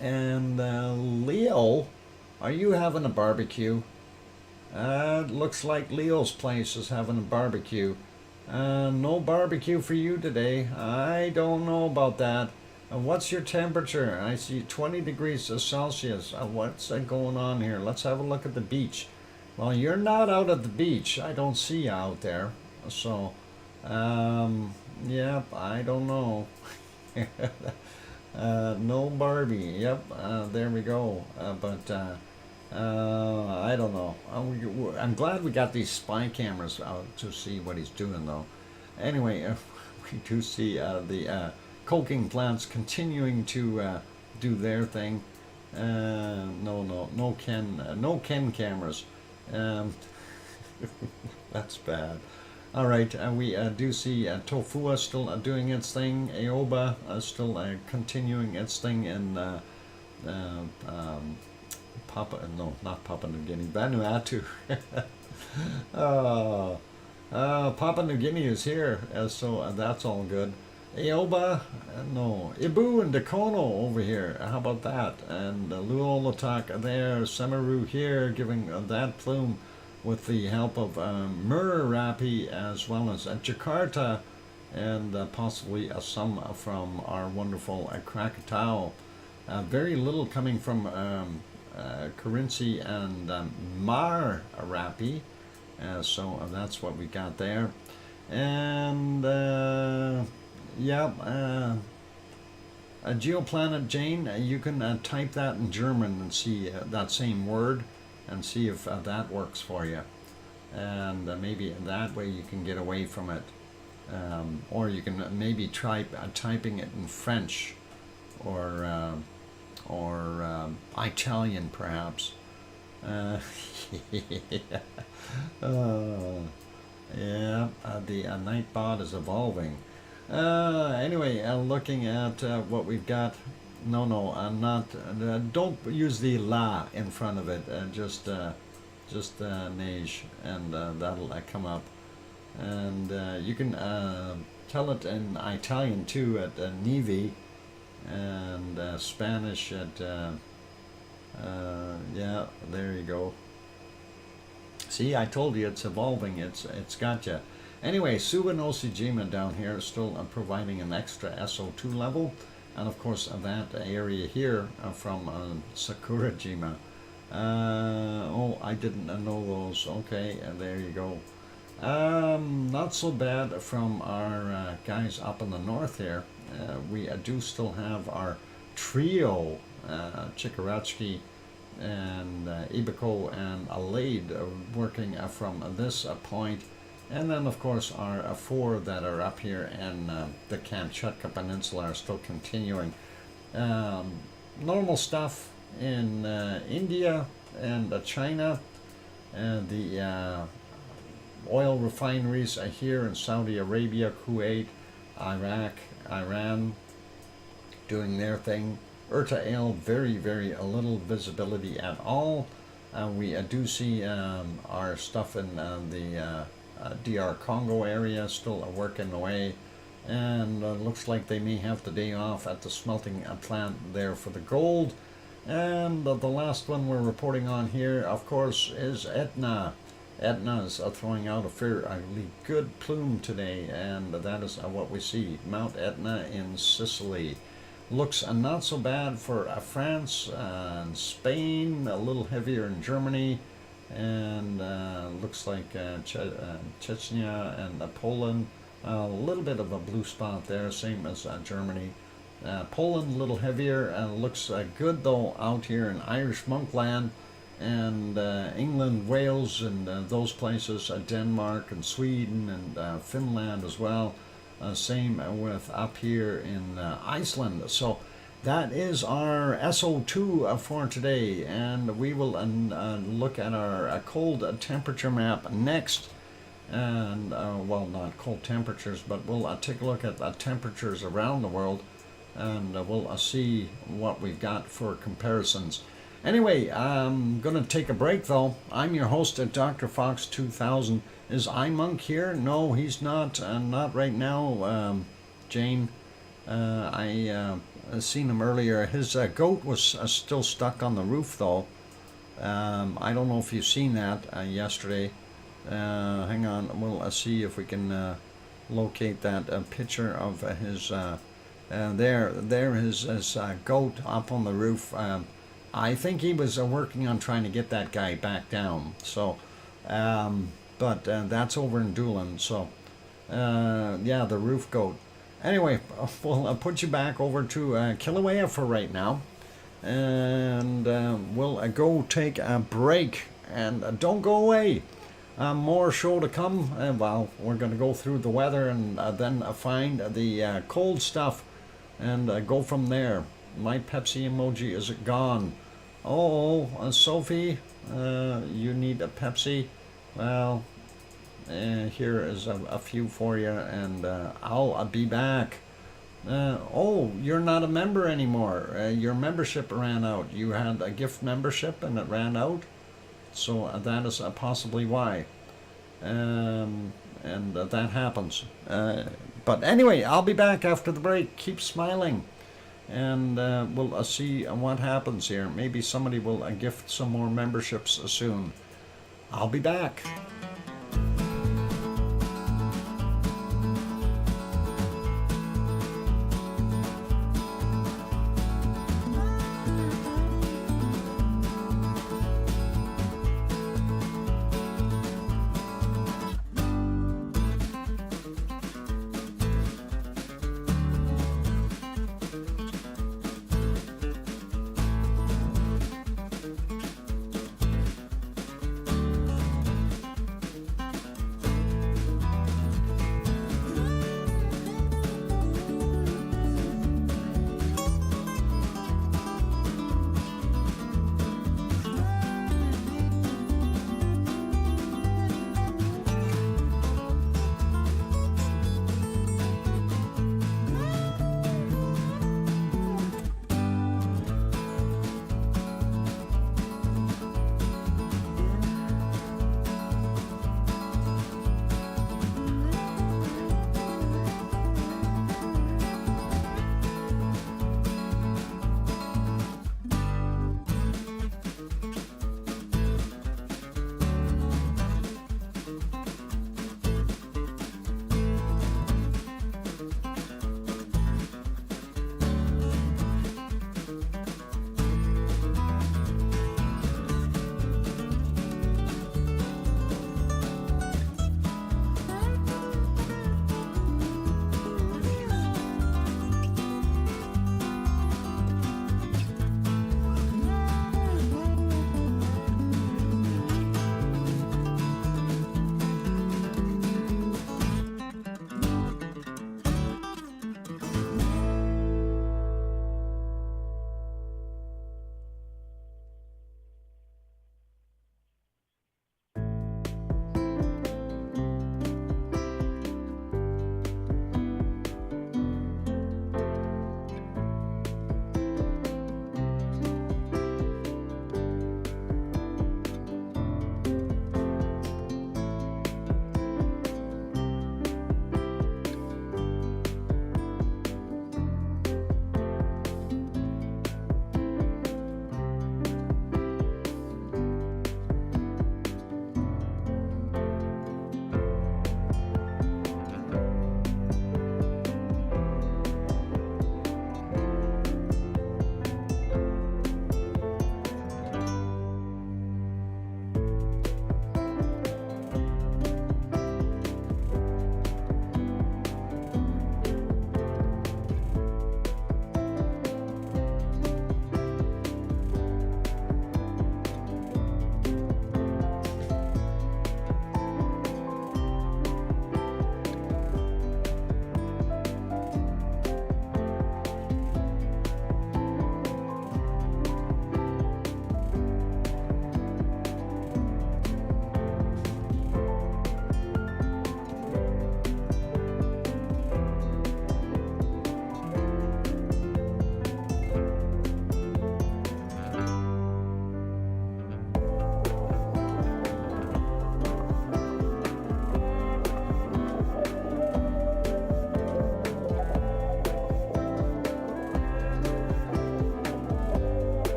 And Leo, are you having a barbecue? It looks like Leo's place is having a barbecue. No barbecue for you today. I don't know about that. What's your temperature? I see 20 degrees Celsius. What's going on here? Let's have a look at the beach. Well, you're not out at the beach. I don't see you out there. So, yep, I don't know. No Barbie. Yep, there we go. But I don't know. I'm glad we got these spy cameras out to see what he's doing, though. Anyway, we do see the coking plants continuing to do their thing. No Ken cameras. That's bad. All right, we do see Tofua still doing its thing. Aoba still continuing its thing in Papua New Guinea, Vanuatu. Papua New Guinea is here, so that's all good. Aoba, no. Ibu and Dakono over here. How about that? And Luolatak there, Semaru here, giving that plume with the help of Merapi, as well as Jakarta, and possibly some from our wonderful Krakatau. Very little coming from Kerinci and Marapi, so that's what we got there. And Geoplanet Jane, you can type that in German and see that same word, and see if that works for you, and maybe that way you can get away from it, or you can maybe try typing it in French or Italian perhaps. The Nightbot is evolving. Anyway, looking at what we've got. No, not. Don't use the la in front of it. Just neige, and that'll come up. And you can tell it in Italian too at Nivi, and Spanish at. Yeah, there you go. See, I told you it's evolving. It's got you. Anyway, Suwa-no-Sejima down here is still providing an extra SO2 level. And of course, that area here from Sakurajima Oh, I didn't know those. Okay, there you go. Not so bad from our guys up in the north here. We do still have our trio, Chikaratsky and Ibiko and Alade working from this point. And then, of course, our four that are up here in the Kamchatka Peninsula are still continuing. Normal stuff in India and China. The oil refineries here in Saudi Arabia, Kuwait, Iraq, Iran doing their thing. Erta very, very little visibility at all. We do see our stuff in the DR Congo area still working away, and looks like they may have the day off at the smelting plant there for the gold. And the last one we're reporting on here, of course, is Etna. Etna is throwing out a fairly good plume today, and that is what we see. Mount Etna in Sicily. Looks not so bad for France and Spain, a little heavier in Germany, and looks like Chechnya and Poland. A little bit of a blue spot there, same as Germany. Poland a little heavier, looks good though out here in Irish Monkland, and England, Wales, and those places, Denmark and Sweden and Finland as well. Same with up here in Iceland. So that is our SO2 for today, and we will look at our cold temperature map next. And well, not cold temperatures, but we'll take a look at the temperatures around the world, and we'll see what we've got for comparisons. Anyway, I'm going to take a break though. I'm your host at DrFox2000. Is iMonk here? No, he's not. Not right now, Jane. I seen him earlier. His goat was still stuck on the roof though. I don't know if you've seen that yesterday. Hang on, we'll see if we can locate that picture of his. There is his goat up on the roof. I think he was working on trying to get that guy back down. So, but that's over in Doolin. So, yeah, the roof goat. Anyway, we'll put you back over to Kilauea for right now, and we'll go take a break. And don't go away. More show to come. Well, we're going to go through the weather and then find the cold stuff and go from there. My Pepsi emoji is gone. Oh, Sophie, you need a Pepsi? Well, here is a few for you, and I'll be back. Oh, you're not a member anymore. Your membership ran out. You had a gift membership and it ran out. So that is possibly why. And that happens. But anyway, I'll be back after the break. Keep smiling. And we'll see what happens here. Maybe somebody will gift some more memberships soon. I'll be back.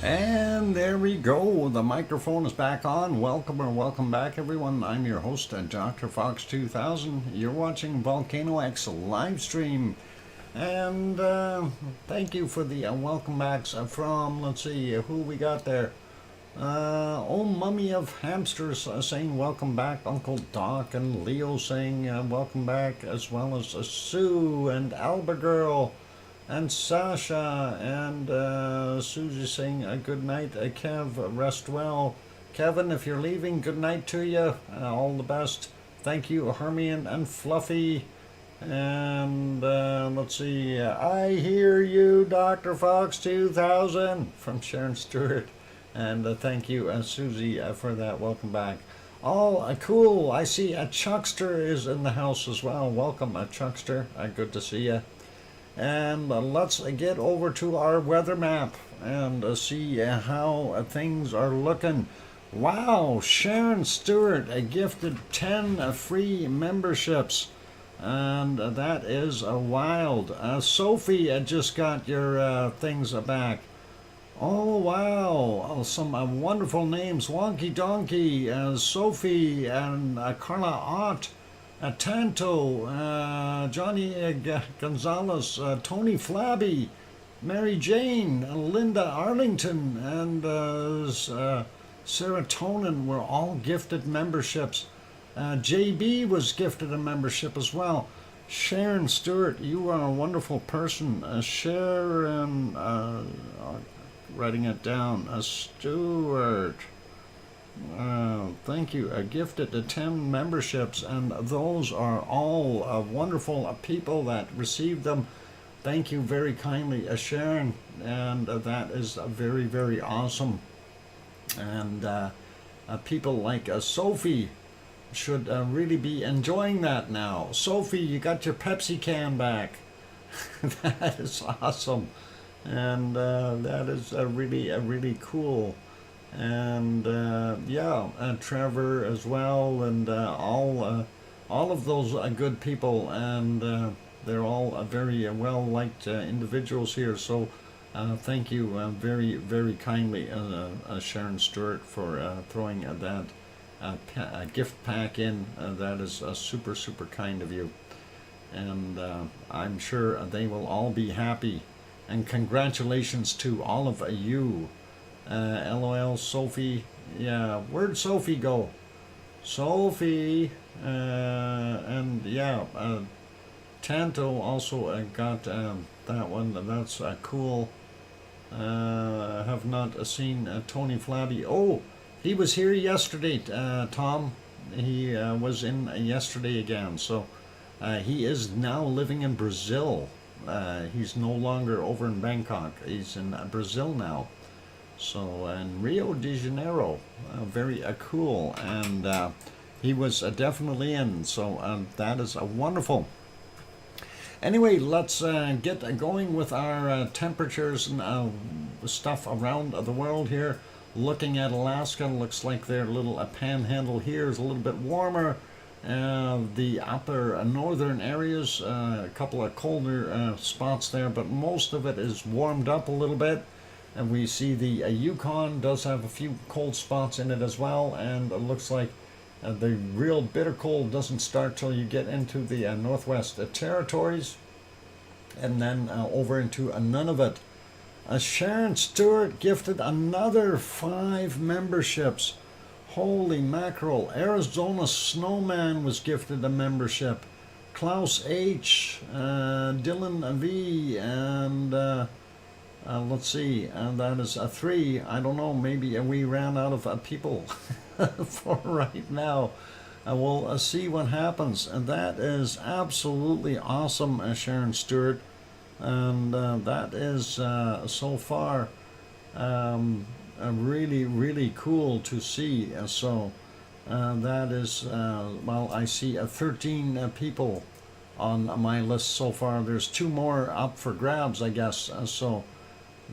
And there we go. The microphone is back on. Welcome or welcome back, everyone. I'm your host, DrFox2000. You're watching VolcanoX live stream. And thank you for the welcome backs from, let's see, who we got there. Old Mummy of Hamsters saying welcome back. Uncle Doc and Leo saying welcome back, as well as Sue and Alba Girl. And Sasha and Susie saying good night. Kev, rest well. Kevin, if you're leaving, good night to you. All the best. Thank you, Hermione and Fluffy. And let's see. I hear you, Dr. Fox 2000 from Sharon Stewart. And thank you, Susie, for that. Welcome back. All cool. I see a Chuckster is in the house as well. Welcome, Chuckster. Good to see you. And let's get over to our weather map and see how things are looking. Wow, Sharon Stewart gifted 10 free memberships, and that is wild. Sophie just got your things back. Oh wow, some wonderful names. Wonky Donkey, Sophie, and Carla Ott. Tanto, Johnny Gonzalez, Tony Flabby, Mary Jane, Linda Arlington, and Serotonin were all gifted memberships. JB was gifted a membership as well. Sharon Stewart, you are a wonderful person. Sharon, writing it down, Stewart. Thank you. Gifted 10 memberships, and those are all wonderful people that received them. Thank you very kindly, Sharon, and that is very, very awesome. And people like Sophie should really be enjoying that now. Sophie, you got your Pepsi can back. That is awesome, and that is really cool. And Trevor as well, and all of those good people, and they're all very well liked individuals here. So thank you very, very kindly, Sharon Stewart, for throwing that gift pack in. That is super, super kind of you, and I'm sure they will all be happy. And congratulations to all of you. LOL, Sophie. Yeah, where'd Sophie go? Sophie. And yeah, Tanto also got that one. That's cool. Have not seen Tony Flabby. Oh, he was here yesterday, Tom. He was in yesterday again. So he is now living in Brazil. He's no longer over in Bangkok. He's in Brazil now. So, in Rio de Janeiro, very cool, and he was definitely in, so that is wonderful. Anyway, let's get going with our temperatures and stuff around the world here. Looking at Alaska, looks like their little panhandle here is a little bit warmer. The upper northern areas, a couple of colder spots there, but most of it is warmed up a little bit. And we see the Yukon does have a few cold spots in it as well, and it looks like the real bitter cold doesn't start till you get into the Northwest Territories, and then over into Nunavut. Sharon Stewart gifted another 5 memberships. Holy mackerel. Arizona Snowman was gifted a membership. Klaus H., Dylan V., and let's see, that is 3. I don't know, maybe we ran out of people for right now. We'll see what happens. And that is absolutely awesome, Sharon Stewart. And that is so far really, really cool to see. So that is, well, I see 13 people on my list so far. There's 2 more up for grabs, I guess. So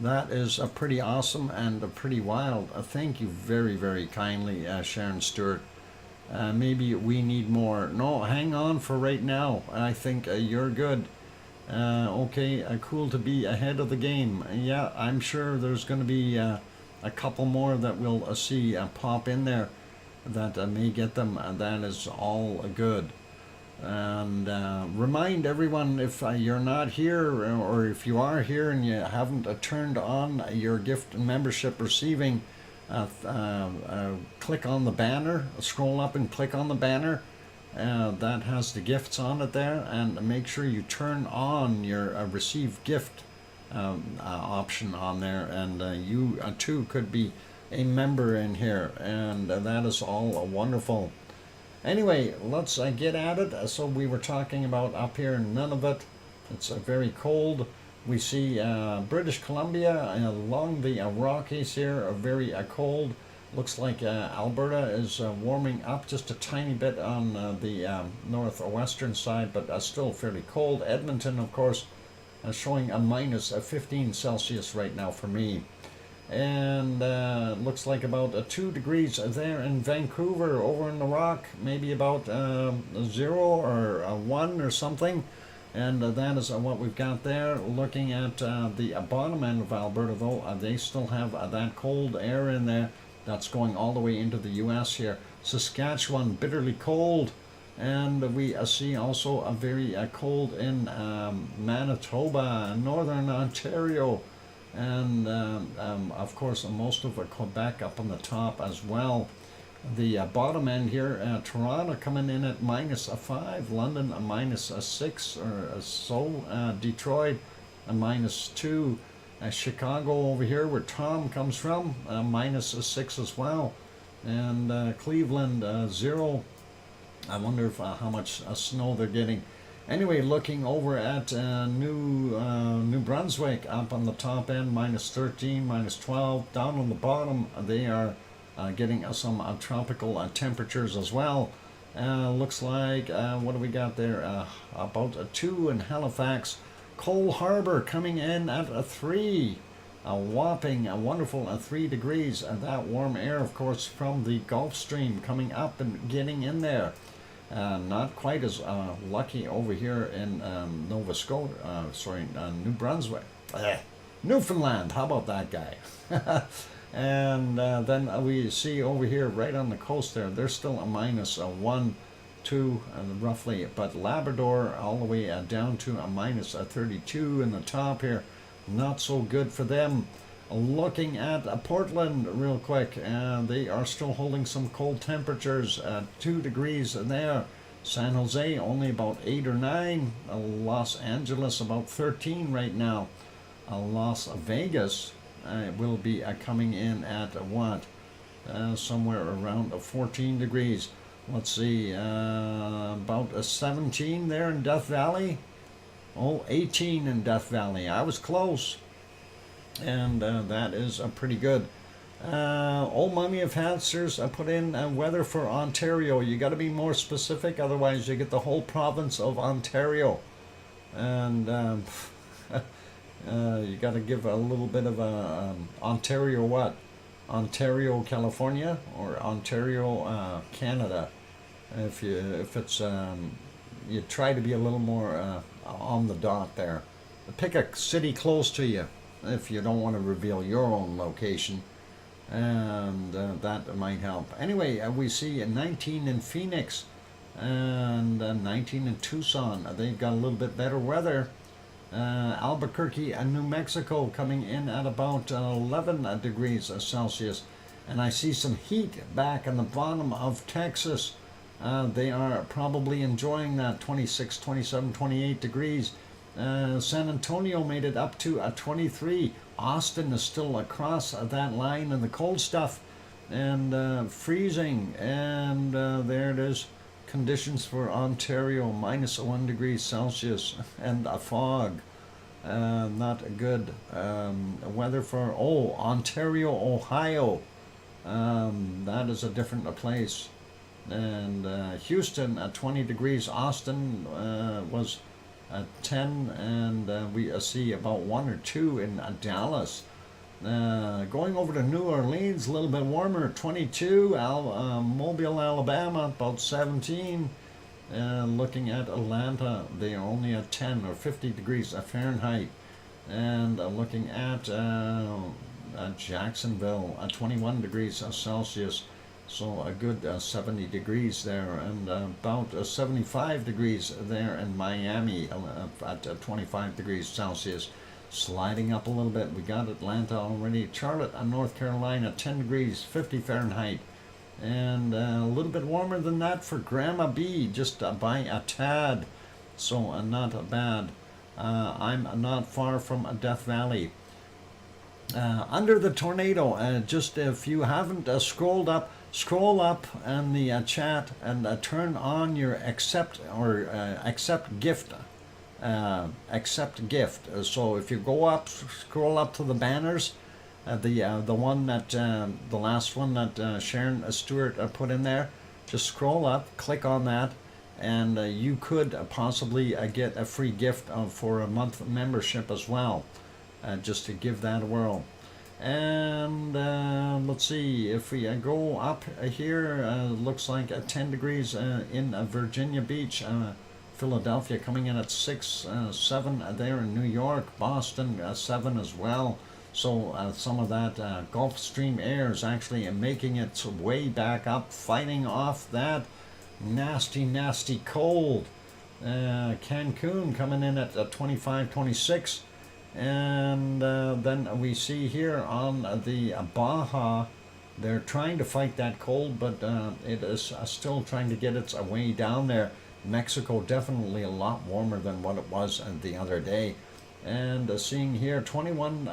that is pretty awesome and pretty wild. Thank you very, very kindly, Sharon Stewart. Maybe we need more. No, hang on for right now. I think you're good. Okay, cool to be ahead of the game. Yeah, I'm sure there's going to be a couple more that we'll see pop in there that may get them. That is all good. And remind everyone, if you're not here, or if you are here and you haven't turned on your gift membership receiving, click on the banner, scroll up and click on the banner that has the gifts on it there, and make sure you turn on your receive gift option on there, and you too could be a member in here, and that is all wonderful. Anyway, let's get at it. So we were talking about up here in Nunavut. It's very cold. We see British Columbia along the Rockies here are very cold. Looks like Alberta is warming up just a tiny bit on the northwestern side, but still fairly cold. Edmonton, of course, showing a minus 15 Celsius right now for me. And looks like about 2 degrees there in Vancouver. Over in the Rock, maybe about 0 or 1 or something. And that is what we've got there. Looking at the bottom end of Alberta, though, they still have that cold air in there. That's going all the way into the U.S. here. Saskatchewan, bitterly cold. And we see also a very cold in Manitoba, Northern Ontario. And of course most of Quebec up on the top as well. The bottom end here, Toronto coming in at minus 5, London a minus 6 or so, Detroit a minus 2, Chicago over here where Tom comes from, minus 6 as well, and Cleveland 0. I wonder if how much snow they're getting. Anyway, looking over at New Brunswick up on the top end, minus 13, minus 12. Down on the bottom, they are getting some tropical temperatures as well. Looks like, what do we got there? About a 2 in Halifax. Cole Harbour coming in at a 3. A whopping, a wonderful 3 degrees. That warm air, of course, from the Gulf Stream coming up and getting in there. Not quite as lucky over here in Nova Scotia, New Brunswick. Newfoundland, how about that guy? And then we see over here right on the coast there, there's still a minus 1, 2 roughly, but Labrador all the way down to a minus 32 in the top here. Not so good for them. Looking at Portland real quick, they are still holding some cold temperatures, 2 degrees there. San Jose only about 8 or 9. Los Angeles about 13 right now. Las Vegas will be coming in at what? Somewhere around 14 degrees. Let's see, about 17 there in Death Valley. Oh, 18 in Death Valley. I was close. And that is pretty good. Old Mummy of Hansers put in weather for Ontario. You got to be more specific, otherwise you get the whole province of Ontario. And you got to give a little bit of a Ontario what? Ontario, California, or Ontario, Canada. If it's you try to be a little more on the dot there. Pick a city close to you if you don't want to reveal your own location, and that might help. Anyway, we see 19 in Phoenix and 19 in Tucson. They've got a little bit better weather. Albuquerque and New Mexico coming in at about 11 degrees Celsius. And I see some heat back in the bottom of Texas. They are probably enjoying that 26, 27, 28 degrees. San Antonio made it up to 23. Austin is still across that line in the cold stuff and freezing. And there it is. Conditions for Ontario, minus 1 degree Celsius and a fog. Not good. Weather for Ontario, Ohio. That is a different place. And Houston at 20 degrees. Austin was at 10, and we see about 1 or 2 in Dallas. Going over to New Orleans, a little bit warmer, 22. Mobile, Alabama, about 17. Looking at Atlanta, they are only at 10 or 50 degrees Fahrenheit. And looking at Jacksonville, 21 degrees Celsius. So a good 70 degrees there, and about 75 degrees there in Miami at 25 degrees Celsius. Sliding up a little bit, we got Atlanta already. Charlotte, North Carolina, 10 degrees, 50 Fahrenheit. And a little bit warmer than that for Grandma B, just by a tad. So not bad. I'm not far from Death Valley. Under the tornado, just if you haven't scroll up in the chat and turn on your accept gift. Accept gift. So if you go up, scroll up to the banners, the one that the last one that Sharon Stewart put in there, just scroll up, click on that, and you could possibly get a free gift for a month membership as well. Just to give that a whirl. And let's see, if we go up here, looks like 10 degrees in Virginia Beach, Philadelphia coming in at 6, 7 there in New York, Boston 7 as well. So some of that Gulf Stream air is actually making its way back up, fighting off that nasty cold. Cancun coming in at 25, 26. And then we see here on the Baja, they're trying to fight that cold, but it is still trying to get its way down there. Mexico definitely a lot warmer than what it was the other day. And seeing here 21,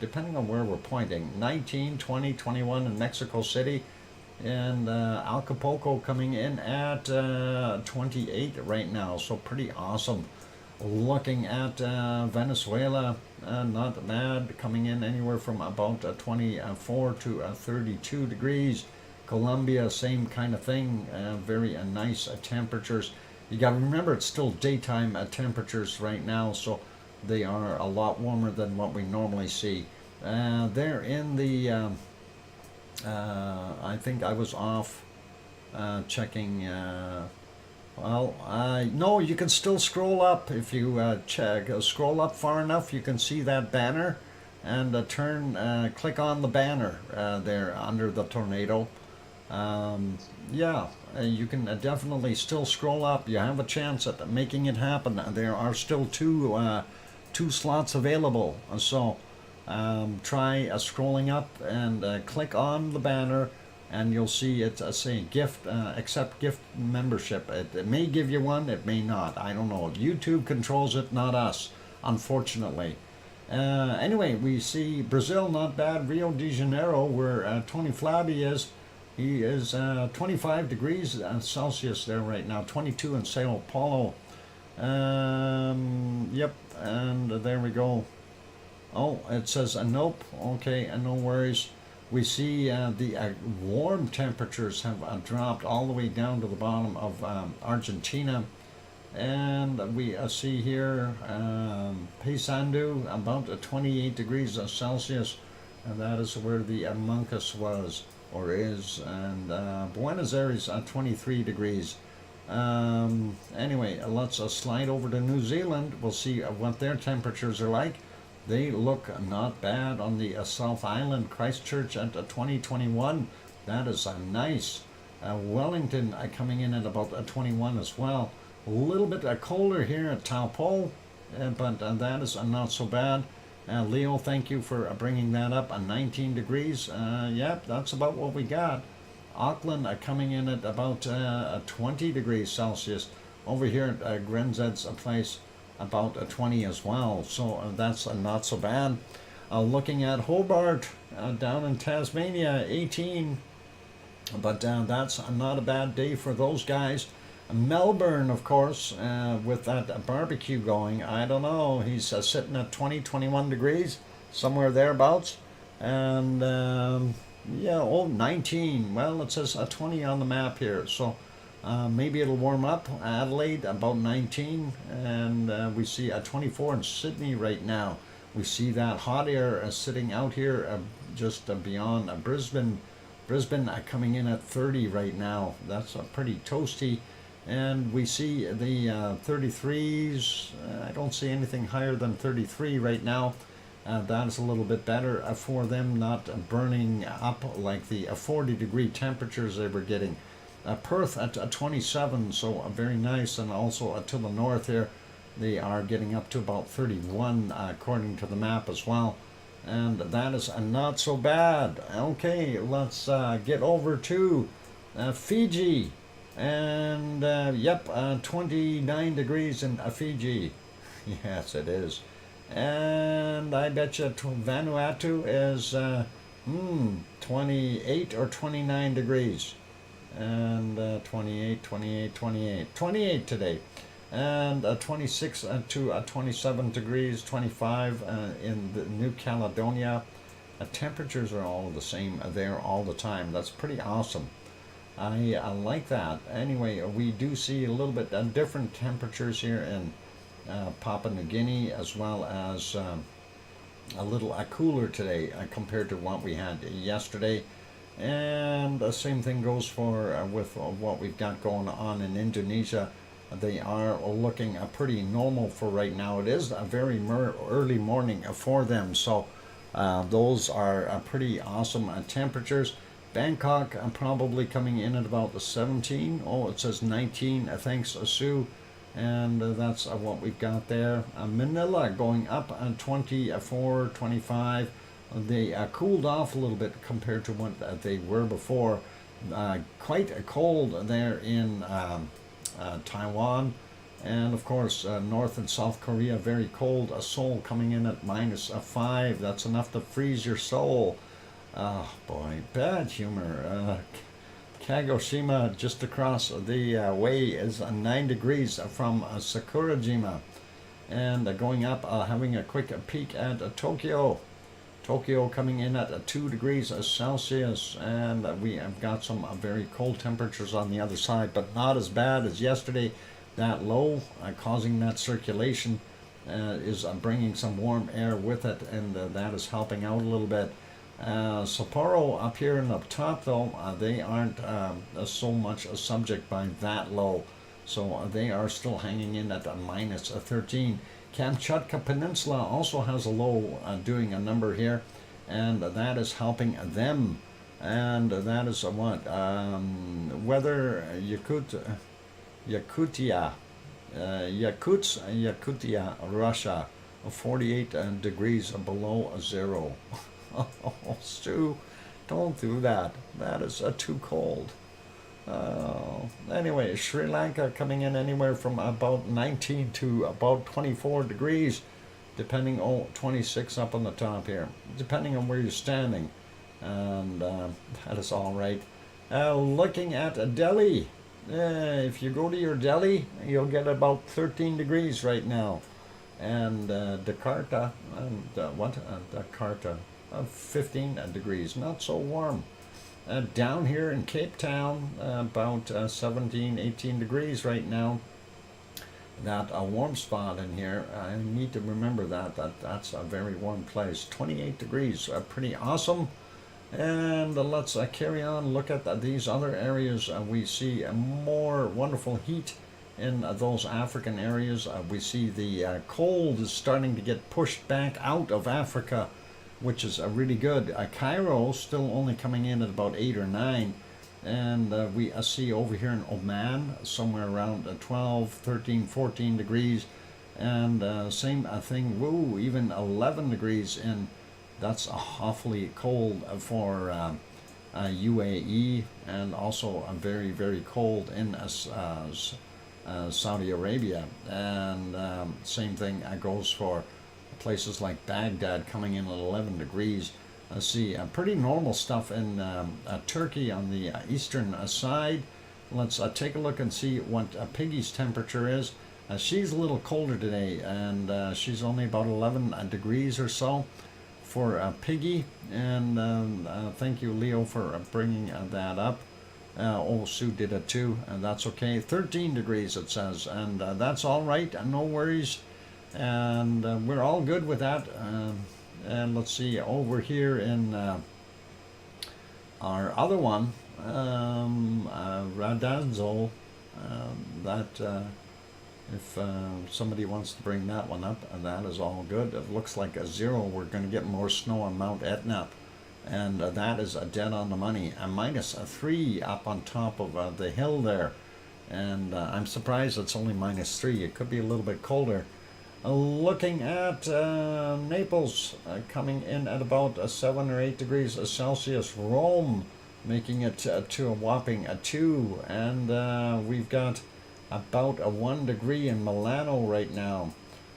depending on where we're pointing, 19, 20, 21 in Mexico City. And Acapulco coming in at 28 right now, so pretty awesome. Looking at Venezuela, not bad, coming in anywhere from about 24 to 32 degrees. Colombia, same kind of thing, very nice temperatures. You got to remember it's still daytime temperatures right now, so they are a lot warmer than what we normally see. They're in the, I think I was off checking. No, you can still scroll up if you scroll up far enough. You can see that banner, and click on the banner there under the tornado. You can definitely still scroll up. You have a chance at making it happen. There are still two slots available, so try scrolling up and click on the banner, and you'll see it's say gift, accept gift membership. It may give you one, it may not. I don't know. YouTube controls it, not us, unfortunately. Anyway, we see Brazil, not bad. Rio de Janeiro, where Tony Flabby is. He is 25 degrees Celsius there right now, 22 in Sao Paulo. Yep, and there we go. Oh, it says nope. Okay, no worries. We see the warm temperatures have dropped all the way down to the bottom of Argentina. And we see here Paysandú, about 28 degrees Celsius. And that is where the Moncus was, or is. And Buenos Aires, 23 degrees. Anyway, let's slide over to New Zealand. We'll see what their temperatures are like. They look not bad on the South Island, Christchurch at 2021. That is nice. Wellington coming in at about 21 as well. A little bit colder here at Taupo, but that is not so bad. Leo, thank you for bringing that up. 19 degrees. Yep, that's about what we got. Auckland coming in at about 20 degrees Celsius. Over here at Grenzed's place, about 20 as well, so that's not so bad. Looking at Hobart down in Tasmania, 18, but that's not a bad day for those guys. Melbourne, of course, with that barbecue going, I don't know, he's sitting at 20, 21 degrees, somewhere thereabouts. And 19, well, it says 20 on the map here, so maybe it'll warm up. Adelaide, about 19, and we see 24 in Sydney right now. We see that hot air sitting out here just beyond Brisbane. Brisbane coming in at 30 right now. That's pretty toasty. And we see the 33s. I don't see anything higher than 33 right now. That is a little bit better for them, not burning up like the 40-degree temperatures they were getting. Perth at 27, so very nice, and also to the north here, they are getting up to about 31 according to the map as well, and that is not so bad. Okay, let's get over to Fiji, and yep, 29 degrees in Fiji. Yes, it is. And I bet you Vanuatu is 28 or 29 degrees. And 28 today. And 26 to 27 degrees, 25 in the New Caledonia. Temperatures are all the same there all the time. That's pretty awesome. I like that. Anyway, we do see a little bit different temperatures here in Papua New Guinea, as well as a little cooler today compared to what we had yesterday. And the same thing goes for with what we've got going on in Indonesia. They are looking pretty normal for right now. It is a very early morning for them, so those are pretty awesome temperatures. Bangkok probably coming in at about the 17. Oh, it says 19. Thanks, Sue. And that's what we've got there. Manila going up 24, 25. They cooled off a little bit compared to what they were before. Quite cold there in Taiwan. And of course, North and South Korea, very cold. Seoul coming in at -5. That's enough to freeze your soul. Oh boy, bad humor. Kagoshima, just across the way, is 9 degrees from Sakurajima. And going up, having a quick peek at Tokyo. Tokyo coming in at 2 degrees Celsius, and we have got some very cold temperatures on the other side, but not as bad as yesterday. That low causing that circulation is bringing some warm air with it, and that is helping out a little bit. Sapporo up here in the top, though, they aren't so much subject by that low, so they are still hanging in at -13. Kamchatka Peninsula also has a low doing a number here, and that is helping them. And that is what weather Yakutia, Yakutia, Russia, 48 degrees below zero. Oh, Stu, don't do that. That is too cold. Anyway, Sri Lanka coming in anywhere from about 19 to about 24 degrees, depending on 26 up on the top here, depending on where you're standing. And that is all right. Looking at Delhi, if you go to your Delhi, you'll get about 13 degrees right now. And Jakarta, Jakarta, 15 degrees, not so warm. Down here in Cape Town, about 17, 18 degrees right now. That a warm spot in here. I need to remember that's a very warm place. 28 degrees, pretty awesome. And let's carry on. Look at these other areas. We see more wonderful heat in those African areas. We see the cold is starting to get pushed back out of Africa, which is really good. Cairo still only coming in at about 8 or 9. And we see over here in Oman somewhere around 12, 13, 14 degrees. And same thing, woo, even 11 degrees in. That's awfully cold for UAE, and also very, very cold in Saudi Arabia. And same thing goes for places like Baghdad, coming in at 11 degrees. See pretty normal stuff in Turkey on the eastern side. Let's take a look and see what Piggy's temperature is. She's a little colder today, and she's only about 11 degrees or so for Piggy. And thank you, Leo, for bringing that up. Oh, Sue did it too, and that's okay. 13 degrees it says, and that's all right, no worries. And we're all good with that. And let's see, over here in our other one, Radazzo, that If somebody wants to bring that one up, that is all good. It looks like a 0. We're going to get more snow on Mount Etna, and that is dead on the money. A -3 up on top of the hill there, and I'm surprised it's only -3. It could be a little bit colder. Looking at Naples, coming in at about 7 or 8 degrees Celsius. Rome making it to a whopping 2, and we've got about a 1 degree in Milano right now.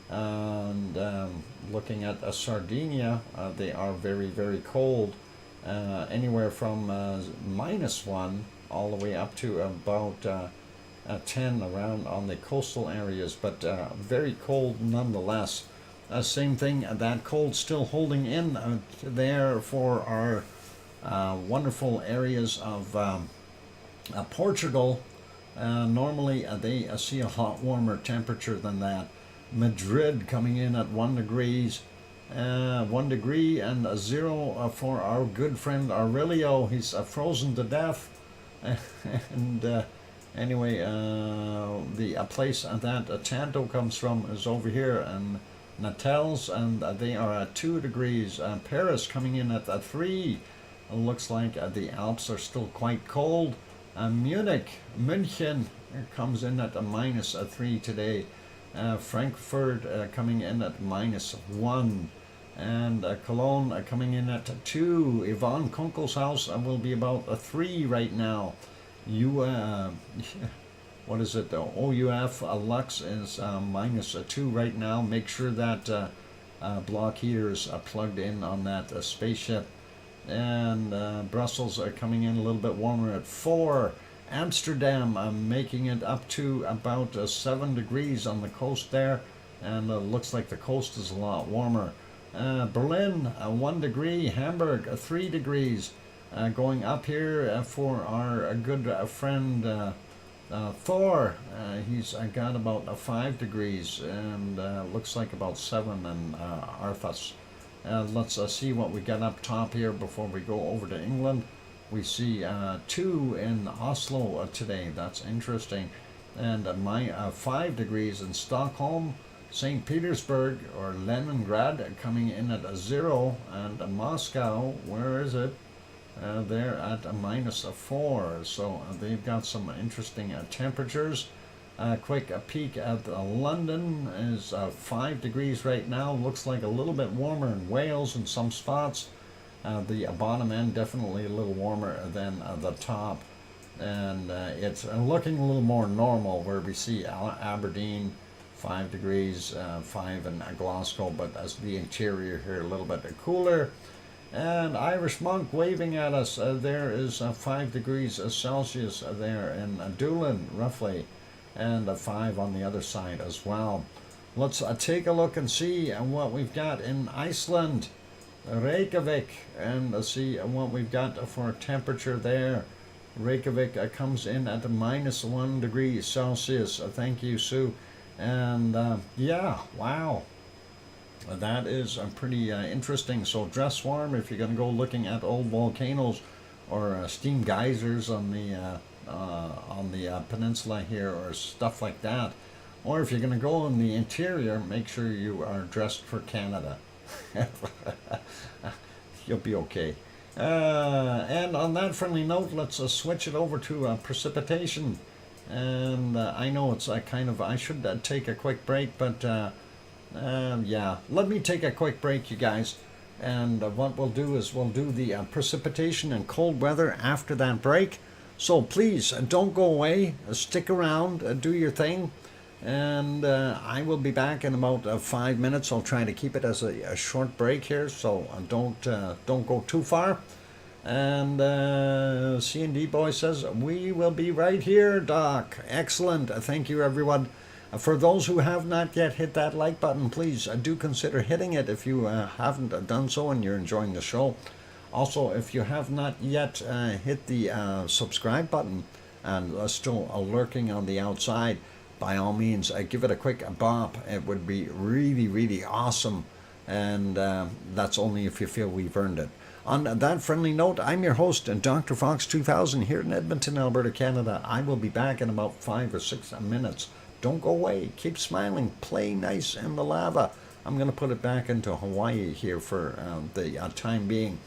And looking at Sardinia, they are very, very cold, anywhere from -1 all the way up to about 10 around on the coastal areas, but very cold nonetheless. Same thing, that cold still holding in there for our wonderful areas of Portugal. Normally they see a lot warmer temperature than that. Madrid coming in at 1 degrees, 1 degree and a 0 for our good friend Aurelio. He's frozen to death. And anyway, the place that Tanto comes from is over here, and Natels, and they are at 2 degrees. Paris coming in at 3. It looks like the Alps are still quite cold. München comes in at a -3 today. Frankfurt coming in at -1, and Cologne coming in at 2. Yvonne Kunkel's house will be about a 3 right now. What is it though? OUF Lux is -2 right now. Make sure that block heater is plugged in on that spaceship. And Brussels coming in a little bit warmer at 4. Amsterdam making it up to about 7 degrees on the coast there, and looks like the coast is a lot warmer. Berlin 1 degree. Hamburg 3 degrees. Going up here for our good friend Thor. He's got about 5 degrees, and looks like about 7 in Arthas. Let's see what we got up top here before we go over to England. We see 2 in Oslo today. That's interesting. And 5 degrees in Stockholm. St. Petersburg or Leningrad coming in at a 0. And Moscow, where is it? They're at a -4. So they've got some interesting temperatures. Quick peek at London is 5 degrees right now. Looks like a little bit warmer in Wales in some spots. The bottom end definitely a little warmer than the top, and it's looking a little more normal, where we see Aberdeen 5 degrees, 5 in Glasgow, but as the interior here a little bit cooler. And Irish Monk waving at us. There is 5 degrees Celsius there in Doolin roughly, and a 5 on the other side as well. Let's take a look and see what we've got in Iceland, Reykjavik, and see what we've got for temperature there. Reykjavik comes in at -1 degree Celsius. Thank you, Sue. And yeah, wow, that is pretty interesting. So dress warm if you're going to go looking at old volcanoes or steam geysers on the peninsula here, or stuff like that. Or if you're going to go in the interior, make sure you are dressed for Canada. You'll be okay. And on that friendly note, let's switch it over to precipitation. And I know it's kind of, I should take a quick break, but yeah, let me take a quick break, you guys. And what we'll do is we'll do the precipitation and cold weather after that break. So please don't go away. Stick around, do your thing. And I will be back in about 5 minutes. I'll try to keep it as a short break here, so don't go too far. And C&D Boy says, we will be right here, Doc. Excellent. Thank you, everyone. For those who have not yet hit that like button, please do consider hitting it if you haven't done so and you're enjoying the show. Also, if you have not yet hit the subscribe button and still lurking on the outside, by all means, give it a quick bop. It would be really, really awesome. And that's only if you feel we've earned it. On that friendly note, I'm your host, DrFox2000, here in Edmonton, Alberta, Canada. I will be back in about 5 or 6 minutes. Don't go away. Keep smiling. Play nice in the lava. I'm going to put it back into Hawaii here for the time being.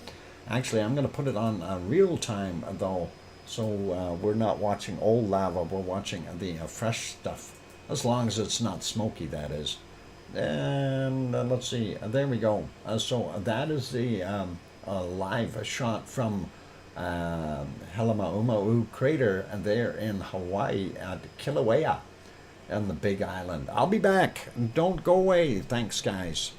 Actually, I'm going to put it on real time, though, so we're not watching old lava. We're watching the fresh stuff, as long as it's not smoky, that is. And let's see. There we go. So that is the live shot from Helemaumau crater there in Hawaii at Kilauea and the Big Island. I'll be back. Don't go away. Thanks, guys.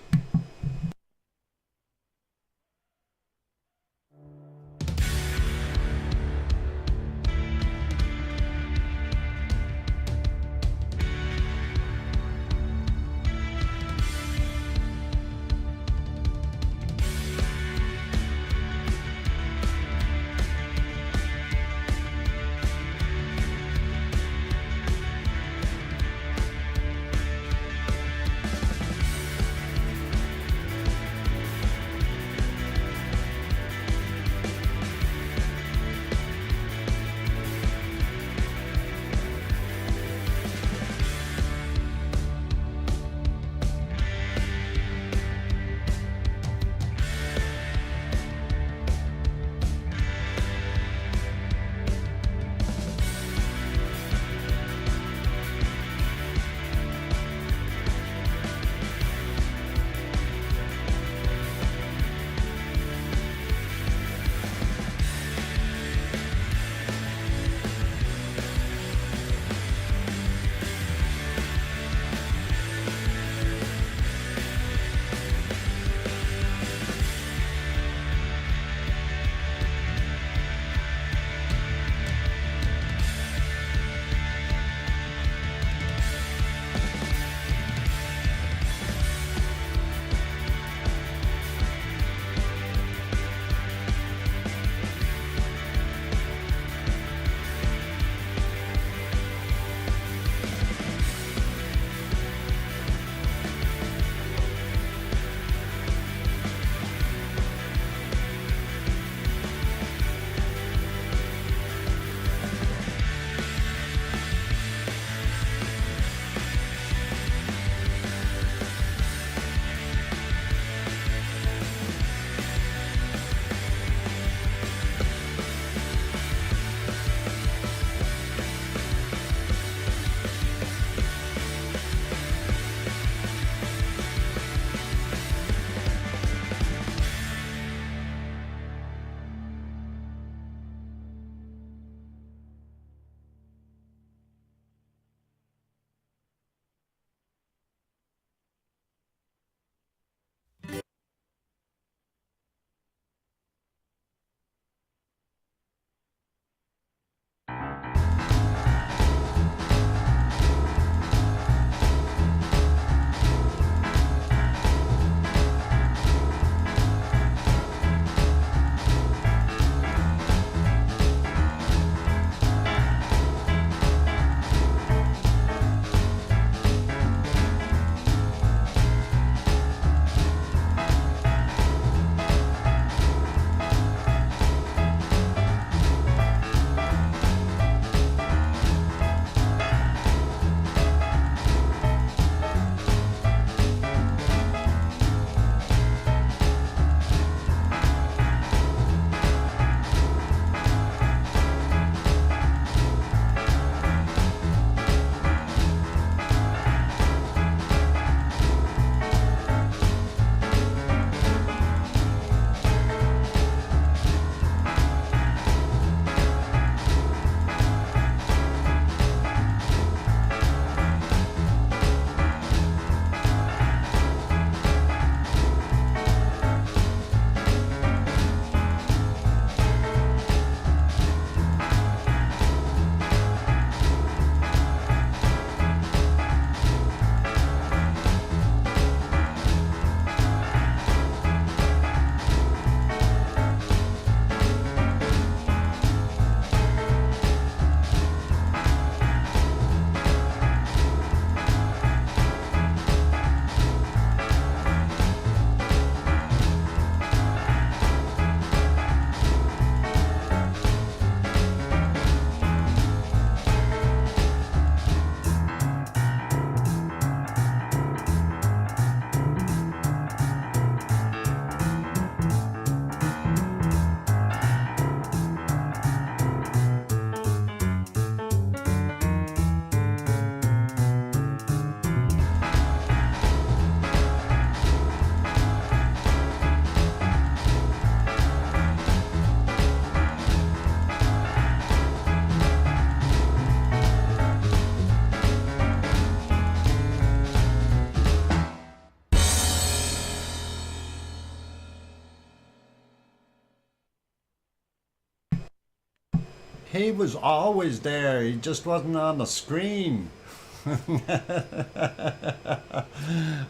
He was always there. He just wasn't on the screen.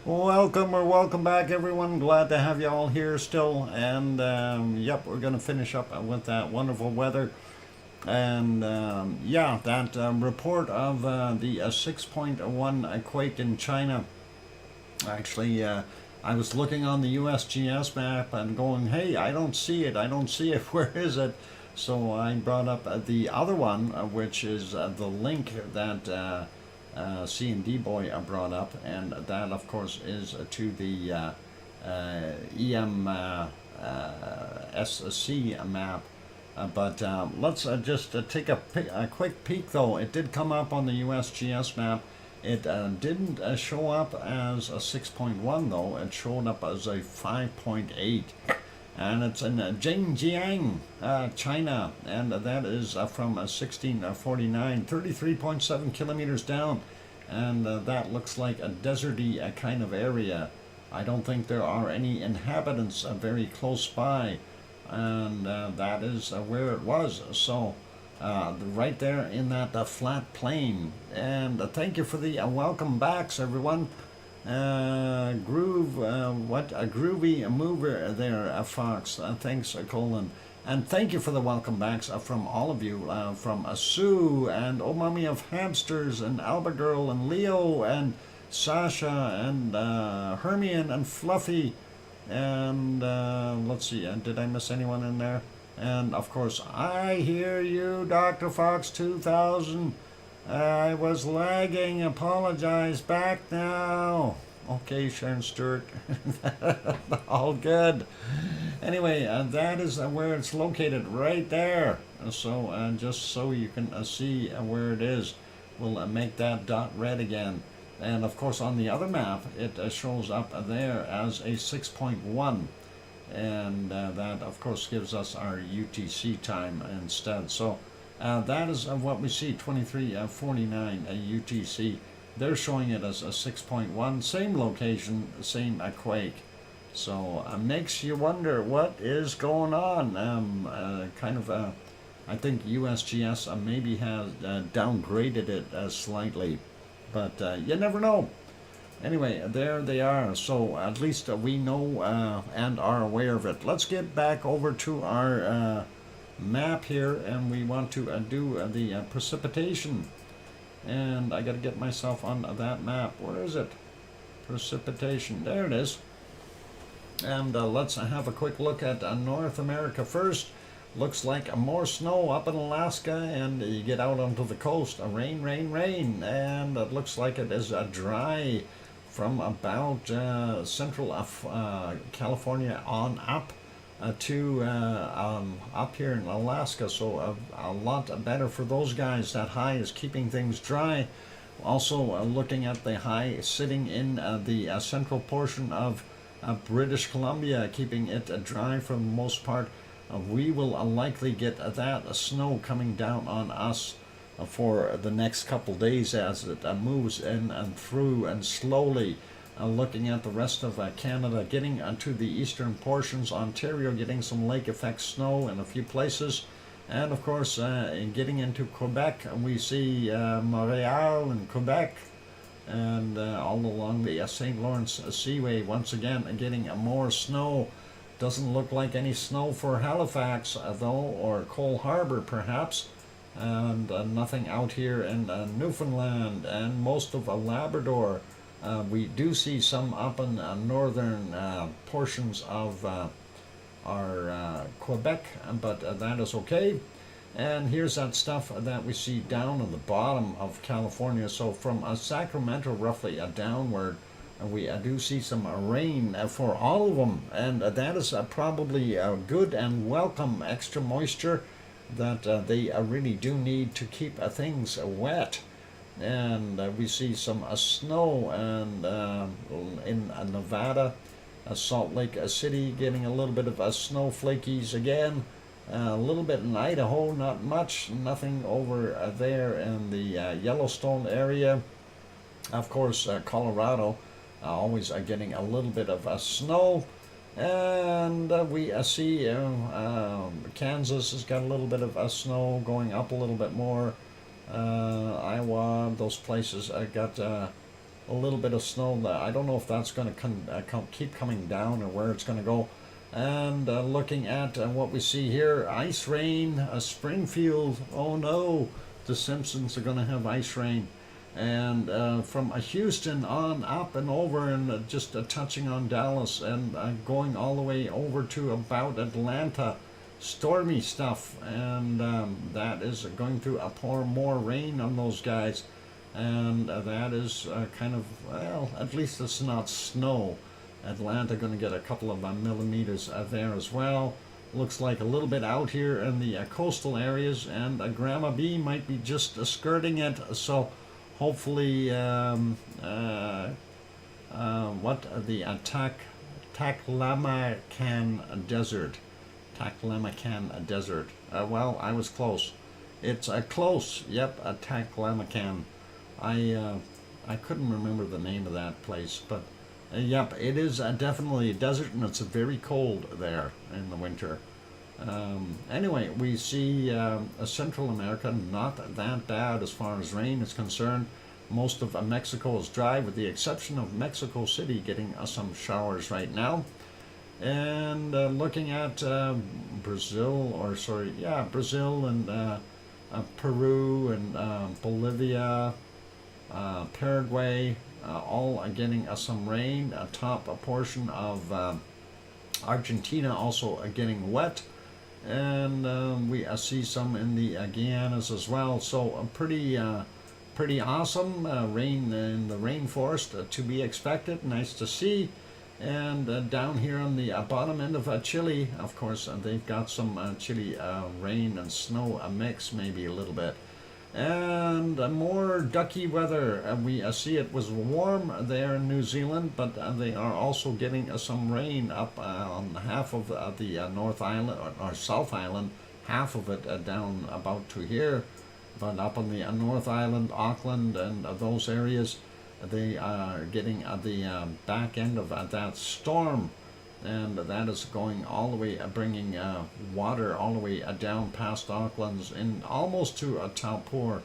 Welcome back, everyone. Glad to have you all here still. And yep, we're going to finish up with that wonderful weather. And yeah, that report of the 6.1 quake in China. Actually, I was looking on the USGS map and going, hey, I don't see it. Where is it? So I brought up the other one, which is the link that C&D Boy brought up, and that, of course, is to the EMSC map. But let's just take a quick peek, though. It did come up on the USGS map. It didn't show up as a 6.1, though. It showed up as a 5.8. And it's in Xinjiang, China. And that is from 1649, 33.7 kilometers down. And that looks like a deserty kind of area. I don't think there are any inhabitants very close by. And that is where it was. So right there in that flat plain. And thank you for the welcome backs, everyone. What a groovy mover there, Fox. Thanks, Colin. And thank you for the welcome backs from all of you, from Sue and Oh Mommy of Hamsters and Alba Girl and Leo and Sasha and Hermione and Fluffy. And let's see, did I miss anyone in there? And of course, I hear you, DrFox2000. I was lagging. Apologize. Back now. Okay, Sharon Stewart. All good. Anyway, that is where it's located, right there. So just so you can see where it is, we'll make that dot red again. And of course, on the other map, it shows up there as a 6.1. And that, of course, gives us our UTC time instead. So that is what we see, 23:49 UTC. They're showing it as a 6.1, same location, same quake. So makes you wonder what is going on. I think USGS maybe has downgraded it slightly, but you never know. Anyway, there they are. So at least we know and are aware of it. Let's get back over to our map here, and we want to do the precipitation. And I got to get myself on that map. Where is it? Precipitation. There it is. And let's have a quick look at North America first. Looks like more snow up in Alaska, and you get out onto the coast. Rain, rain, rain. And it looks like it is dry from about central California on up to up here in Alaska. So a lot better for those guys. That high is keeping things dry. Also looking at the high sitting in the central portion of British Columbia, keeping it dry for the most part. We will likely get that snow coming down on us for the next couple days as it moves in and through, and slowly looking at the rest of Canada, getting to the eastern portions, Ontario getting some lake effect snow in a few places, and of course getting into Quebec, we see Montreal and Quebec, and all along the St. Lawrence Seaway once again getting more snow. Doesn't look like any snow for Halifax though, or Cole Harbour perhaps, and nothing out here in Newfoundland and most of Labrador. We do see some up in northern portions of our Quebec, but that is okay. And here's that stuff that we see down at the bottom of California. So from Sacramento roughly downward, we do see some rain for all of them, and that is probably good and welcome extra moisture that they really do need to keep things wet. And we see some snow and in Nevada, Salt Lake City getting a little bit of snowflakies again. A little bit in Idaho, not much, nothing over there in the Yellowstone area. Of course, Colorado always getting a little bit of snow. And we see Kansas has got a little bit of snow going up a little bit more. Iowa, those places got a little bit of snow. I don't know if that's going to keep coming down or where it's going to go. And looking at what we see here, ice rain, Springfield. Oh no, the Simpsons are going to have ice rain. And from Houston on up and over and just touching on Dallas and going all the way over to about Atlanta, stormy stuff, and that is going to pour more rain on those guys, and that is kind of, well, at least it's not snow. Atlanta going to get a couple of millimeters there as well. Looks like a little bit out here in the coastal areas, and Grandma B might be just skirting it, so hopefully the Taklamakan Desert. Taklamakan Desert. Well, I was close. It's close. Yep, Taklamakan. I couldn't remember the name of that place, but yep, it is definitely a desert, and it's very cold there in the winter. Anyway, we see Central America not that bad as far as rain is concerned. Most of Mexico is dry, with the exception of Mexico City getting some showers right now. And looking at Brazil and Peru and Bolivia, Paraguay, all are getting some rain. A top portion of Argentina also getting wet. And we see some in the Guianas as well. So pretty awesome rain in the rainforest to be expected. Nice to see. And down here on the bottom end of Chile, of course, they've got some Chile rain and snow mix, maybe a little bit. And more ducky weather. We see it was warm there in New Zealand, but they are also getting some rain up on half of the North Island, or South Island, half of it down about to here. But up on the North Island, Auckland, and those areas, they are getting the back end of that storm, and that is going all the way, bringing water all the way down past Auckland's in almost to Taupo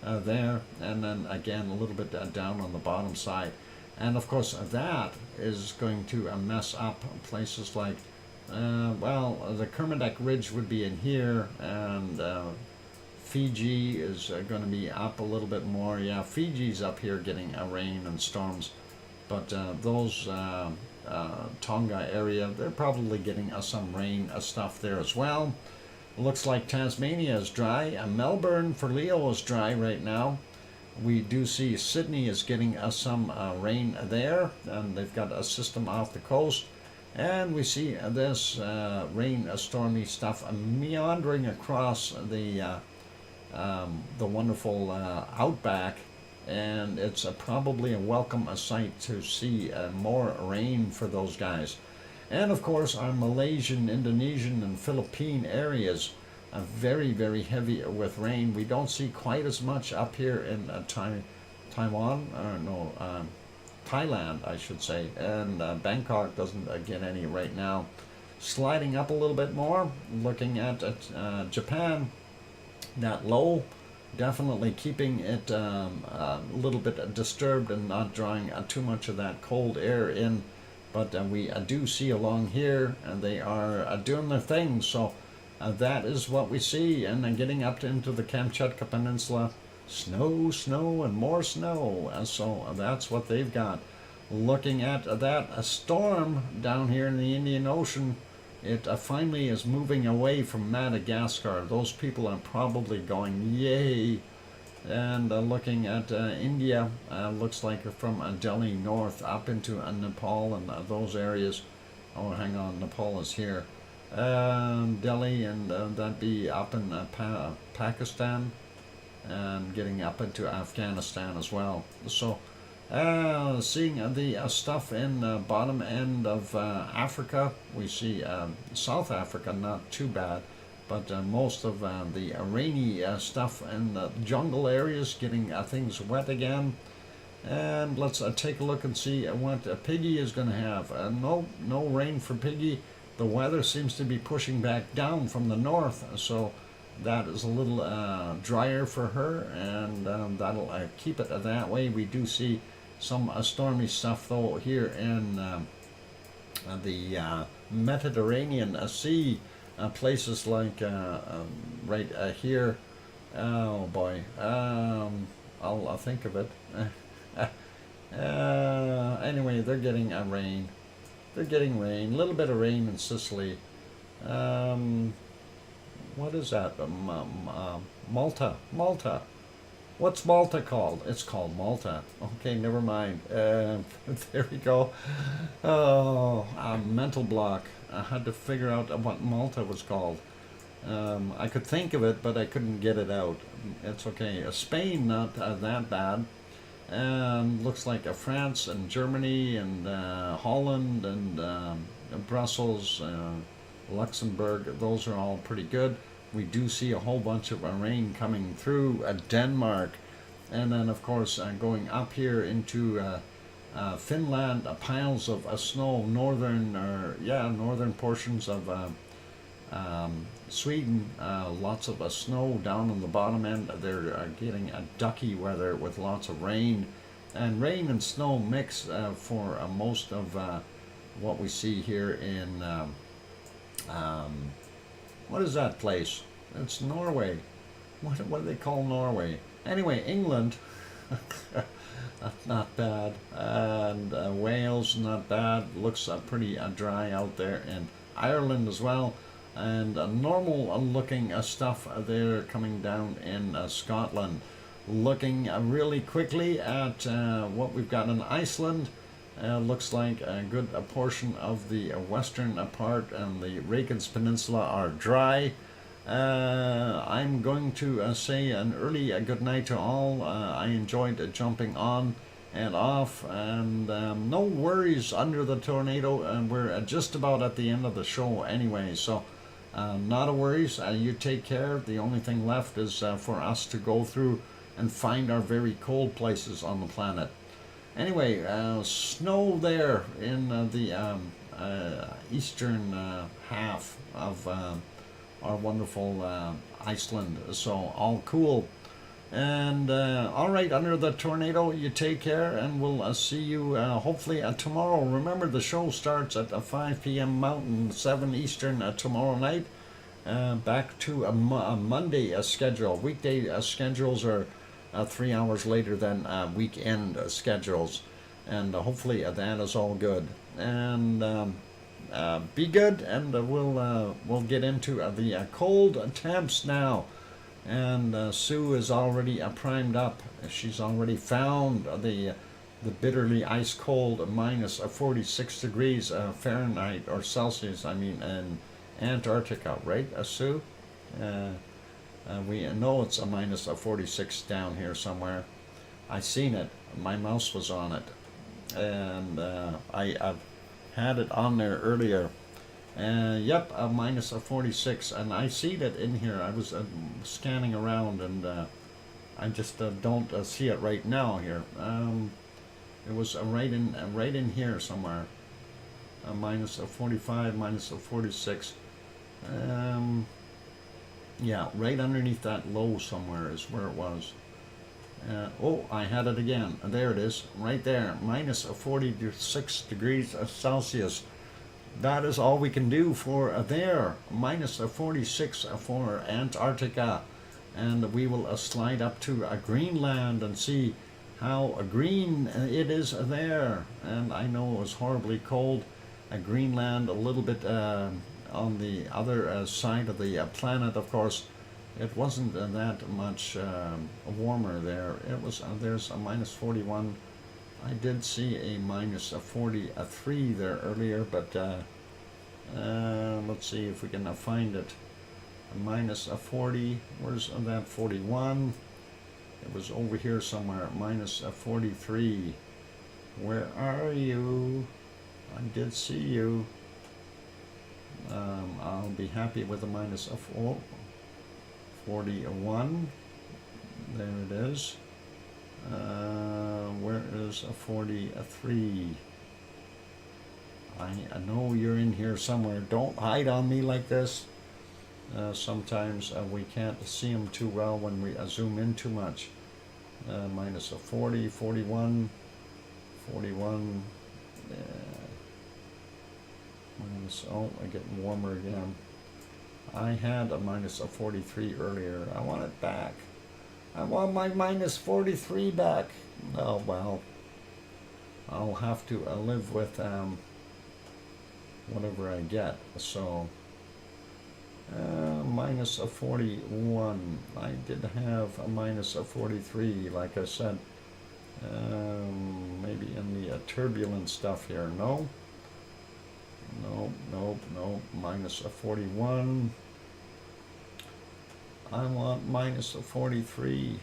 there, and then again a little bit down on the bottom side. And of course that is going to mess up places like, well, the Kermadec Ridge would be in here, and Fiji is going to be up a little bit more. Yeah, Fiji's up here getting rain and storms, but those Tonga area, they're probably getting some rain stuff there as well. Looks like Tasmania is dry. Melbourne for Leo is dry right now. We do see Sydney is getting some rain there, and they've got a system off the coast. And we see this rain, stormy stuff meandering across the wonderful outback, and it's probably a welcome sight to see more rain for those guys. And of course our Malaysian, Indonesian, and Philippine areas are very, very heavy with rain. We don't see quite as much up here in Thailand, I should say, and Bangkok doesn't get any right now. Sliding up a little bit more, looking at Japan, that low, definitely keeping it a little bit disturbed and not drawing too much of that cold air in. But we do see along here, and they are doing their thing. So that is what we see. And then getting up into the Kamchatka Peninsula, snow, snow, and more snow. So that's what they've got. Looking at that storm down here in the Indian Ocean, it finally is moving away from Madagascar. Those people are probably going, yay. And looking at India, looks like from Delhi north up into Nepal and those areas. Oh, hang on, Nepal is here. Delhi, and that'd be up in Pakistan, and getting up into Afghanistan as well. So seeing the stuff in the bottom end of Africa, we see South Africa not too bad, but most of the rainy stuff in the jungle areas getting things wet again. And let's take a look and see what Piggy is going to have. No rain for Piggy. The weather seems to be pushing back down from the north, so that is a little drier for her, and that'll keep it that way. We do see some stormy stuff though here in the Mediterranean Sea, places like right here. Oh boy, I'll think of it. Anyway, they're getting rain. They're getting rain. A little bit of rain in Sicily. What is that? Malta. Malta. What's Malta called? It's called Malta. Okay, never mind. There we go. Oh, a mental block. I had to figure out what Malta was called. I could think of it, but I couldn't get it out. It's okay. Spain, not that bad. Looks like France and Germany and Holland and Brussels, Luxembourg, those are all pretty good. We do see a whole bunch of rain coming through Denmark, and then of course going up here into Finland, piles of snow, northern portions of Sweden, lots of snow down on the bottom end. They're getting a ducky weather with lots of rain, and rain and snow mix for most of what we see here in what is that place? It's Norway. What do they call Norway? Anyway, England, not bad, and Wales, not bad. Looks pretty dry out there, and Ireland as well. And normal looking stuff there coming down in Scotland. Looking really quickly at what we've got in Iceland. Looks like a good portion of the western part and the Reykjanes Peninsula are dry. I'm going to say an early good night to all. I enjoyed jumping on and off, and no worries under the tornado, and we're just about at the end of the show anyway, so not a worries. You take care. The only thing left is for us to go through and find our very cold places on the planet. Anyway, snow there in the eastern half of our wonderful Iceland, so all cool. And all right, under the tornado, you take care, and we'll see you hopefully tomorrow. Remember, the show starts at 5 p.m. Mountain, 7 Eastern tomorrow night. Back to a Monday schedule. Weekday schedules are 3 hours later than weekend schedules, and hopefully that is all good. And be good, and we'll get into the cold temps now. And Sue is already primed up. She's already found the bitterly ice cold minus 46 degrees Fahrenheit or Celsius. I mean, in Antarctica, right, Sue? We know it's a minus 46 down here somewhere. I seen it. My mouse was on it, and I've had it on there earlier. Yep, a minus 46, and I see it in here. I was scanning around, and I just don't see it right now here. It was right in here somewhere. A minus 45, minus 46. Yeah, right underneath that low somewhere is where it was. Oh, I had it again. There it is, right there. Minus 46 degrees Celsius. That is all we can do for there. Minus 46 for Antarctica. And we will slide up to Greenland and see how green it is there. And I know it was horribly cold. Greenland a little bit on the other side of the planet, of course. It wasn't that much warmer there. It was there's a minus 41. I did see a minus 43 there earlier, but let's see if we can find it. A minus 40. Where's that 41? It was over here somewhere. Minus 43. Where are you? I did see you. I'll be happy with a minus 41. There it is. Where is a 43? I know you're in here somewhere. Don't hide on me like this. Sometimes we can't see them too well when we zoom in too much. Minus a 40, 41, 41. Minus, oh, I'm getting warmer again. I had a minus a 43 earlier. I want it back. I want my minus 43 back. Oh, well. I'll have to live with whatever I get. So, minus a 41. I did have a minus a 43, like I said. Maybe in the turbulent stuff here. No. No. Minus a 41. I want minus a 43.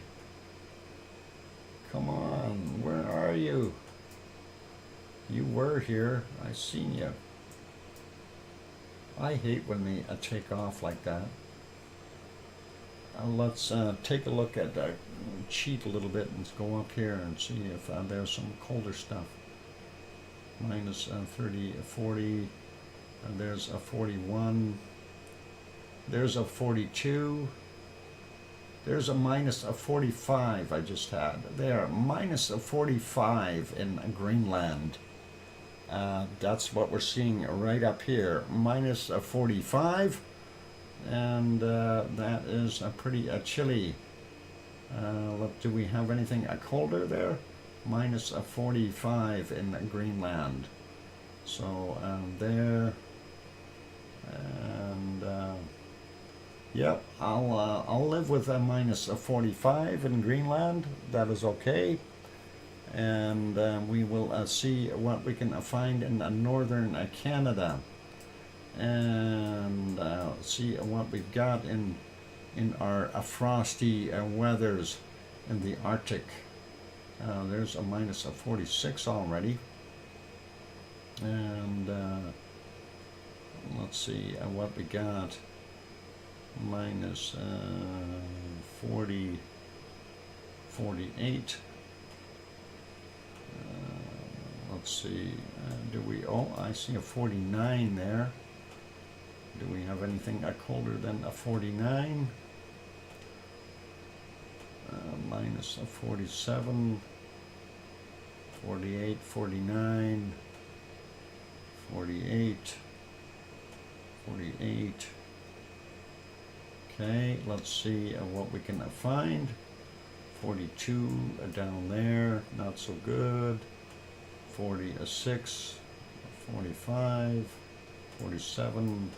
Come on, where are you? You were here. I seen you. I hate when they take off like that. Let's take a look at cheat a little bit and go up here and see if there's some colder stuff. Minus 30, 40. There's a 41. There's a 42. There's a minus a 45 I just had. There, minus a 45 in Greenland. That's what we're seeing right up here. Minus a 45. And that is pretty chilly. Look, do we have anything colder there? Minus a 45 in Greenland. So there. And yep, I'll live with a minus a 45 in Greenland. That is okay. And we will see what we can find in northern Canada, and see what we've got in our frosty weathers in the Arctic. There's a minus a 46 already. And let's see what we got. Minus 40, 48. Let's see, do we, oh, I see a 49 there. Do we have anything colder than a 49? Minus a 47, 48, 49, 48, 48. Okay, let's see what we can find. 42 down there, not so good. 46, 45, 47.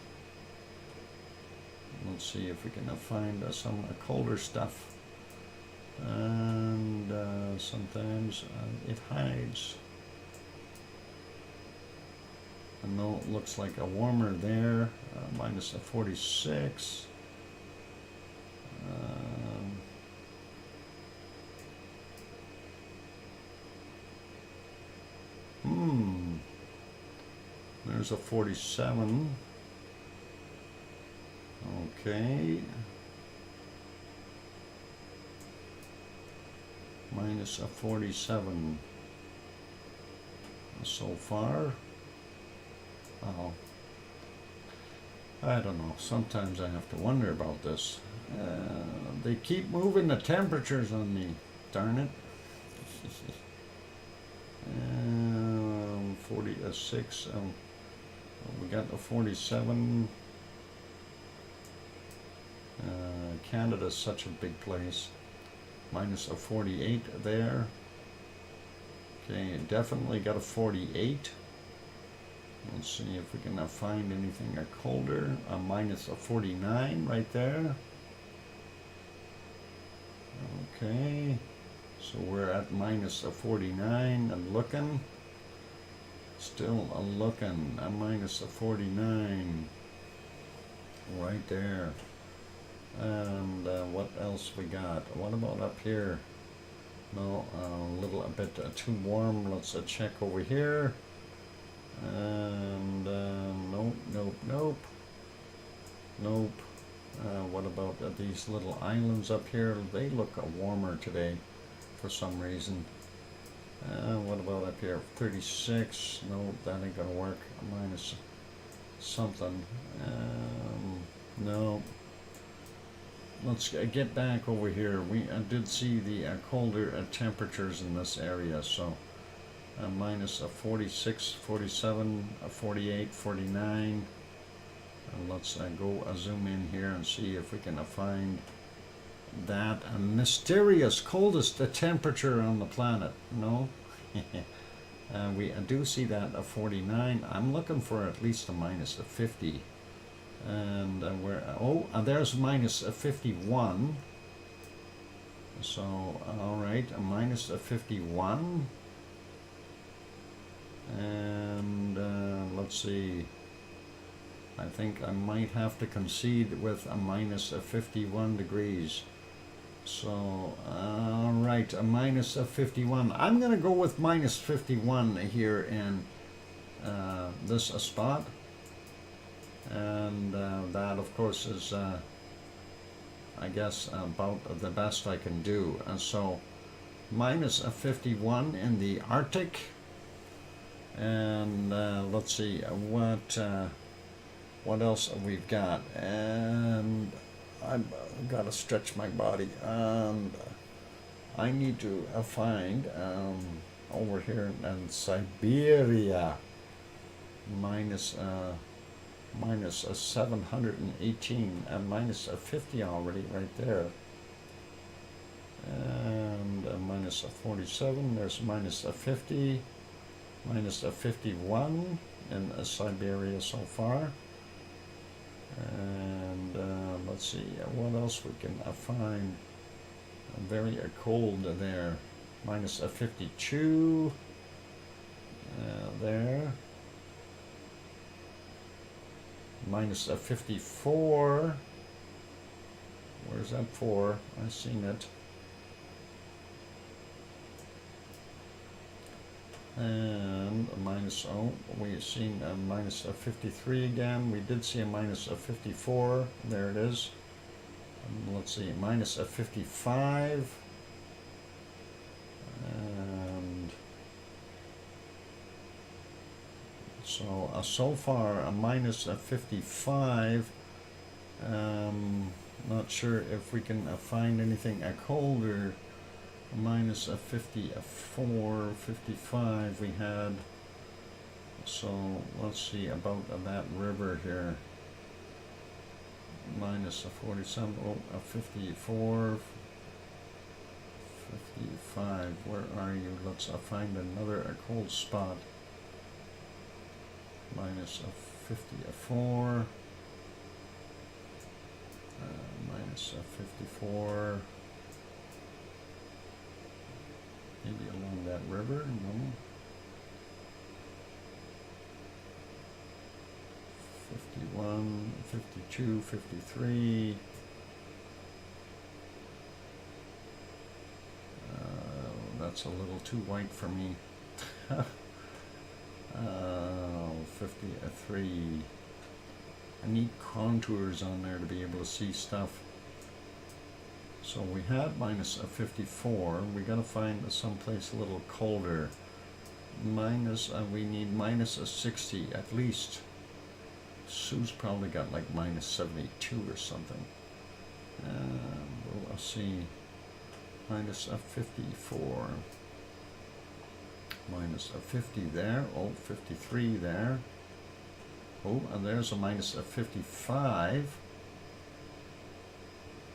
Let's see if we can find some colder stuff. And sometimes it hides. And though it looks like a warmer there, minus a 46. There's a 47. Okay. Minus a 47 so far. Oh, I don't know. Sometimes I have to wonder about this. They keep moving the temperatures on me. Darn it. 46. We got the 47. Canada's such a big place. Minus a 48 there. Okay, definitely got a 48. Let's see if we can find anything colder. A minus a 49 right there. Okay, so we're at minus a 49 and looking. Still looking. A minus a 49 right there. And what else we got? What about up here? No, a little bit too warm. Let's check over here. And nope. What about these little islands up here? They look warmer today. for some reason. What about up here? 36. No, that ain't gonna work. Minus something. No. Let's get back over here. I did see the colder temperatures in this area, so minus 46, 47, 48, 49. Let's go zoom in here and see if we can find that mysterious coldest temperature on the planet. No? We do see that 49. I'm looking for at least a minus 50. And there's minus 51. So, alright, a minus 51. And let's see. I think I might have to concede with a minus 51 degrees. So, alright, a minus 51. I'm going to go with minus 51 here in this spot. And that, of course, is, I guess, about the best I can do. And so, minus 51 in the Arctic. And let's see, what else we've got. And I've got to stretch my body. And I need to find, over here in Siberia, minus 718 and minus 50 already right there. And minus 47, there's minus 50, minus 51 in Siberia so far. And let's see what else we can find. Very cold there. Minus 52 there. Minus 54. Where's that 4? I've seen it. And a minus, we've seen a minus 53 again. We did see a minus 54. There it is. And let's see, minus 55. And so, so far a minus 55. Not sure if we can find anything colder. Minus 54, 55 we had. So let's see about that river here. Minus 47, 54, 55. Where are you? Let's find another cold spot. Minus 54. Minus 54. Maybe along that river, no. 51, 52, 53. That's a little too white for me. 53. I need contours on there to be able to see stuff. So we had minus 54. We got to find someplace a little colder. Minus, we need minus 60 at least. Sue's probably got like minus 72 or something. We'll see. Minus 54. Minus 50 there. 53 there. And there's a minus 55.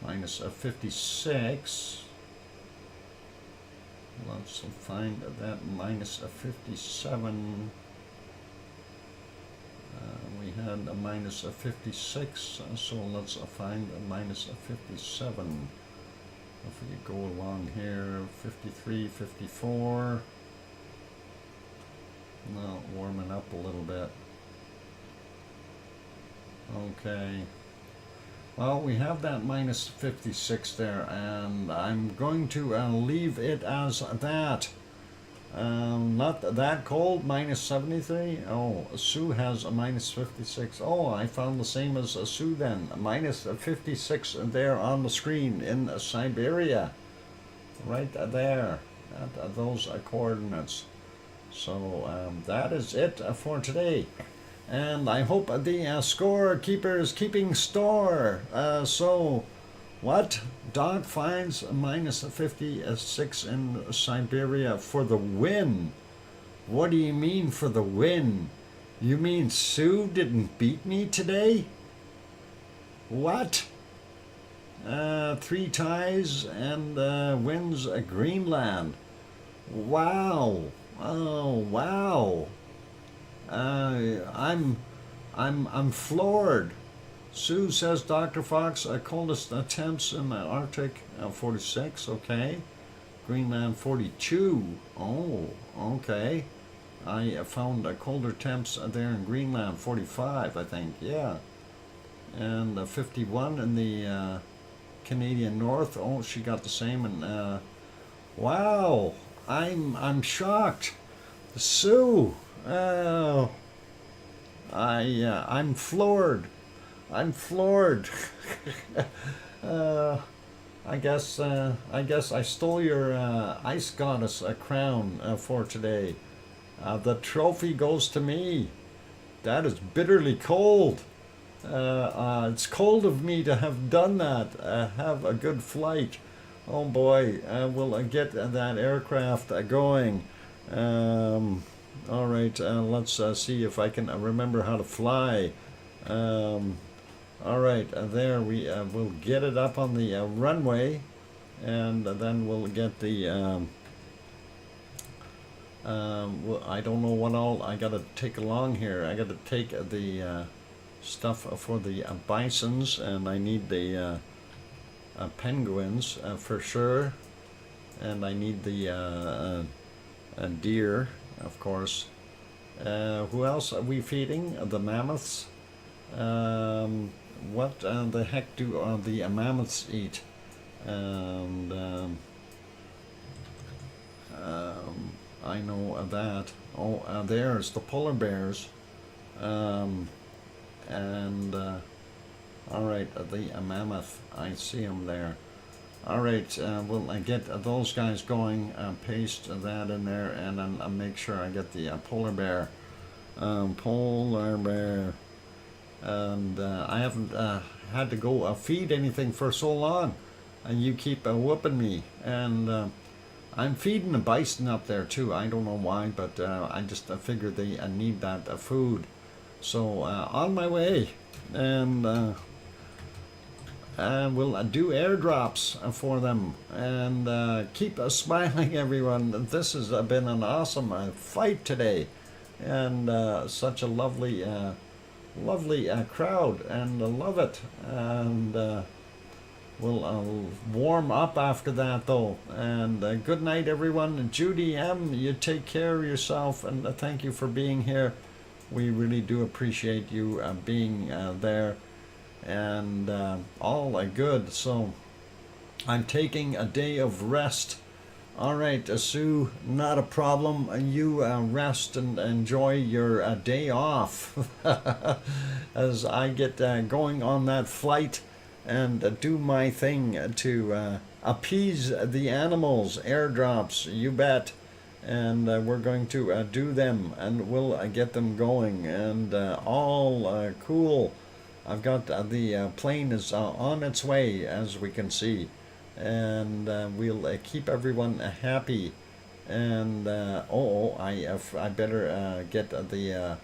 Minus 56. Let's find that minus 57. We had a minus 56, so let's find a minus 57. If we go along here, 53, 54. Now warming up a little bit. Okay. Well, we have that minus 56 there, and I'm going to leave it as that. Not that cold, minus 73. Oh, Sue has a minus 56. Oh, I found the same as Sue then. Minus 56 there on the screen in Siberia. right there at those coordinates. So that is it for today. And I hope the scorekeeper is keeping store. So, what? Doc finds minus 56 in Siberia for the win. What do you mean for the win? You mean Sue didn't beat me today? What? 3 ties and wins Greenland. Wow. Oh, wow. I'm floored. Sue says Dr. Fox, coldest temps in the Arctic, 46, okay. Greenland 42. Oh, okay. I found colder temps there in Greenland, 45, I think, yeah. And 51 in the Canadian North. Oh, she got the same. And wow, I'm shocked. Sue, I'm floored. I'm floored. I guess I stole your ice goddess crown for today. The trophy goes to me. That is bitterly cold. It's cold of me to have done that. Have a good flight. Oh boy, we'll get that aircraft going. All right, let's see if I can remember how to fly. All right, there we'll get it up on the runway, and then we'll get the. Well, I don't know what all I got to take along here. I got to take the stuff for the bisons, and I need the penguins for sure, and I need the deer, of course. Who else are we feeding? The mammoths. What the heck do the mammoths eat? And I know that. Oh, there's the polar bears. And all right, the mammoth. I see them there. All right, we'll get those guys going. Paste that in there, and then make sure I get the polar bear. Polar bear. And I haven't had to go feed anything for so long, and you keep whooping me. And I'm feeding the bison up there too. I don't know why, but I just figured they need that food. So on my way, and we'll do airdrops for them. And keep smiling, everyone. This has been an awesome fight today, and such a lovely crowd, and love it. And we'll warm up after that though. And good night, everyone. Judy M, you take care of yourself, and thank you for being here. We really do appreciate you being there, and all good. So I'm taking a day of rest. All right, Sue, not a problem. You rest and enjoy your day off as I get going on that flight and do my thing to appease the animals. Airdrops, you bet. And we're going to do them, and we'll get them going, and all cool. I've got the plane is on its way, as we can see, and we'll keep everyone happy. And I better get the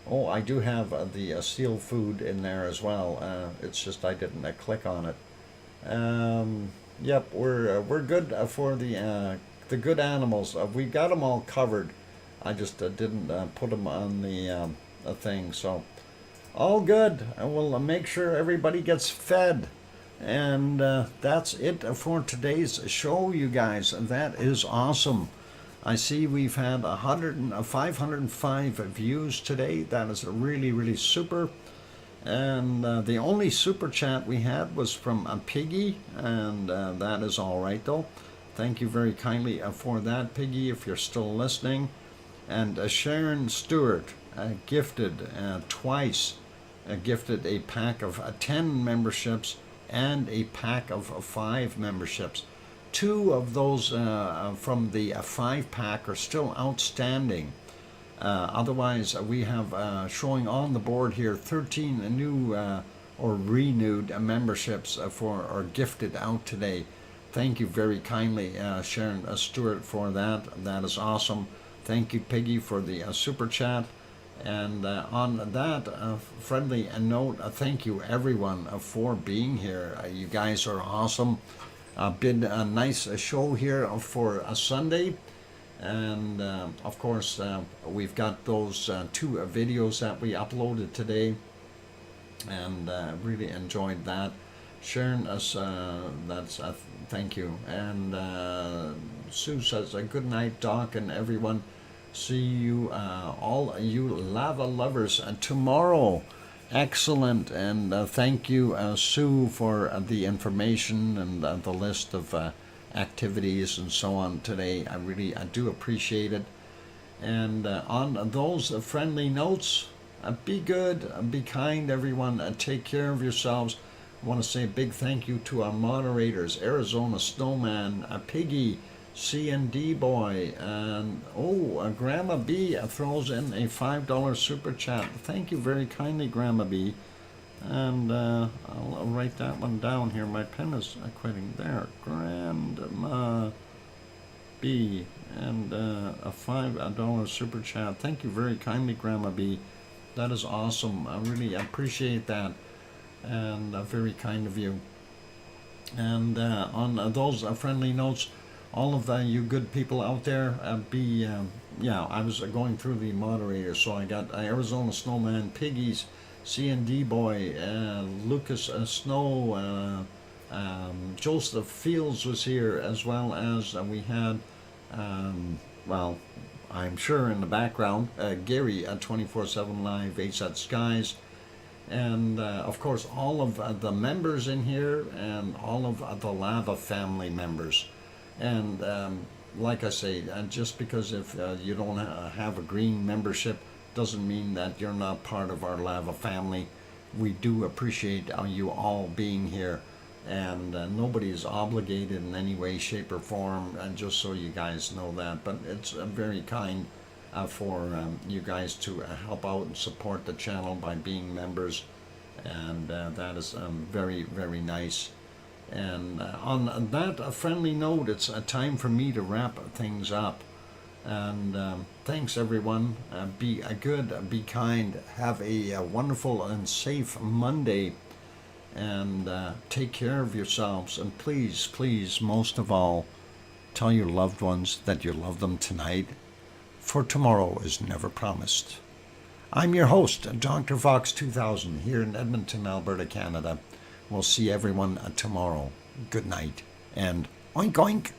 I do have the seal food in there as well. It's just I didn't click on it. Yep, we're good for the good animals. We got them all covered. I just didn't put them on the thing. So all good. I will make sure everybody gets fed. And that's it for today's show, you guys. That is awesome. I see we've had 505 views today. That is really, really super. And the only super chat we had was from Piggy, and that is all right though. Thank you very kindly for that, Piggy, if you're still listening. And Sharon Stewart gifted twice, gifted a pack of 10 memberships and a pack of 5 memberships 2 of those from the 5-pack are still outstanding. Otherwise, we have showing on the board here 13 new or renewed memberships are gifted out today. Thank you very kindly, Sharon Stewart, for that. That is awesome. Thank you, Piggy, for the super chat. And on that friendly note, thank you everyone for being here. You guys are awesome. Been a nice show here for a Sunday. And of course, we've got those 2 videos that we uploaded today. And really enjoyed that. Sharon, that's thank you. And Sue says, good night, Doc, and everyone. See you, all you lava lovers, tomorrow. Excellent. And thank you, Sue, for the information and the list of activities and so on today. I do appreciate it. And on those friendly notes, be good, be kind, everyone. Take care of yourselves. I want to say a big thank you to our moderators, Arizona Snowman, Piggy, C&D Boy, and Grandma B throws in a $5 super chat. Thank you very kindly, Grandma B. And I'll write that one down here. My pen is quitting there. Grandma B, and a $5 super chat. Thank you very kindly, Grandma B. That is awesome. I really appreciate that. And very kind of you. And on those friendly notes, all of you good people out there, I was going through the moderators, so I got Arizona Snowman, Piggies, C&D Boy, Lucas Snow, Joseph Fields was here, as well as we had, I'm sure in the background, Gary at 24/7 Live, HSAT Skies, and of course all of the members in here, and all of the Lava family members. And like I say, just because if you don't have a green membership doesn't mean that you're not part of our Lava family. We do appreciate you all being here, and nobody is obligated in any way, shape, or form, and just so you guys know that. But it's very kind for you guys to help out and support the channel by being members, and that is very, very nice. And on that friendly note, it's time for me to wrap things up. And thanks, everyone. Be good, be kind, have a wonderful and safe Monday, and take care of yourselves. And please, please, most of all, tell your loved ones that you love them tonight, for tomorrow is never promised. I'm your host, DrFox2000, here in Edmonton, Alberta, Canada. We'll see everyone tomorrow. Good night, and oink oink.